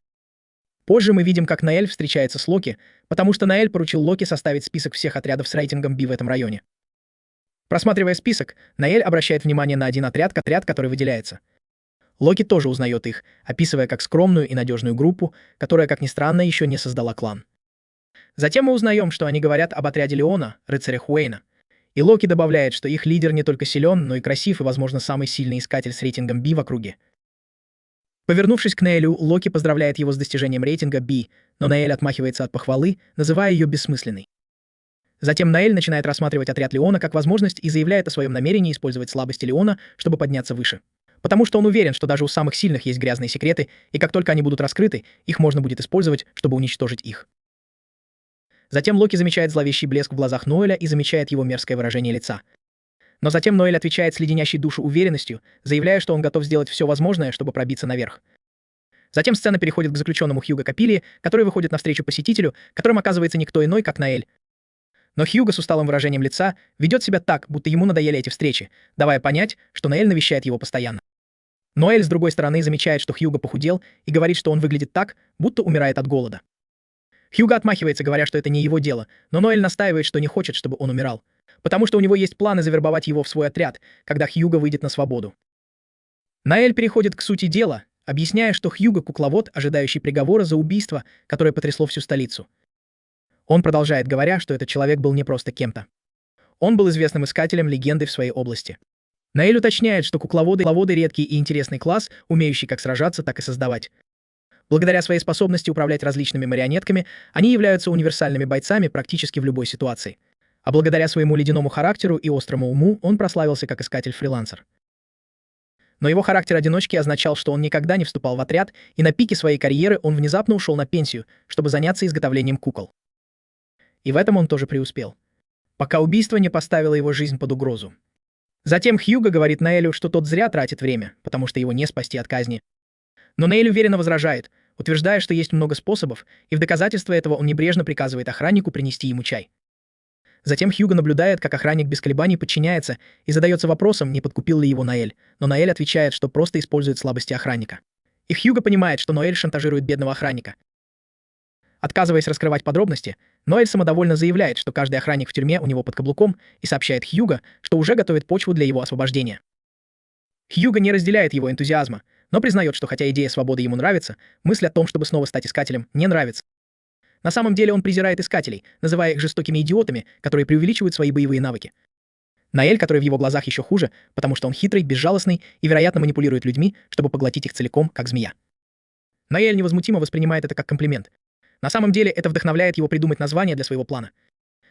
Позже мы видим, как Ноэль встречается с Локи, потому что Ноэль поручил Локи составить список всех отрядов с рейтингом B в этом районе. Просматривая список, Ноэль обращает внимание на один отряд, который выделяется. Локи тоже узнает их, описывая как скромную и надежную группу, которая, как ни странно, еще не создала клан. Затем мы узнаем, что они говорят об отряде Леона, рыцаря Хуэйна. И Локи добавляет, что их лидер не только силен, но и красив и, возможно, самый сильный искатель с рейтингом B в округе. Повернувшись к Ноэлю, Локи поздравляет его с достижением рейтинга B, но Ноэль отмахивается от похвалы, называя ее бессмысленной. Затем Ноэль начинает рассматривать отряд Леона как возможность и заявляет о своем намерении использовать слабости Леона, чтобы подняться выше. Потому что он уверен, что даже у самых сильных есть грязные секреты, и как только они будут раскрыты, их можно будет использовать, чтобы уничтожить их. Затем Локи замечает зловещий блеск в глазах Ноэля и замечает его мерзкое выражение лица. Но затем Ноэль отвечает с леденящей душу уверенностью, заявляя, что он готов сделать все возможное, чтобы пробиться наверх. Затем сцена переходит к заключенному Хьюго Капилии, который выходит навстречу посетителю, которым оказывается никто иной, как Ноэль. Но Хьюго с усталым выражением лица ведет себя так, будто ему надоели эти встречи, давая понять, что Ноэль навещает его постоянно. Ноэль, с другой стороны, замечает, что Хьюго похудел, и говорит, что он выглядит так, будто умирает от голода. Хьюго отмахивается, говоря, что это не его дело, но Ноэль настаивает, что не хочет, чтобы он умирал, потому что у него есть планы завербовать его в свой отряд, когда Хьюго выйдет на свободу. Ноэль переходит к сути дела, объясняя, что Хьюго — кукловод, ожидающий приговора за убийство, которое потрясло всю столицу. Он продолжает, говоря, что этот человек был не просто кем-то. Он был известным искателем легенды в своей области. Ноэль уточняет, что кукловоды — редкий и интересный класс, умеющий как сражаться, так и создавать. Благодаря своей способности управлять различными марионетками, они являются универсальными бойцами практически в любой ситуации. А благодаря своему ледяному характеру и острому уму он прославился как искатель-фрилансер. Но его характер одиночки означал, что он никогда не вступал в отряд, и на пике своей карьеры он внезапно ушел на пенсию, чтобы заняться изготовлением кукол. И в этом он тоже преуспел, пока убийство не поставило его жизнь под угрозу. Затем Хьюго говорит Ноэлю, что тот зря тратит время, потому что его не спасти от казни. Но Ноэль уверенно возражает, утверждая, что есть много способов, и в доказательство этого он небрежно приказывает охраннику принести ему чай. Затем Хьюго наблюдает, как охранник без колебаний подчиняется и задается вопросом, не подкупил ли его Ноэль, но Ноэль отвечает, что просто использует слабости охранника. И Хьюго понимает, что Ноэль шантажирует бедного охранника. Отказываясь раскрывать подробности, Ноэль самодовольно заявляет, что каждый охранник в тюрьме у него под каблуком, и сообщает Хьюго, что уже готовит почву для его освобождения. Хьюго не разделяет его энтузиазма, но признает, что хотя идея свободы ему нравится, мысль о том, чтобы снова стать искателем, не нравится. На самом деле он презирает искателей, называя их жестокими идиотами, которые преувеличивают свои боевые навыки. Ноэль, который в его глазах еще хуже, потому что он хитрый, безжалостный и, вероятно, манипулирует людьми, чтобы поглотить их целиком, как змея. Ноэль невозмутимо воспринимает это как комплимент. На самом деле это вдохновляет его придумать название для своего плана.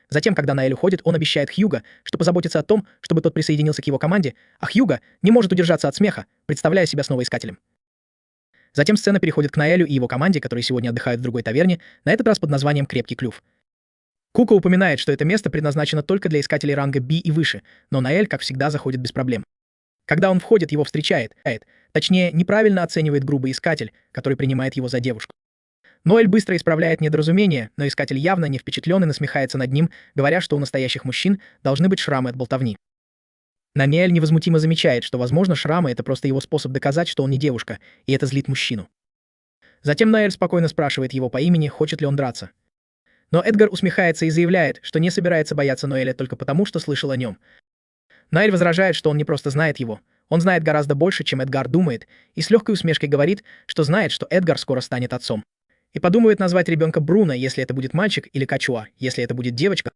Затем, когда Ноэль уходит, он обещает Хьюго, что позаботится о том, чтобы тот присоединился к его команде, а Хьюго не может удержаться от смеха, представляя себя снова искателем. Затем сцена переходит к Ноэлю и его команде, которые сегодня отдыхают в другой таверне, на этот раз под названием «Крепкий клюв». Куко упоминает, что это место предназначено только для искателей ранга B и выше, но Ноэль, как всегда, заходит без проблем. Когда он входит, его встречает, точнее, неправильно оценивает грубый искатель, который принимает его за девушку. Ноэль быстро исправляет недоразумение, но искатель явно не впечатлен и насмехается над ним, говоря, что у настоящих мужчин должны быть шрамы от болтовни. Ноэль невозмутимо замечает, что, возможно, шрамы — это просто его способ доказать, что он не девушка, и это злит мужчину. Затем Ноэль спокойно спрашивает его по имени, хочет ли он драться. Но Эдгар усмехается и заявляет, что не собирается бояться Ноэля только потому, что слышал о нем. Ноэль возражает, что он не просто знает его, он знает гораздо больше, чем Эдгар думает, и с легкой усмешкой говорит, что знает, что Эдгар скоро станет отцом. И подумает назвать ребенка Бруно, если это будет мальчик, или Качуа, если это будет девочка.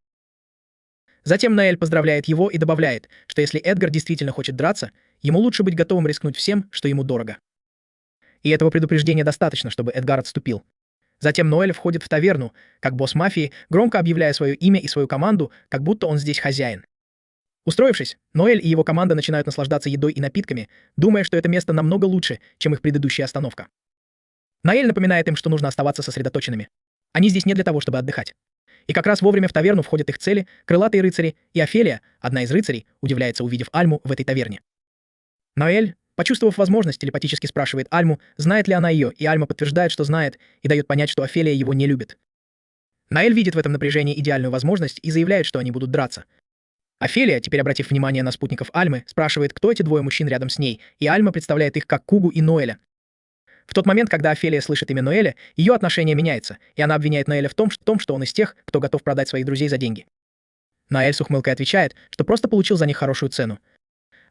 Затем Ноэль поздравляет его и добавляет, что если Эдгар действительно хочет драться, ему лучше быть готовым рискнуть всем, что ему дорого. И этого предупреждения достаточно, чтобы Эдгар отступил. Затем Ноэль входит в таверну, как босс мафии, громко объявляя свое имя и свою команду, как будто он здесь хозяин. Устроившись, Ноэль и его команда начинают наслаждаться едой и напитками, думая, что это место намного лучше, чем их предыдущая остановка. Ноэль напоминает им, что нужно оставаться сосредоточенными. Они здесь не для того, чтобы отдыхать. И как раз вовремя в таверну входят их цели, крылатые рыцари, и Офелия, одна из рыцарей, удивляется, увидев Альму в этой таверне. Ноэль, почувствовав возможность, телепатически спрашивает Альму, знает ли она ее, и Альма подтверждает, что знает, и дает понять, что Офелия его не любит. Ноэль видит в этом напряжении идеальную возможность и заявляет, что они будут драться. Офелия, теперь обратив внимание на спутников Альмы, спрашивает, кто эти двое мужчин рядом с ней, и Альма представляет их как Кугу и Ноэля. В тот момент, когда Офелия слышит имя Ноэля, ее отношение меняется, и она обвиняет Ноэля в том, что он из тех, кто готов продать своих друзей за деньги. Ноэль с ухмылкой отвечает, что просто получил за них хорошую цену.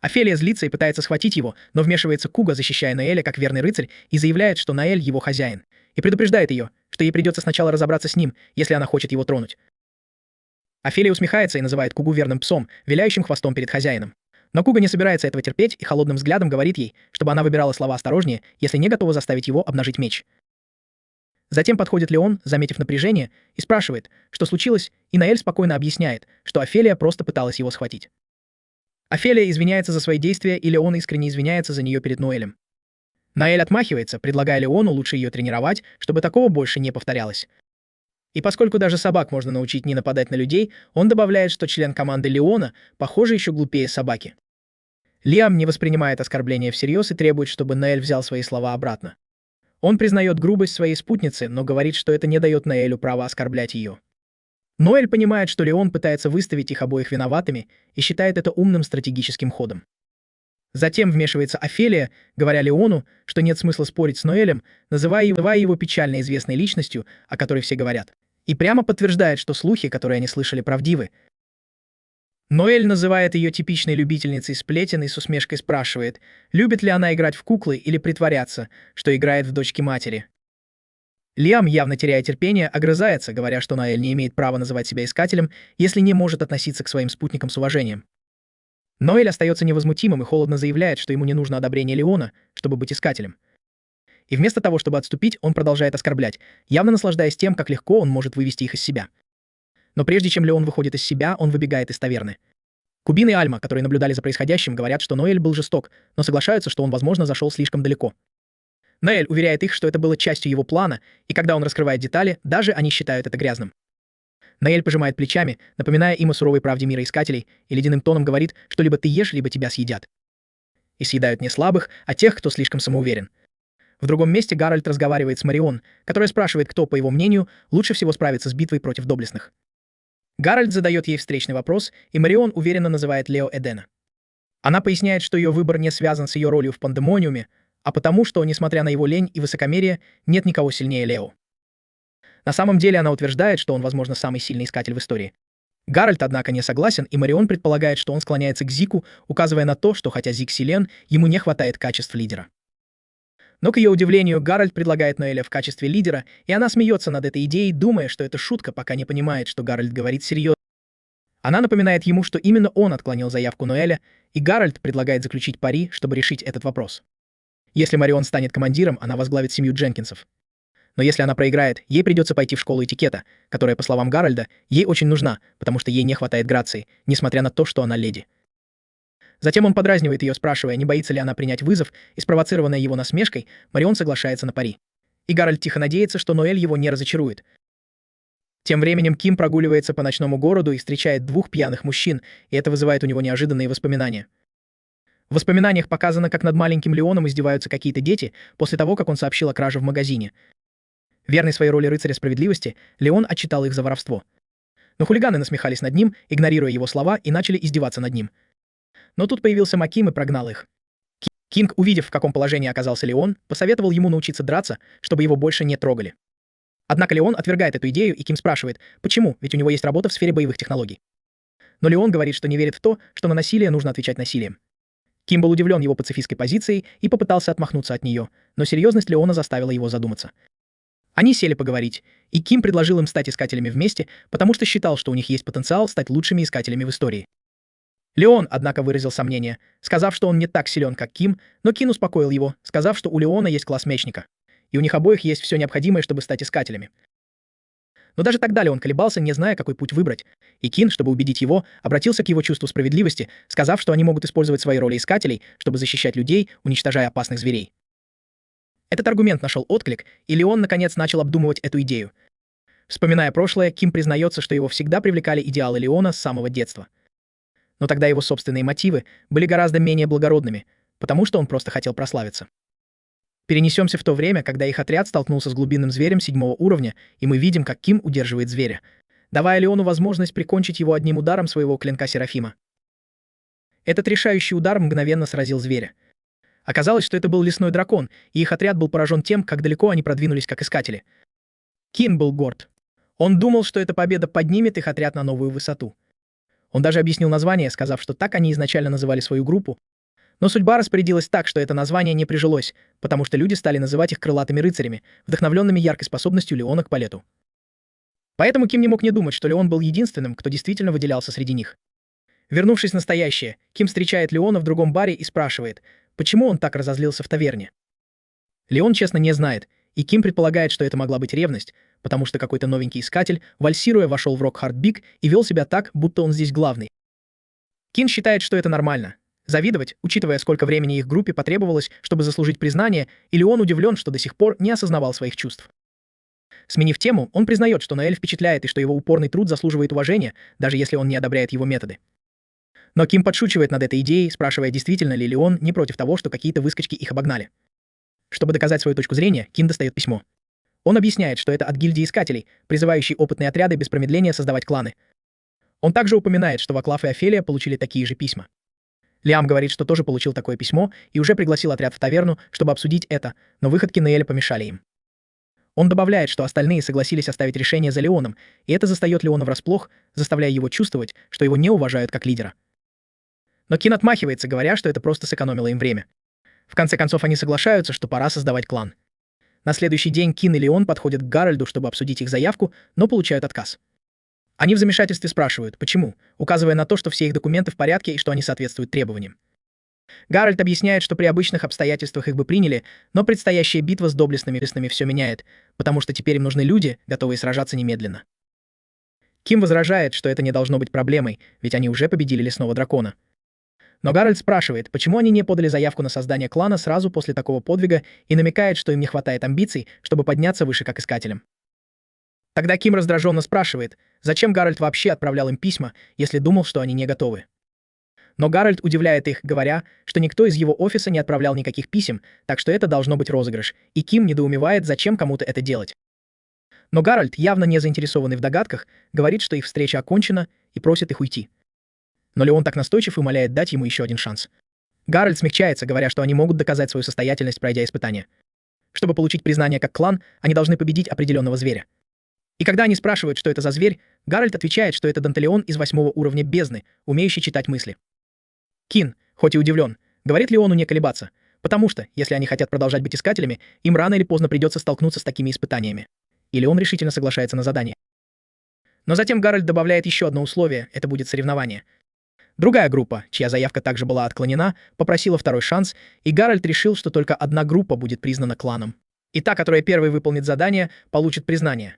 Офелия злится и пытается схватить его, но вмешивается Куга, защищая Ноэля как верный рыцарь, и заявляет, что Ноэль его хозяин, и предупреждает ее, что ей придется сначала разобраться с ним, если она хочет его тронуть. Офелия усмехается и называет Кугу верным псом, виляющим хвостом перед хозяином. Но Куга не собирается этого терпеть и холодным взглядом говорит ей, чтобы она выбирала слова осторожнее, если не готова заставить его обнажить меч. Затем подходит Леон, заметив напряжение, и спрашивает, что случилось, и Ноэль спокойно объясняет, что Офелия просто пыталась его схватить. Офелия извиняется за свои действия, и Леон искренне извиняется за нее перед Ноэлем. Ноэль отмахивается, предлагая Леону лучше ее тренировать, чтобы такого больше не повторялось. И поскольку даже собак можно научить не нападать на людей, он добавляет, что член команды Леона, похоже, еще глупее собаки. Лиам не воспринимает оскорбления всерьез и требует, чтобы Ноэль взял свои слова обратно. Он признает грубость своей спутницы, но говорит, что это не дает Ноэлю права оскорблять ее. Ноэль понимает, что Леон пытается выставить их обоих виноватыми и считает это умным стратегическим ходом. Затем вмешивается Офелия, говоря Леону, что нет смысла спорить с Ноэлем, называя его печально известной личностью, о которой все говорят, и прямо подтверждает, что слухи, которые они слышали, правдивы. Ноэль называет ее типичной любительницей сплетен и с усмешкой спрашивает, любит ли она играть в куклы или притворяться, что играет в дочки матери. Лиам, явно теряя терпение, огрызается, говоря, что Ноэль не имеет права называть себя искателем, если не может относиться к своим спутникам с уважением. Ноэль остается невозмутимым и холодно заявляет, что ему не нужно одобрение Леона, чтобы быть искателем. И вместо того, чтобы отступить, он продолжает оскорблять, явно наслаждаясь тем, как легко он может вывести их из себя. Но прежде чем Леон выходит из себя, он выбегает из таверны. Кубин и Альма, которые наблюдали за происходящим, говорят, что Ноэль был жесток, но соглашаются, что он, возможно, зашел слишком далеко. Ноэль уверяет их, что это было частью его плана, и когда он раскрывает детали, даже они считают это грязным. Ноэль пожимает плечами, напоминая им о суровой правде мира искателей, и ледяным тоном говорит, что либо ты ешь, либо тебя съедят. И съедают не слабых, а тех, кто слишком самоуверен. В другом месте Гарольд разговаривает с Марион, которая спрашивает, кто, по его мнению, лучше всего справится с битвой против доблестных. Гарольд задает ей встречный вопрос, и Марион уверенно называет Лео Эдена. Она поясняет, что ее выбор не связан с ее ролью в пандемониуме, а потому, что, несмотря на его лень и высокомерие, нет никого сильнее Лео. На самом деле она утверждает, что он, возможно, самый сильный искатель в истории. Гарольд, однако, не согласен, и Марион предполагает, что он склоняется к Зику, указывая на то, что хотя Зик силен, ему не хватает качеств лидера. Но, к ее удивлению, Гарольд предлагает Ноэля в качестве лидера, и она смеется над этой идеей, думая, что это шутка, пока не понимает, что Гарольд говорит серьезно. Она напоминает ему, что именно он отклонил заявку Ноэля, и Гарольд предлагает заключить пари, чтобы решить этот вопрос. Если Марион станет командиром, она возглавит семью Дженкинсов. Но если она проиграет, ей придется пойти в школу этикета, которая, по словам Гарольда, ей очень нужна, потому что ей не хватает грации, несмотря на то, что она леди. Затем он подразнивает ее, спрашивая, не боится ли она принять вызов, и спровоцированная его насмешкой, Марион соглашается на пари. И Гарольд тихо надеется, что Ноэль его не разочарует. Тем временем Ким прогуливается по ночному городу и встречает двух пьяных мужчин, и это вызывает у него неожиданные воспоминания. В воспоминаниях показано, как над маленьким Леоном издеваются какие-то дети после того, как он сообщил о краже в магазине. Верный своей роли рыцаря справедливости, Леон отчитал их за воровство. Но хулиганы насмехались над ним, игнорируя его слова, и начали издеваться над ним. Но тут появился Маким и прогнал их. Кинг, увидев, в каком положении оказался Леон, посоветовал ему научиться драться, чтобы его больше не трогали. Однако Леон отвергает эту идею, и Ким спрашивает, почему, ведь у него есть работа в сфере боевых технологий. Но Леон говорит, что не верит в то, что на насилие нужно отвечать насилием. Ким был удивлен его пацифистской позицией и попытался отмахнуться от нее, но серьезность Леона заставила его задуматься. Они сели поговорить, и Ким предложил им стать искателями вместе, потому что считал, что у них есть потенциал стать лучшими искателями в истории. Леон, однако, выразил сомнение, сказав, что он не так силен, как Ким, но Кин успокоил его, сказав, что у Леона есть класс мечника, и у них обоих есть все необходимое, чтобы стать искателями. Но даже тогда Леон колебался, не зная, какой путь выбрать, и Кин, чтобы убедить его, обратился к его чувству справедливости, сказав, что они могут использовать свои роли искателей, чтобы защищать людей, уничтожая опасных зверей. Этот аргумент нашел отклик, и Леон, наконец, начал обдумывать эту идею. Вспоминая прошлое, Ким признается, что его всегда привлекали идеалы Леона с самого детства. Но тогда его собственные мотивы были гораздо менее благородными, потому что он просто хотел прославиться. Перенесемся в то время, когда их отряд столкнулся с глубинным зверем 7-го уровня, и мы видим, как Ким удерживает зверя, давая Леону возможность прикончить его одним ударом своего клинка Серафима. Этот решающий удар мгновенно сразил зверя. Оказалось, что это был лесной дракон, и их отряд был поражен тем, как далеко они продвинулись как искатели. Кин был горд. Он думал, что эта победа поднимет их отряд на новую высоту. Он даже объяснил название, сказав, что так они изначально называли свою группу. Но судьба распорядилась так, что это название не прижилось, потому что люди стали называть их крылатыми рыцарями, вдохновленными яркой способностью Леона к полету. Поэтому Ким не мог не думать, что Леон был единственным, кто действительно выделялся среди них. Вернувшись в настоящее, Ким встречает Леона в другом баре и спрашивает, почему он так разозлился в таверне. Леон честно не знает, и Ким предполагает, что это могла быть ревность, потому что какой-то новенький искатель, вальсируя, вошел в Рокхард Биг и вел себя так, будто он здесь главный. Кин считает, что это нормально. Завидовать, учитывая, сколько времени их группе потребовалось, чтобы заслужить признание, и Леон удивлен, что до сих пор не осознавал своих чувств. Сменив тему, он признает, что Ноэль впечатляет и что его упорный труд заслуживает уважения, даже если он не одобряет его методы. Но Ким подшучивает над этой идеей, спрашивая, действительно ли Леон не против того, что какие-то выскочки их обогнали. Чтобы доказать свою точку зрения, Кин достает письмо. Он объясняет, что это от гильдии искателей, призывающей опытные отряды без промедления создавать кланы. Он также упоминает, что Ваклав и Офелия получили такие же письма. Лиам говорит, что тоже получил такое письмо и уже пригласил отряд в таверну, чтобы обсудить это, но выходки Неэля помешали им. Он добавляет, что остальные согласились оставить решение за Леоном, и это застает Леона врасплох, заставляя его чувствовать, что его не уважают как лидера. Но Кин отмахивается, говоря, что это просто сэкономило им время. В конце концов, они соглашаются, что пора создавать клан. На следующий день Кин и Леон подходят к Гарольду, чтобы обсудить их заявку, но получают отказ. Они в замешательстве спрашивают, почему, указывая на то, что все их документы в порядке и что они соответствуют требованиям. Гарольд объясняет, что при обычных обстоятельствах их бы приняли, но предстоящая битва с доблестными все меняет, потому что теперь им нужны люди, готовые сражаться немедленно. Ким возражает, что это не должно быть проблемой, ведь они уже победили лесного дракона. Но Гарольд спрашивает, почему они не подали заявку на создание клана сразу после такого подвига и намекает, что им не хватает амбиций, чтобы подняться выше как искателям. Тогда Ким раздраженно спрашивает, зачем Гарольд вообще отправлял им письма, если думал, что они не готовы. Но Гарольд удивляет их, говоря, что никто из его офиса не отправлял никаких писем, так что это должно быть розыгрыш, и Ким недоумевает, зачем кому-то это делать. Но Гарольд, явно не заинтересованный в догадках, говорит, что их встреча окончена, и просит их уйти. Но Леон так настойчив и умоляет дать ему еще один шанс. Гарольд смягчается, говоря, что они могут доказать свою состоятельность, пройдя испытания. Чтобы получить признание как клан, они должны победить определенного зверя. И когда они спрашивают, что это за зверь, Гарольд отвечает, что это Данталион из 8-го уровня бездны, умеющий читать мысли. Кин, хоть и удивлен, говорит Леону не колебаться, потому что, если они хотят продолжать быть искателями, им рано или поздно придется столкнуться с такими испытаниями. И Леон решительно соглашается на задание. Но затем Гарольд добавляет еще одно условие — это будет соревнование. Другая группа, чья заявка также была отклонена, попросила второй шанс, и Гарольд решил, что только одна группа будет признана кланом. И та, которая первой выполнит задание, получит признание.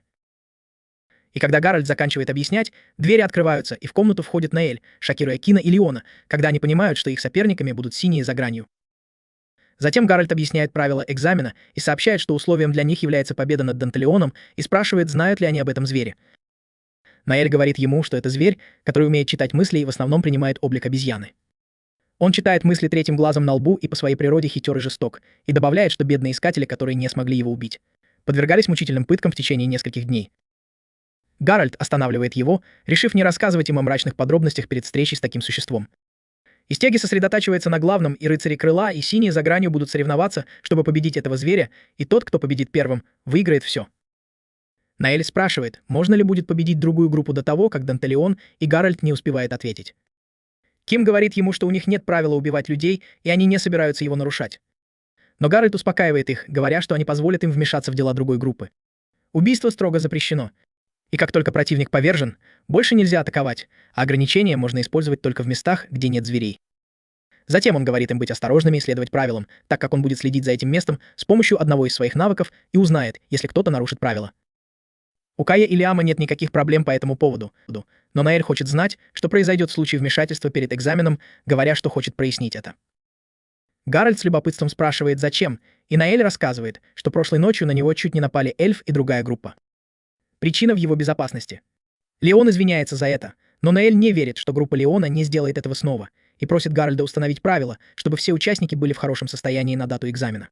И когда Гарольд заканчивает объяснять, двери открываются, и в комнату входит Неэль, шокируя Кина и Леона, когда они понимают, что их соперниками будут синие за гранью. Затем Гарольд объясняет правила экзамена и сообщает, что условием для них является победа над Данталионом, и спрашивает, знают ли они об этом звере. Неэль говорит ему, что это зверь, который умеет читать мысли и в основном принимает облик обезьяны. Он читает мысли третьим глазом на лбу и по своей природе хитер и жесток, и добавляет, что бедные искатели, которые не смогли его убить, подвергались мучительным пыткам в течение нескольких дней. Гарольд останавливает его, решив не рассказывать им о мрачных подробностях перед встречей с таким существом. Истеги сосредотачивается на главном, и рыцари крыла и синие за гранью будут соревноваться, чтобы победить этого зверя, и тот, кто победит первым, выиграет все. Неэль спрашивает, можно ли будет победить другую группу до того, как Данталион, и Гарольд не успевает ответить. Ким говорит ему, что у них нет правила убивать людей, и они не собираются его нарушать. Но Гарольд успокаивает их, говоря, что они позволят им вмешаться в дела другой группы. Убийство строго запрещено. И как только противник повержен, больше нельзя атаковать, а ограничения можно использовать только в местах, где нет зверей. Затем он говорит им быть осторожными и следовать правилам, так как он будет следить за этим местом с помощью одного из своих навыков и узнает, если кто-то нарушит правила. У Кая и Лиама нет никаких проблем по этому поводу, но Неэль хочет знать, что произойдет в случае вмешательства перед экзаменом, говоря, что хочет прояснить это. Гарольд с любопытством спрашивает, зачем, и Неэль рассказывает, что прошлой ночью на него чуть не напали эльф и другая группа. Причина в его безопасности. Леон извиняется за это, но Неэль не верит, что группа Леона не сделает этого снова, и просит Гарольда установить правила, чтобы все участники были в хорошем состоянии на дату экзамена.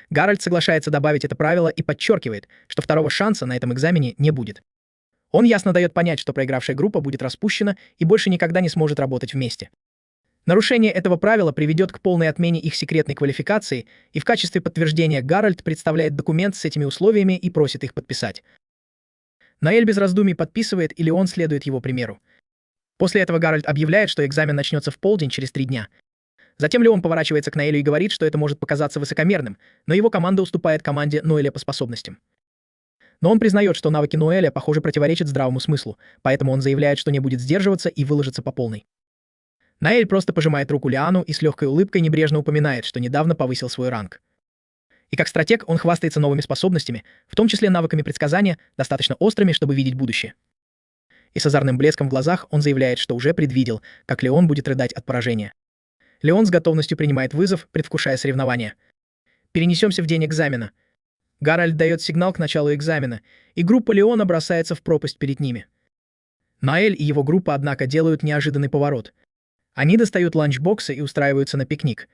Гарольд соглашается добавить это правило и подчеркивает, что второго шанса на этом экзамене не будет. Он ясно дает понять, что проигравшая группа будет распущена и больше никогда не сможет работать вместе. Нарушение этого правила приведет к полной отмене их секретной квалификации, и в качестве подтверждения Гарольд представляет документ с этими условиями и просит их подписать. Неэль без раздумий подписывает, и Леон следует его примеру. После этого Гарольд объявляет, что экзамен начнется в полдень через 3 дня. Затем Леон поворачивается к Неэлю и говорит, что это может показаться высокомерным, но его команда уступает команде Ноэля по способностям. Но он признает, что навыки Ноэля, похоже, противоречат здравому смыслу, поэтому он заявляет, что не будет сдерживаться и выложится по полной. Неэль просто пожимает руку Лиану и с легкой улыбкой небрежно упоминает, что недавно повысил свой ранг. И как стратег он хвастается новыми способностями, в том числе навыками предсказания, достаточно острыми, чтобы видеть будущее. И с озорным блеском в глазах он заявляет, что уже предвидел, как Леон будет рыдать от поражения. Леон с готовностью принимает вызов, предвкушая соревнования. Перенесемся в день экзамена. Гарольд дает сигнал к началу экзамена, и группа Леона бросается в пропасть перед ними. Неэль и его группа, однако, делают неожиданный поворот. Они достают ланчбоксы и устраиваются на пикник.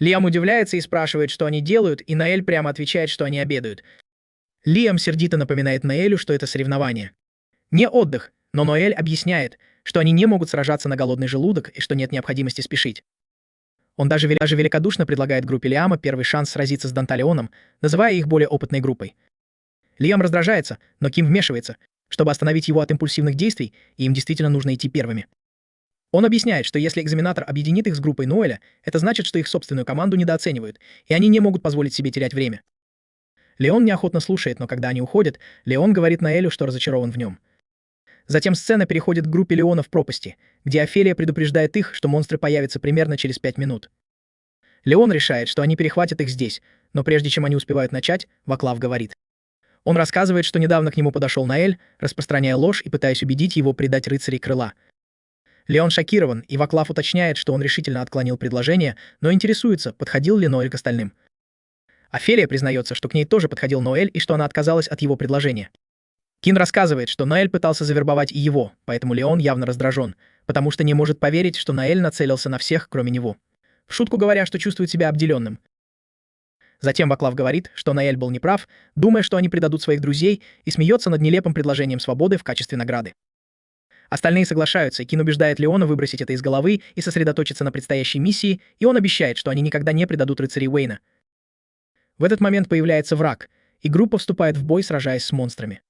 Лиам удивляется и спрашивает, что они делают, и Ноэль прямо отвечает, что они обедают. Лиам сердито напоминает Ноэлю, что это соревнование. Не отдых, но Ноэль объясняет, что они не могут сражаться на голодный желудок и что нет необходимости спешить. Он даже великодушно предлагает группе Лиама первый шанс сразиться с Данталеоном, называя их более опытной группой. Лиам раздражается, но Ким вмешивается, чтобы остановить его от импульсивных действий, и им действительно нужно идти первыми. Он объясняет, что если экзаменатор объединит их с группой Ноэля, это значит, что их собственную команду недооценивают, и они не могут позволить себе терять время. Леон неохотно слушает, но когда они уходят, Леон говорит Ноэлю, что разочарован в нем. Затем сцена переходит к группе Леона в пропасти, где Офелия предупреждает их, что монстры появятся примерно через 5 минут. Леон решает, что они перехватят их здесь, но прежде чем они успевают начать, Ваклав говорит. Он рассказывает, что недавно к нему подошел Ноэль, распространяя ложь и пытаясь убедить его предать рыцарей крыла. Леон шокирован, и Ваклав уточняет, что он решительно отклонил предложение, но интересуется, подходил ли Ноэль к остальным. Офелия признается, что к ней тоже подходил Ноэль и что она отказалась от его предложения. Кин рассказывает, что Ноэль пытался завербовать и его, поэтому Леон явно раздражен, потому что не может поверить, что Ноэль нацелился на всех, кроме него. В шутку говоря, что чувствует себя обделенным. Затем Ваклав говорит, что Ноэль был неправ, думая, что они предадут своих друзей, и смеется над нелепым предложением свободы в качестве награды. Остальные соглашаются, и Кин убеждает Леона выбросить это из головы и сосредоточиться на предстоящей миссии, и он обещает, что они никогда не предадут рыцарей Уэйна. В этот момент появляется враг, и группа вступает в бой, сражаясь с монстрами.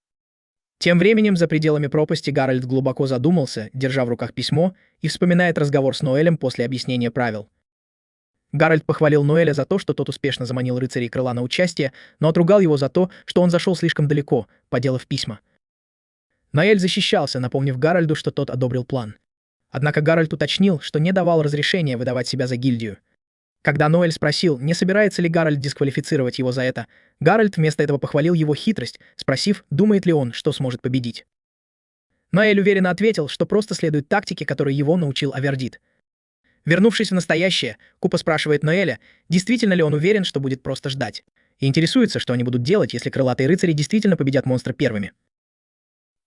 Тем временем за пределами пропасти Гарольд глубоко задумался, держа в руках письмо, и вспоминает разговор с Ноэлем после объяснения правил. Гарольд похвалил Ноэля за то, что тот успешно заманил рыцарей крыла на участие, но отругал его за то, что он зашел слишком далеко, поделав письма. Ноэль защищался, напомнив Гарольду, что тот одобрил план. Однако Гарольд уточнил, что не давал разрешения выдавать себя за гильдию. Когда Ноэль спросил, не собирается ли Гарольд дисквалифицировать его за это, Гарольд вместо этого похвалил его хитрость, спросив, думает ли он, что сможет победить. Ноэль уверенно ответил, что просто следует тактике, которой его научил Авердит. Вернувшись в настоящее, Купа спрашивает Ноэля, действительно ли он уверен, что будет просто ждать, и интересуется, что они будут делать, если крылатые рыцари действительно победят монстра первыми.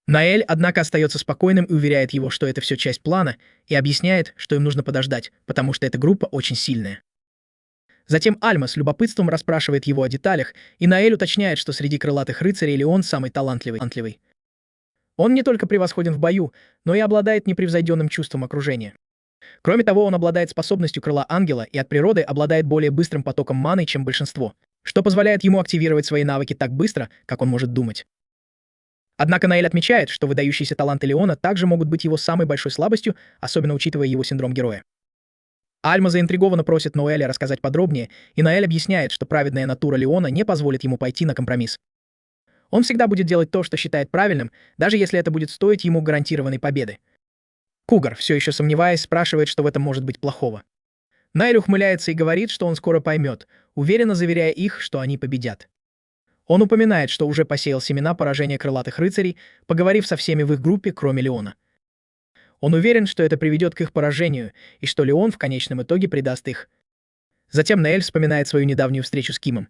Ноэль, однако, остается спокойным и уверяет его, что это все часть плана, и объясняет, что им нужно подождать, потому что эта группа очень сильная. Затем Альма с любопытством расспрашивает его о деталях, и Ноэль уточняет, что среди крылатых рыцарей Леон самый талантливый. Он не только превосходен в бою, но и обладает непревзойденным чувством окружения. Кроме того, он обладает способностью крыла ангела и от природы обладает более быстрым потоком маны, чем большинство, что позволяет ему активировать свои навыки так быстро, как он может думать. Однако Ноэль отмечает, что выдающиеся таланты Леона также могут быть его самой большой слабостью, особенно учитывая его синдром героя. Альма заинтригованно просит Ноэля рассказать подробнее, и Ноэль объясняет, что праведная натура Леона не позволит ему пойти на компромисс. Он всегда будет делать то, что считает правильным, даже если это будет стоить ему гарантированной победы. Кугар, все еще сомневаясь, спрашивает, что в этом может быть плохого. Ноэль ухмыляется и говорит, что он скоро поймет, уверенно заверяя их, что они победят. Он упоминает, что уже посеял семена поражения крылатых рыцарей, поговорив со всеми в их группе, кроме Леона. Он уверен, что это приведет к их поражению, и что Леон в конечном итоге предаст их. Затем Ноэль вспоминает свою недавнюю встречу с Кимом.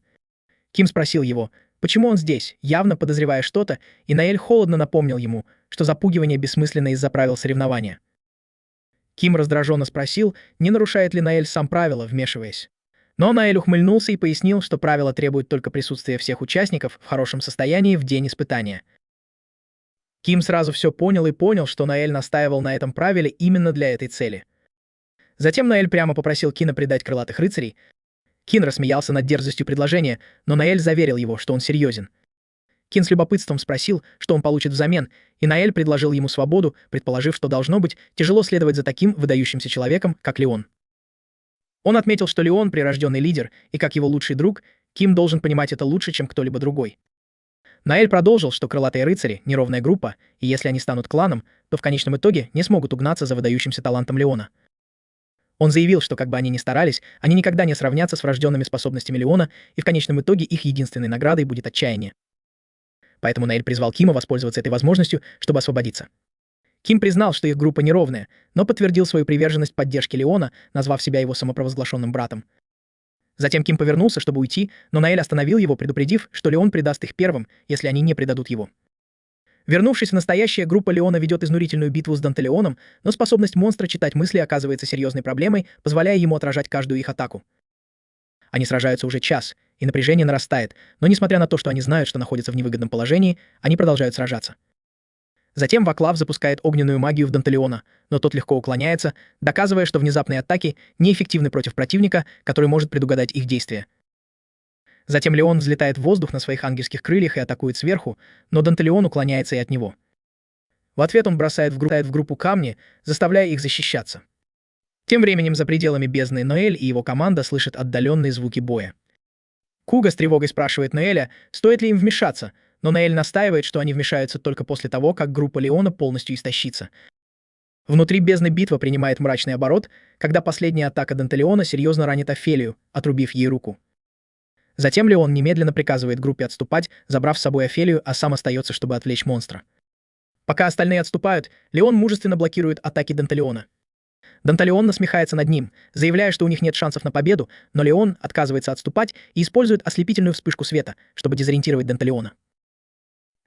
Ким спросил его, почему он здесь, явно подозревая что-то, и Ноэль холодно напомнил ему, что запугивание бессмысленно из-за правил соревнования. Ким раздраженно спросил, не нарушает ли Ноэль сам правила, вмешиваясь. Но Ноэль ухмыльнулся и пояснил, что правила требуют только присутствия всех участников в хорошем состоянии в день испытания. Ким сразу все понял и понял, что Ноэль настаивал на этом правиле именно для этой цели. Затем Ноэль прямо попросил Кина предать крылатых рыцарей. Кин рассмеялся над дерзостью предложения, но Ноэль заверил его, что он серьезен. Кин с любопытством спросил, что он получит взамен, и Ноэль предложил ему свободу, предположив, что должно быть тяжело следовать за таким выдающимся человеком, как Леон. Он отметил, что Леон — прирожденный лидер, и как его лучший друг, Ким должен понимать это лучше, чем кто-либо другой. Ноэль продолжил, что крылатые рыцари — неровная группа, и если они станут кланом, то в конечном итоге не смогут угнаться за выдающимся талантом Леона. Он заявил, что как бы они ни старались, они никогда не сравнятся с врожденными способностями Леона, и в конечном итоге их единственной наградой будет отчаяние. Поэтому Ноэль призвал Кима воспользоваться этой возможностью, чтобы освободиться. Ким признал, что их группа неровная, но подтвердил свою приверженность поддержке Леона, назвав себя его самопровозглашенным братом. Затем Ким повернулся, чтобы уйти, но Ноэль остановил его, предупредив, что Леон предаст их первым, если они не предадут его. Вернувшись в настоящее, группа Леона ведет изнурительную битву с Данталеоном, но способность монстра читать мысли оказывается серьезной проблемой, позволяя ему отражать каждую их атаку. Они сражаются уже час, и напряжение нарастает, но несмотря на то, что они знают, что находятся в невыгодном положении, они продолжают сражаться. Затем Ваклав запускает огненную магию в Данталиона, но тот легко уклоняется, доказывая, что внезапные атаки неэффективны против противника, который может предугадать их действия. Затем Леон взлетает в воздух на своих ангельских крыльях и атакует сверху, но Данталион уклоняется и от него. В ответ он бросает в группу камни, заставляя их защищаться. Тем временем за пределами бездны Ноэль и его команда слышат отдаленные звуки боя. Куга с тревогой спрашивает Ноэля, стоит ли им вмешаться, но Ноэль настаивает, что они вмешаются только после того, как группа Леона полностью истощится. Внутри бездны битва принимает мрачный оборот, когда последняя атака Данталиона серьезно ранит Офелию, отрубив ей руку. Затем Леон немедленно приказывает группе отступать, забрав с собой Офелию, а сам остается, чтобы отвлечь монстра. Пока остальные отступают, Леон мужественно блокирует атаки Данталиона. Данталион насмехается над ним, заявляя, что у них нет шансов на победу, но Леон отказывается отступать и использует ослепительную вспышку света, чтобы дезориентировать Данталиона.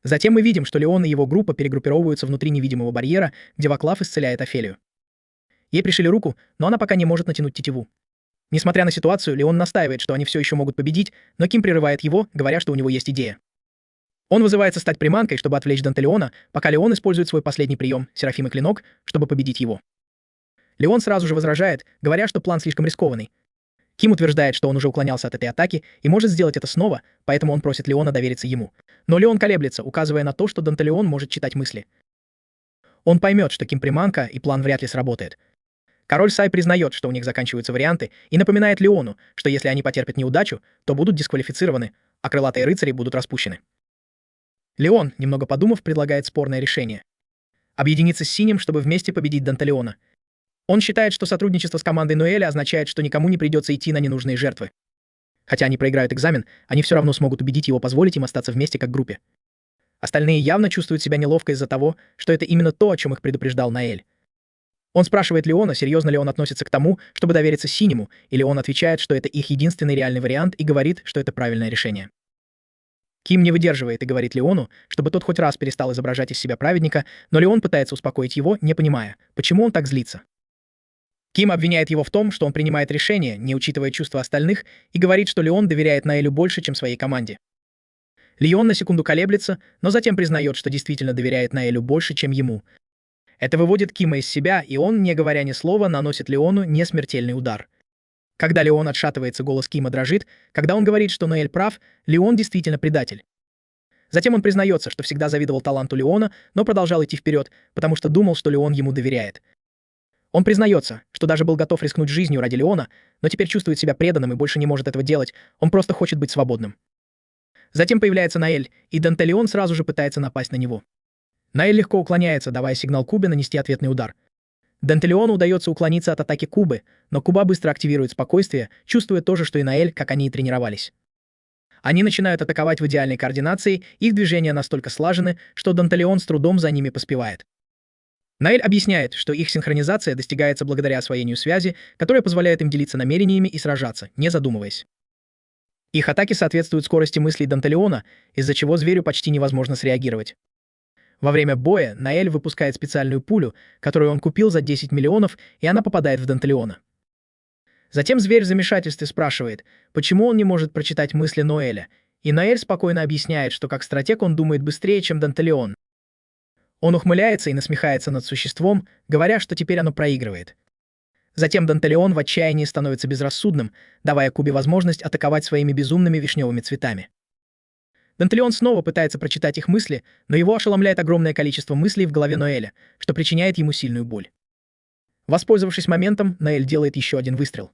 Затем мы видим, что Леон и его группа перегруппировываются внутри невидимого барьера, где Ваклав исцеляет Офелию. Ей пришили руку, но она пока не может натянуть тетиву. Несмотря на ситуацию, Леон настаивает, что они все еще могут победить, но Ким прерывает его, говоря, что у него есть идея. Он вызывается стать приманкой, чтобы отвлечь Данталиона, пока Леон использует свой последний прием, Серафим и Клинок, чтобы победить его. Леон сразу же возражает, говоря, что план слишком рискованный. Ким утверждает, что он уже уклонялся от этой атаки и может сделать это снова, поэтому он просит Леона довериться ему. Но Леон колеблется, указывая на то, что Данталион может читать мысли. Он поймет, что Ким приманка и план вряд ли сработает. Король Сай признает, что у них заканчиваются варианты, и напоминает Леону, что если они потерпят неудачу, то будут дисквалифицированы, а крылатые рыцари будут распущены. Леон, немного подумав, предлагает спорное решение. Объединиться с Синим, чтобы вместе победить Данталиона. Он считает, что сотрудничество с командой Ноэля означает, что никому не придется идти на ненужные жертвы. Хотя они проиграют экзамен, они все равно смогут убедить его позволить им остаться вместе как группе. Остальные явно чувствуют себя неловко из-за того, что это именно то, о чем их предупреждал Ноэль. Он спрашивает Леона, серьезно ли он относится к тому, чтобы довериться Синему, или он отвечает, что это их единственный реальный вариант и говорит, что это правильное решение. Ким не выдерживает и говорит Леону, чтобы тот хоть раз перестал изображать из себя праведника, но Леон пытается успокоить его, не понимая, почему он так злится. Ким обвиняет его в том, что он принимает решение, не учитывая чувства остальных, и говорит, что Леон доверяет Ноэлю больше, чем своей команде. Леон на секунду колеблется, но затем признает, что действительно доверяет Ноэлю больше, чем ему. Это выводит Кима из себя, и он, не говоря ни слова, наносит Леону несмертельный удар. Когда Леон отшатывается, голос Кима дрожит. Когда он говорит, что Ноэль прав, Леон действительно предатель. Затем он признается, что всегда завидовал таланту Леона, но продолжал идти вперед, потому что думал, что Леон ему доверяет. Он признается, что даже был готов рискнуть жизнью ради Леона, но теперь чувствует себя преданным и больше не может этого делать, он просто хочет быть свободным. Затем появляется Ноэль, и Данталион сразу же пытается напасть на него. Ноэль легко уклоняется, давая сигнал Кубе нанести ответный удар. Данталиону удается уклониться от атаки Кубы, но Куба быстро активирует спокойствие, чувствуя то же, что и Ноэль, как они и тренировались. Они начинают атаковать в идеальной координации, их движения настолько слажены, что Данталион с трудом за ними поспевает. Ноэль объясняет, что их синхронизация достигается благодаря освоению связи, которая позволяет им делиться намерениями и сражаться, не задумываясь. Их атаки соответствуют скорости мыслей Данталиона, из-за чего зверю почти невозможно среагировать. Во время боя Ноэль выпускает специальную пулю, которую он купил за 10 миллионов, и она попадает в Данталиона. Затем зверь в замешательстве спрашивает, почему он не может прочитать мысли Ноэля, и Ноэль спокойно объясняет, что как стратег он думает быстрее, чем Данталион. Он ухмыляется и насмехается над существом, говоря, что теперь оно проигрывает. Затем Данталион в отчаянии становится безрассудным, давая Кубе возможность атаковать своими безумными вишневыми цветами. Данталион снова пытается прочитать их мысли, но его ошеломляет огромное количество мыслей в голове Ноэля, что причиняет ему сильную боль. Воспользовавшись моментом, Ноэль делает еще один выстрел.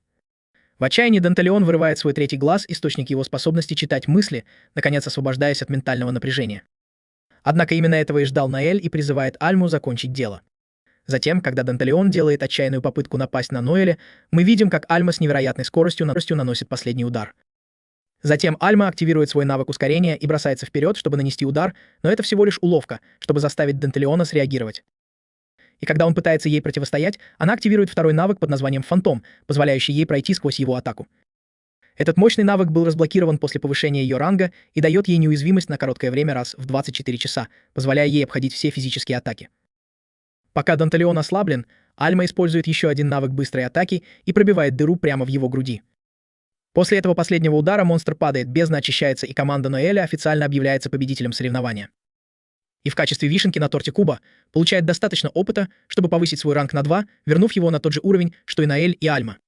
В отчаянии Данталион вырывает свой третий глаз, источник его способности читать мысли, наконец освобождаясь от ментального напряжения. Однако именно этого и ждал Ноэль и призывает Альму закончить дело. Затем, когда Данталион делает отчаянную попытку напасть на Ноэля, мы видим, как Альма с невероятной скоростью наносит последний удар. Затем Альма активирует свой навык ускорения и бросается вперед, чтобы нанести удар, но это всего лишь уловка, чтобы заставить Данталиона среагировать. И когда он пытается ей противостоять, она активирует второй навык под названием «Фантом», позволяющий ей пройти сквозь его атаку. Этот мощный навык был разблокирован после повышения ее ранга и дает ей неуязвимость на короткое время раз в 24 часа, позволяя ей обходить все физические атаки. Пока Данталион ослаблен, Альма использует еще один навык быстрой атаки и пробивает дыру прямо в его груди. После этого последнего удара монстр падает, бездна очищается, и команда Ноэля официально объявляется победителем соревнования. И в качестве вишенки на торте Куба получает достаточно опыта, чтобы повысить свой ранг на 2, вернув его на тот же уровень, что и Ноэль и Альма.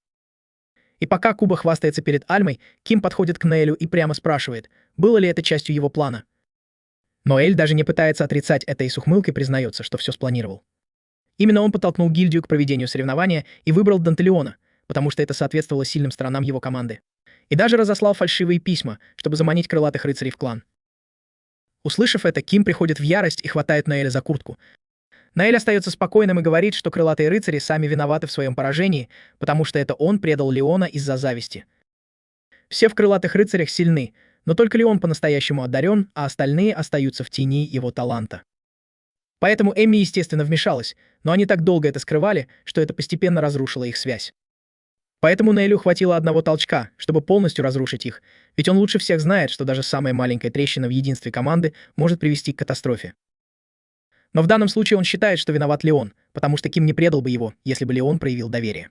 И пока Куба хвастается перед Альмой, Ким подходит к Ноэлю и прямо спрашивает, было ли это частью его плана. Ноэль даже не пытается отрицать это и с ухмылкой признается, что все спланировал. Именно он подтолкнул гильдию к проведению соревнования и выбрал Дантелеона, потому что это соответствовало сильным сторонам его команды. И даже разослал фальшивые письма, чтобы заманить крылатых рыцарей в клан. Услышав это, Ким приходит в ярость и хватает Ноэля за куртку. Ноэль остается спокойным и говорит, что крылатые рыцари сами виноваты в своем поражении, потому что это он предал Леона из-за зависти. Все в крылатых рыцарях сильны, но только Леон по-настоящему одарен, а остальные остаются в тени его таланта. Поэтому Эмми, естественно, вмешалась, но они так долго это скрывали, что это постепенно разрушило их связь. Поэтому Ноэлю хватило одного толчка, чтобы полностью разрушить их, ведь он лучше всех знает, что даже самая маленькая трещина в единстве команды может привести к катастрофе. Но в данном случае он считает, что виноват Леон, потому что Ким не предал бы его, если бы Леон проявил доверие.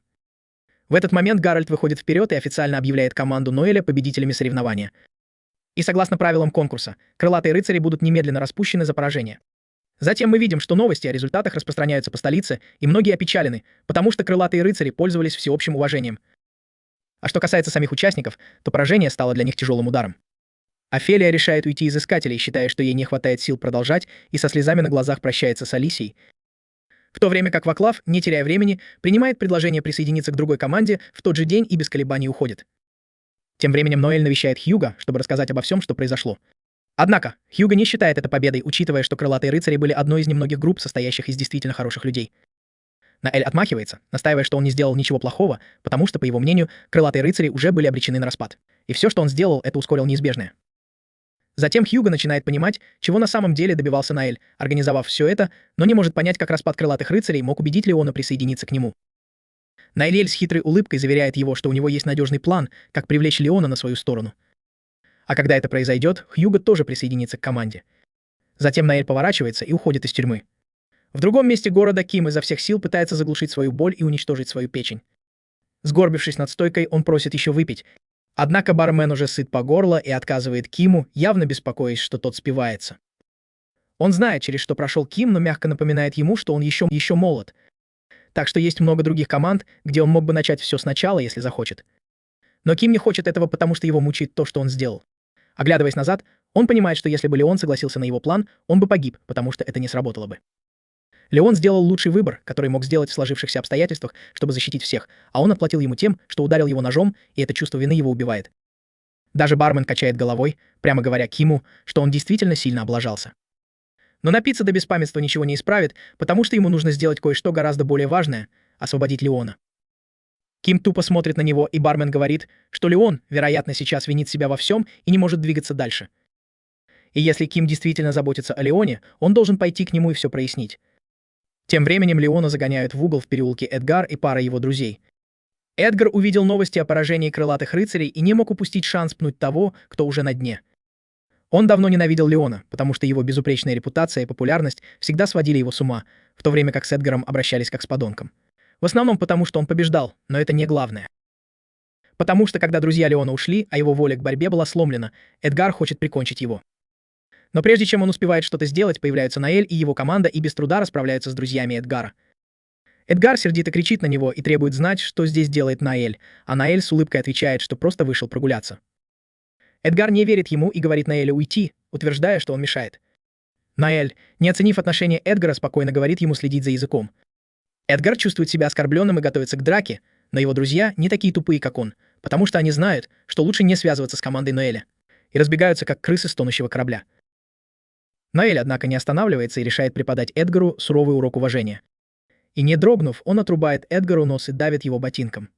В этот момент Гарольд выходит вперед и официально объявляет команду Ноэля победителями соревнования. И согласно правилам конкурса, крылатые рыцари будут немедленно распущены за поражение. Затем мы видим, что новости о результатах распространяются по столице, и многие опечалены, потому что крылатые рыцари пользовались всеобщим уважением. А что касается самих участников, то поражение стало для них тяжелым ударом. Офелия решает уйти из Искателей, считая, что ей не хватает сил продолжать, и со слезами на глазах прощается с Алисией. В то время как Ваклав, не теряя времени, принимает предложение присоединиться к другой команде в тот же день и без колебаний уходит. Тем временем Ноэль навещает Хьюга, чтобы рассказать обо всем, что произошло. Однако, Хьюго не считает это победой, учитывая, что крылатые рыцари были одной из немногих групп, состоящих из действительно хороших людей. Ноэль отмахивается, настаивая, что он не сделал ничего плохого, потому что, по его мнению, крылатые рыцари уже были обречены на распад. И все, что он сделал, это ускорил неизбежное. Затем Хьюго начинает понимать, чего на самом деле добивался Ноэль, организовав все это, но не может понять, как распад крылатых рыцарей мог убедить Леона присоединиться к нему. Ноэль с хитрой улыбкой заверяет его, что у него есть надежный план, как привлечь Леона на свою сторону. А когда это произойдет, Хьюго тоже присоединится к команде. Затем Ноэль поворачивается и уходит из тюрьмы. В другом месте города Ким изо всех сил пытается заглушить свою боль и уничтожить свою печень. Сгорбившись над стойкой, он просит еще выпить. Однако бармен уже сыт по горло и отказывает Киму, явно беспокоясь, что тот спивается. Он знает, через что прошел Ким, но мягко напоминает ему, что он еще молод. Так что есть много других команд, где он мог бы начать все сначала, если захочет. Но Ким не хочет этого, потому что его мучает то, что он сделал. Оглядываясь назад, он понимает, что если бы Леон согласился на его план, он бы погиб, потому что это не сработало бы. Леон сделал лучший выбор, который мог сделать в сложившихся обстоятельствах, чтобы защитить всех, а он отплатил ему тем, что ударил его ножом, и это чувство вины его убивает. Даже бармен качает головой, прямо говоря Киму, что он действительно сильно облажался. Но напиться до беспамятства ничего не исправит, потому что ему нужно сделать кое-что гораздо более важное — освободить Леона. Ким тупо смотрит на него, и бармен говорит, что Леон, вероятно, сейчас винит себя во всем и не может двигаться дальше. И если Ким действительно заботится о Леоне, он должен пойти к нему и все прояснить. Тем временем Леона загоняют в угол в переулке Эдгар и пара его друзей. Эдгар увидел новости о поражении крылатых рыцарей и не мог упустить шанс пнуть того, кто уже на дне. Он давно ненавидел Леона, потому что его безупречная репутация и популярность всегда сводили его с ума, в то время как с Эдгаром обращались как с подонком. В основном потому, что он побеждал, но это не главное. Потому что когда друзья Леона ушли, а его воля к борьбе была сломлена, Эдгар хочет прикончить его. Но прежде чем он успевает что-то сделать, появляются Ноэль и его команда и без труда расправляются с друзьями Эдгара. Эдгар сердито кричит на него и требует знать, что здесь делает Ноэль, а Ноэль с улыбкой отвечает, что просто вышел прогуляться. Эдгар не верит ему и говорит Ноэлю уйти, утверждая, что он мешает. Ноэль, не оценив отношение Эдгара, спокойно говорит ему следить за языком. Эдгар чувствует себя оскорбленным и готовится к драке, но его друзья не такие тупые, как он, потому что они знают, что лучше не связываться с командой Ноэля, и разбегаются, как крысы с тонущего корабля. Ноэль, однако, не останавливается и решает преподать Эдгару суровый урок уважения. И не дрогнув, он отрубает Эдгару нос и давит его ботинком.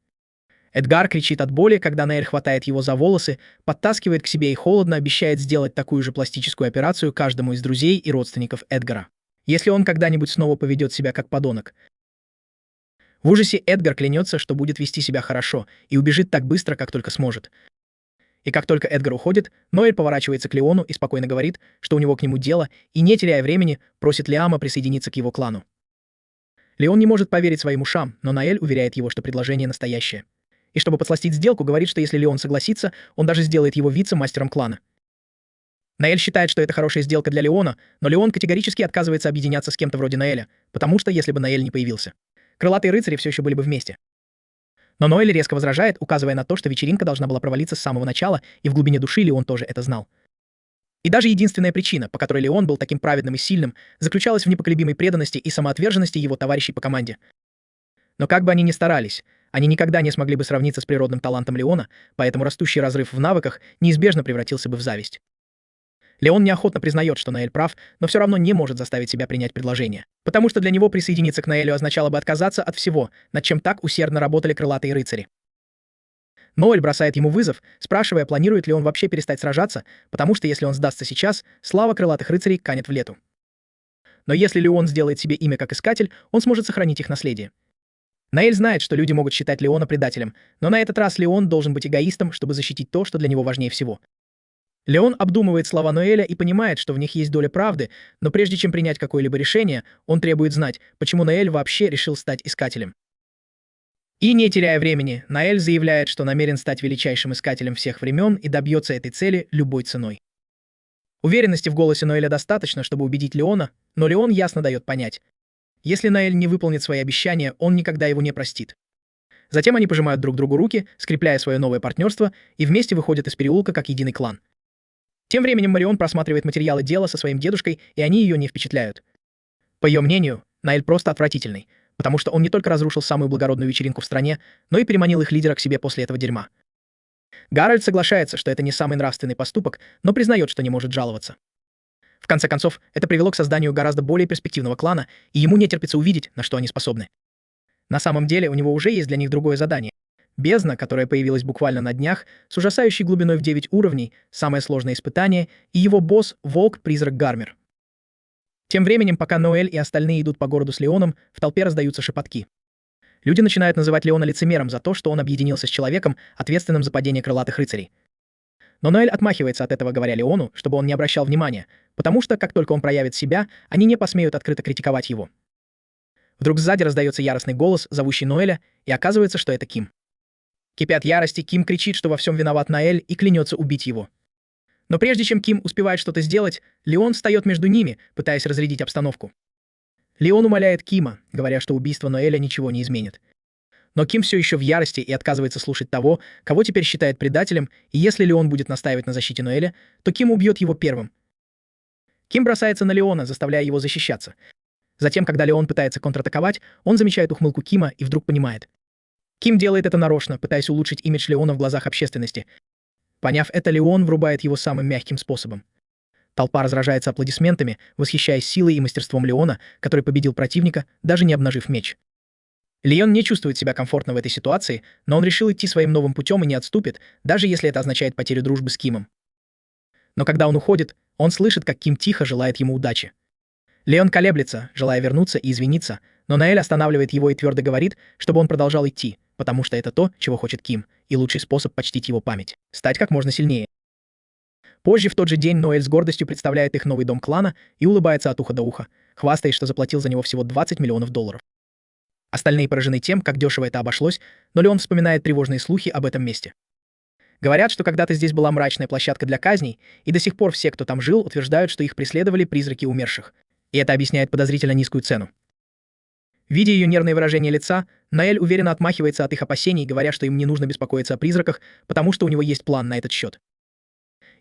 Эдгар кричит от боли, когда Ноэль хватает его за волосы, подтаскивает к себе и холодно обещает сделать такую же пластическую операцию каждому из друзей и родственников Эдгара, если он когда-нибудь снова поведет себя как подонок. В ужасе Эдгар клянется, что будет вести себя хорошо и убежит так быстро, как только сможет. И как только Эдгар уходит, Ноэль поворачивается к Леону и спокойно говорит, что у него к нему дело, и, не теряя времени, просит Лиама присоединиться к его клану. Леон не может поверить своим ушам, но Ноэль уверяет его, что предложение настоящее. И чтобы подсластить сделку, говорит, что если Леон согласится, он даже сделает его вице-мастером клана. Наэль считает, что это хорошая сделка для Леона, но Леон категорически отказывается объединяться с кем-то вроде Наэля, потому что если бы Наэль не появился, крылатые рыцари все еще были бы вместе. Но Ноэль резко возражает, указывая на то, что вечеринка должна была провалиться с самого начала, и в глубине души Леон тоже это знал. И даже единственная причина, по которой Леон был таким праведным и сильным, заключалась в непоколебимой преданности и самоотверженности его товарищей по команде. Но как бы они ни старались, они никогда не смогли бы сравниться с природным талантом Леона, поэтому растущий разрыв в навыках неизбежно превратился бы в зависть. Леон неохотно признает, что Наэль прав, но все равно не может заставить себя принять предложение, потому что для него присоединиться к Наэлю означало бы отказаться от всего, над чем так усердно работали крылатые рыцари. Ноэль бросает ему вызов, спрашивая, планирует ли он вообще перестать сражаться, потому что если он сдастся сейчас, слава крылатых рыцарей канет в лету. Но если Леон сделает себе имя как искатель, он сможет сохранить их наследие. Наэль знает, что люди могут считать Леона предателем, но на этот раз Леон должен быть эгоистом, чтобы защитить то, что для него важнее всего. Леон обдумывает слова Ноэля и понимает, что в них есть доля правды, но прежде чем принять какое-либо решение, он требует знать, почему Ноэль вообще решил стать искателем. И не теряя времени, Наэль заявляет, что намерен стать величайшим искателем всех времен и добьется этой цели любой ценой. Уверенности в голосе Ноэля достаточно, чтобы убедить Леона, но Леон ясно дает понять: если Наэль не выполнит свои обещания, он никогда его не простит. Затем они пожимают друг другу руки, скрепляя свое новое партнерство, и вместе выходят из переулка как единый клан. Тем временем Марион просматривает материалы дела со своим дедушкой, и они ее не впечатляют. По ее мнению, Наэль просто отвратительный, потому что он не только разрушил самую благородную вечеринку в стране, но и переманил их лидера к себе после этого дерьма. Гарольд соглашается, что это не самый нравственный поступок, но признает, что не может жаловаться. В конце концов, это привело к созданию гораздо более перспективного клана, и ему не терпится увидеть, на что они способны. На самом деле, у него уже есть для них другое задание. Бездна, которая появилась буквально на днях, с ужасающей глубиной в 9 уровней, самое сложное испытание, и его босс — Волк-призрак Гармер. Тем временем, пока Ноэль и остальные идут по городу с Леоном, в толпе раздаются шепотки. Люди начинают называть Леона лицемером за то, что он объединился с человеком, ответственным за падение крылатых рыцарей. Но Ноэль отмахивается от этого, говоря Леону, чтобы он не обращал внимания, потому что, как только он проявит себя, они не посмеют открыто критиковать его. Вдруг сзади раздается яростный голос, зовущий Ноэля, и оказывается, что это Ким. Кипя от ярости, Ким кричит, что во всем виноват Наэль, и клянется убить его. Но прежде чем Ким успевает что-то сделать, Леон встает между ними, пытаясь разрядить обстановку. Леон умоляет Кима, говоря, что убийство Ноэля ничего не изменит. Но Ким все еще в ярости и отказывается слушать того, кого теперь считает предателем, и если Леон будет настаивать на защите Ноэля, то Ким убьет его первым. Ким бросается на Леона, заставляя его защищаться. Затем, когда Леон пытается контратаковать, он замечает ухмылку Кима и вдруг понимает. Ким делает это нарочно, пытаясь улучшить имидж Леона в глазах общественности. Поняв это, Леон врубает его самым мягким способом. Толпа разражается аплодисментами, восхищаясь силой и мастерством Леона, который победил противника, даже не обнажив меч. Леон не чувствует себя комфортно в этой ситуации, но он решил идти своим новым путем и не отступит, даже если это означает потерю дружбы с Кимом. Но когда он уходит, он слышит, как Ким тихо желает ему удачи. Леон колеблется, желая вернуться и извиниться, но Наэль останавливает его и твердо говорит, чтобы он продолжал идти, потому что это то, чего хочет Ким, и лучший способ почтить его память — стать как можно сильнее. Позже в тот же день Ноэль с гордостью представляет их новый дом клана и улыбается от уха до уха, хвастаясь, что заплатил за него всего $20 миллионов. Остальные поражены тем, как дешево это обошлось, но Леон вспоминает тревожные слухи об этом месте. Говорят, что когда-то здесь была мрачная площадка для казней, и до сих пор все, кто там жил, утверждают, что их преследовали призраки умерших. И это объясняет подозрительно низкую цену. Видя ее нервное выражение лица, Ноэль уверенно отмахивается от их опасений, говоря, что им не нужно беспокоиться о призраках, потому что у него есть план на этот счет.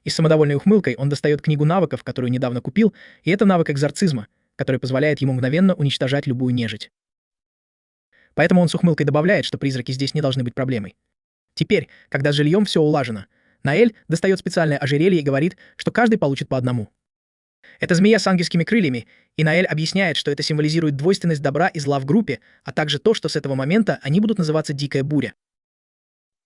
И с самодовольной ухмылкой он достает книгу навыков, которую недавно купил, и это навык экзорцизма, который позволяет ему мгновенно уничтожать любую нежить. Поэтому он с ухмылкой добавляет, что призраки здесь не должны быть проблемой. Теперь, когда с жильем все улажено, Ноэль достает специальное ожерелье и говорит, что каждый получит по одному. Это змея с ангельскими крыльями, и Ноэль объясняет, что это символизирует двойственность добра и зла в группе, а также то, что с этого момента они будут называться «Дикая буря».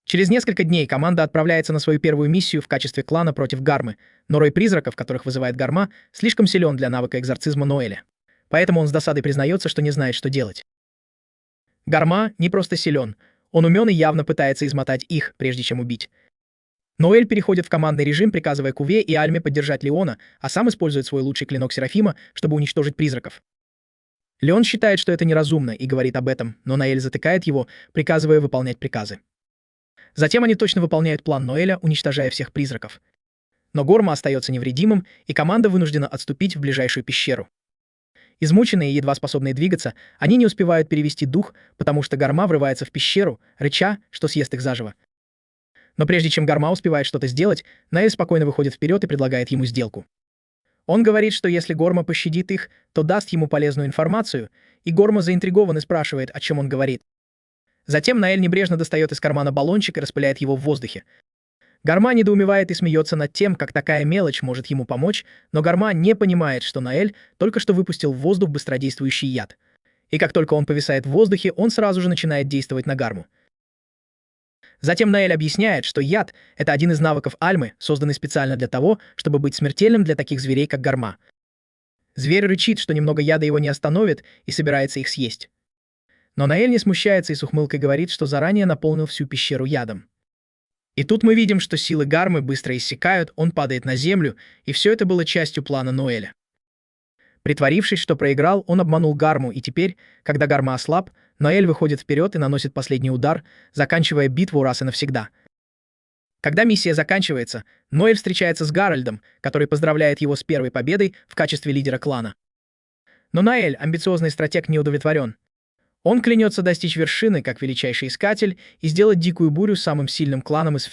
Через несколько дней команда отправляется на свою первую миссию в качестве клана против Гармы, но рой призраков, которых вызывает Гарма, слишком силен для навыка экзорцизма Ноэля. Поэтому он с досадой признается, что не знает, что делать. Гарма не просто силен, он умен и явно пытается измотать их, прежде чем убить. Ноэль переходит в командный режим, приказывая Куве и Альме поддержать Леона, а сам использует свой лучший клинок Серафима, чтобы уничтожить призраков. Леон считает, что это неразумно, и говорит об этом, но Ноэль затыкает его, приказывая выполнять приказы. Затем они точно выполняют план Ноэля, уничтожая всех призраков. Но Горма остается невредимым, и команда вынуждена отступить в ближайшую пещеру. Измученные и едва способные двигаться, они не успевают перевести дух, потому что Гарма врывается в пещеру, рыча, что съест их заживо. Но прежде чем Гарма успевает что-то сделать, Ноэль спокойно выходит вперед и предлагает ему сделку. Он говорит, что если Горма пощадит их, то даст ему полезную информацию, и Горма заинтригован и спрашивает, о чем он говорит. Затем Ноэль небрежно достает из кармана баллончик и распыляет его в воздухе. Гарма недоумевает и смеется над тем, как такая мелочь может ему помочь, но Гарма не понимает, что Ноэль только что выпустил в воздух быстродействующий яд. И как только он повисает в воздухе, он сразу же начинает действовать на Гарму. Затем Ноэль объясняет, что яд — это один из навыков Альмы, созданный специально для того, чтобы быть смертельным для таких зверей, как Гарма. Зверь рычит, что немного яда его не остановит, и собирается их съесть. Но Ноэль не смущается и с ухмылкой говорит, что заранее наполнил всю пещеру ядом. И тут мы видим, что силы Гармы быстро иссякают, он падает на землю, и все это было частью плана Ноэля. Притворившись, что проиграл, он обманул Гарму, и теперь, когда Гарма ослаб, Ноэль выходит вперед и наносит последний удар, заканчивая битву раз и навсегда. Когда миссия заканчивается, Ноэль встречается с Гарольдом, который поздравляет его с первой победой в качестве лидера клана. Но Ноэль, амбициозный стратег, не удовлетворен. Он клянется достичь вершины, как величайший искатель, и сделать Дикую Бурю самым сильным кланом из всех.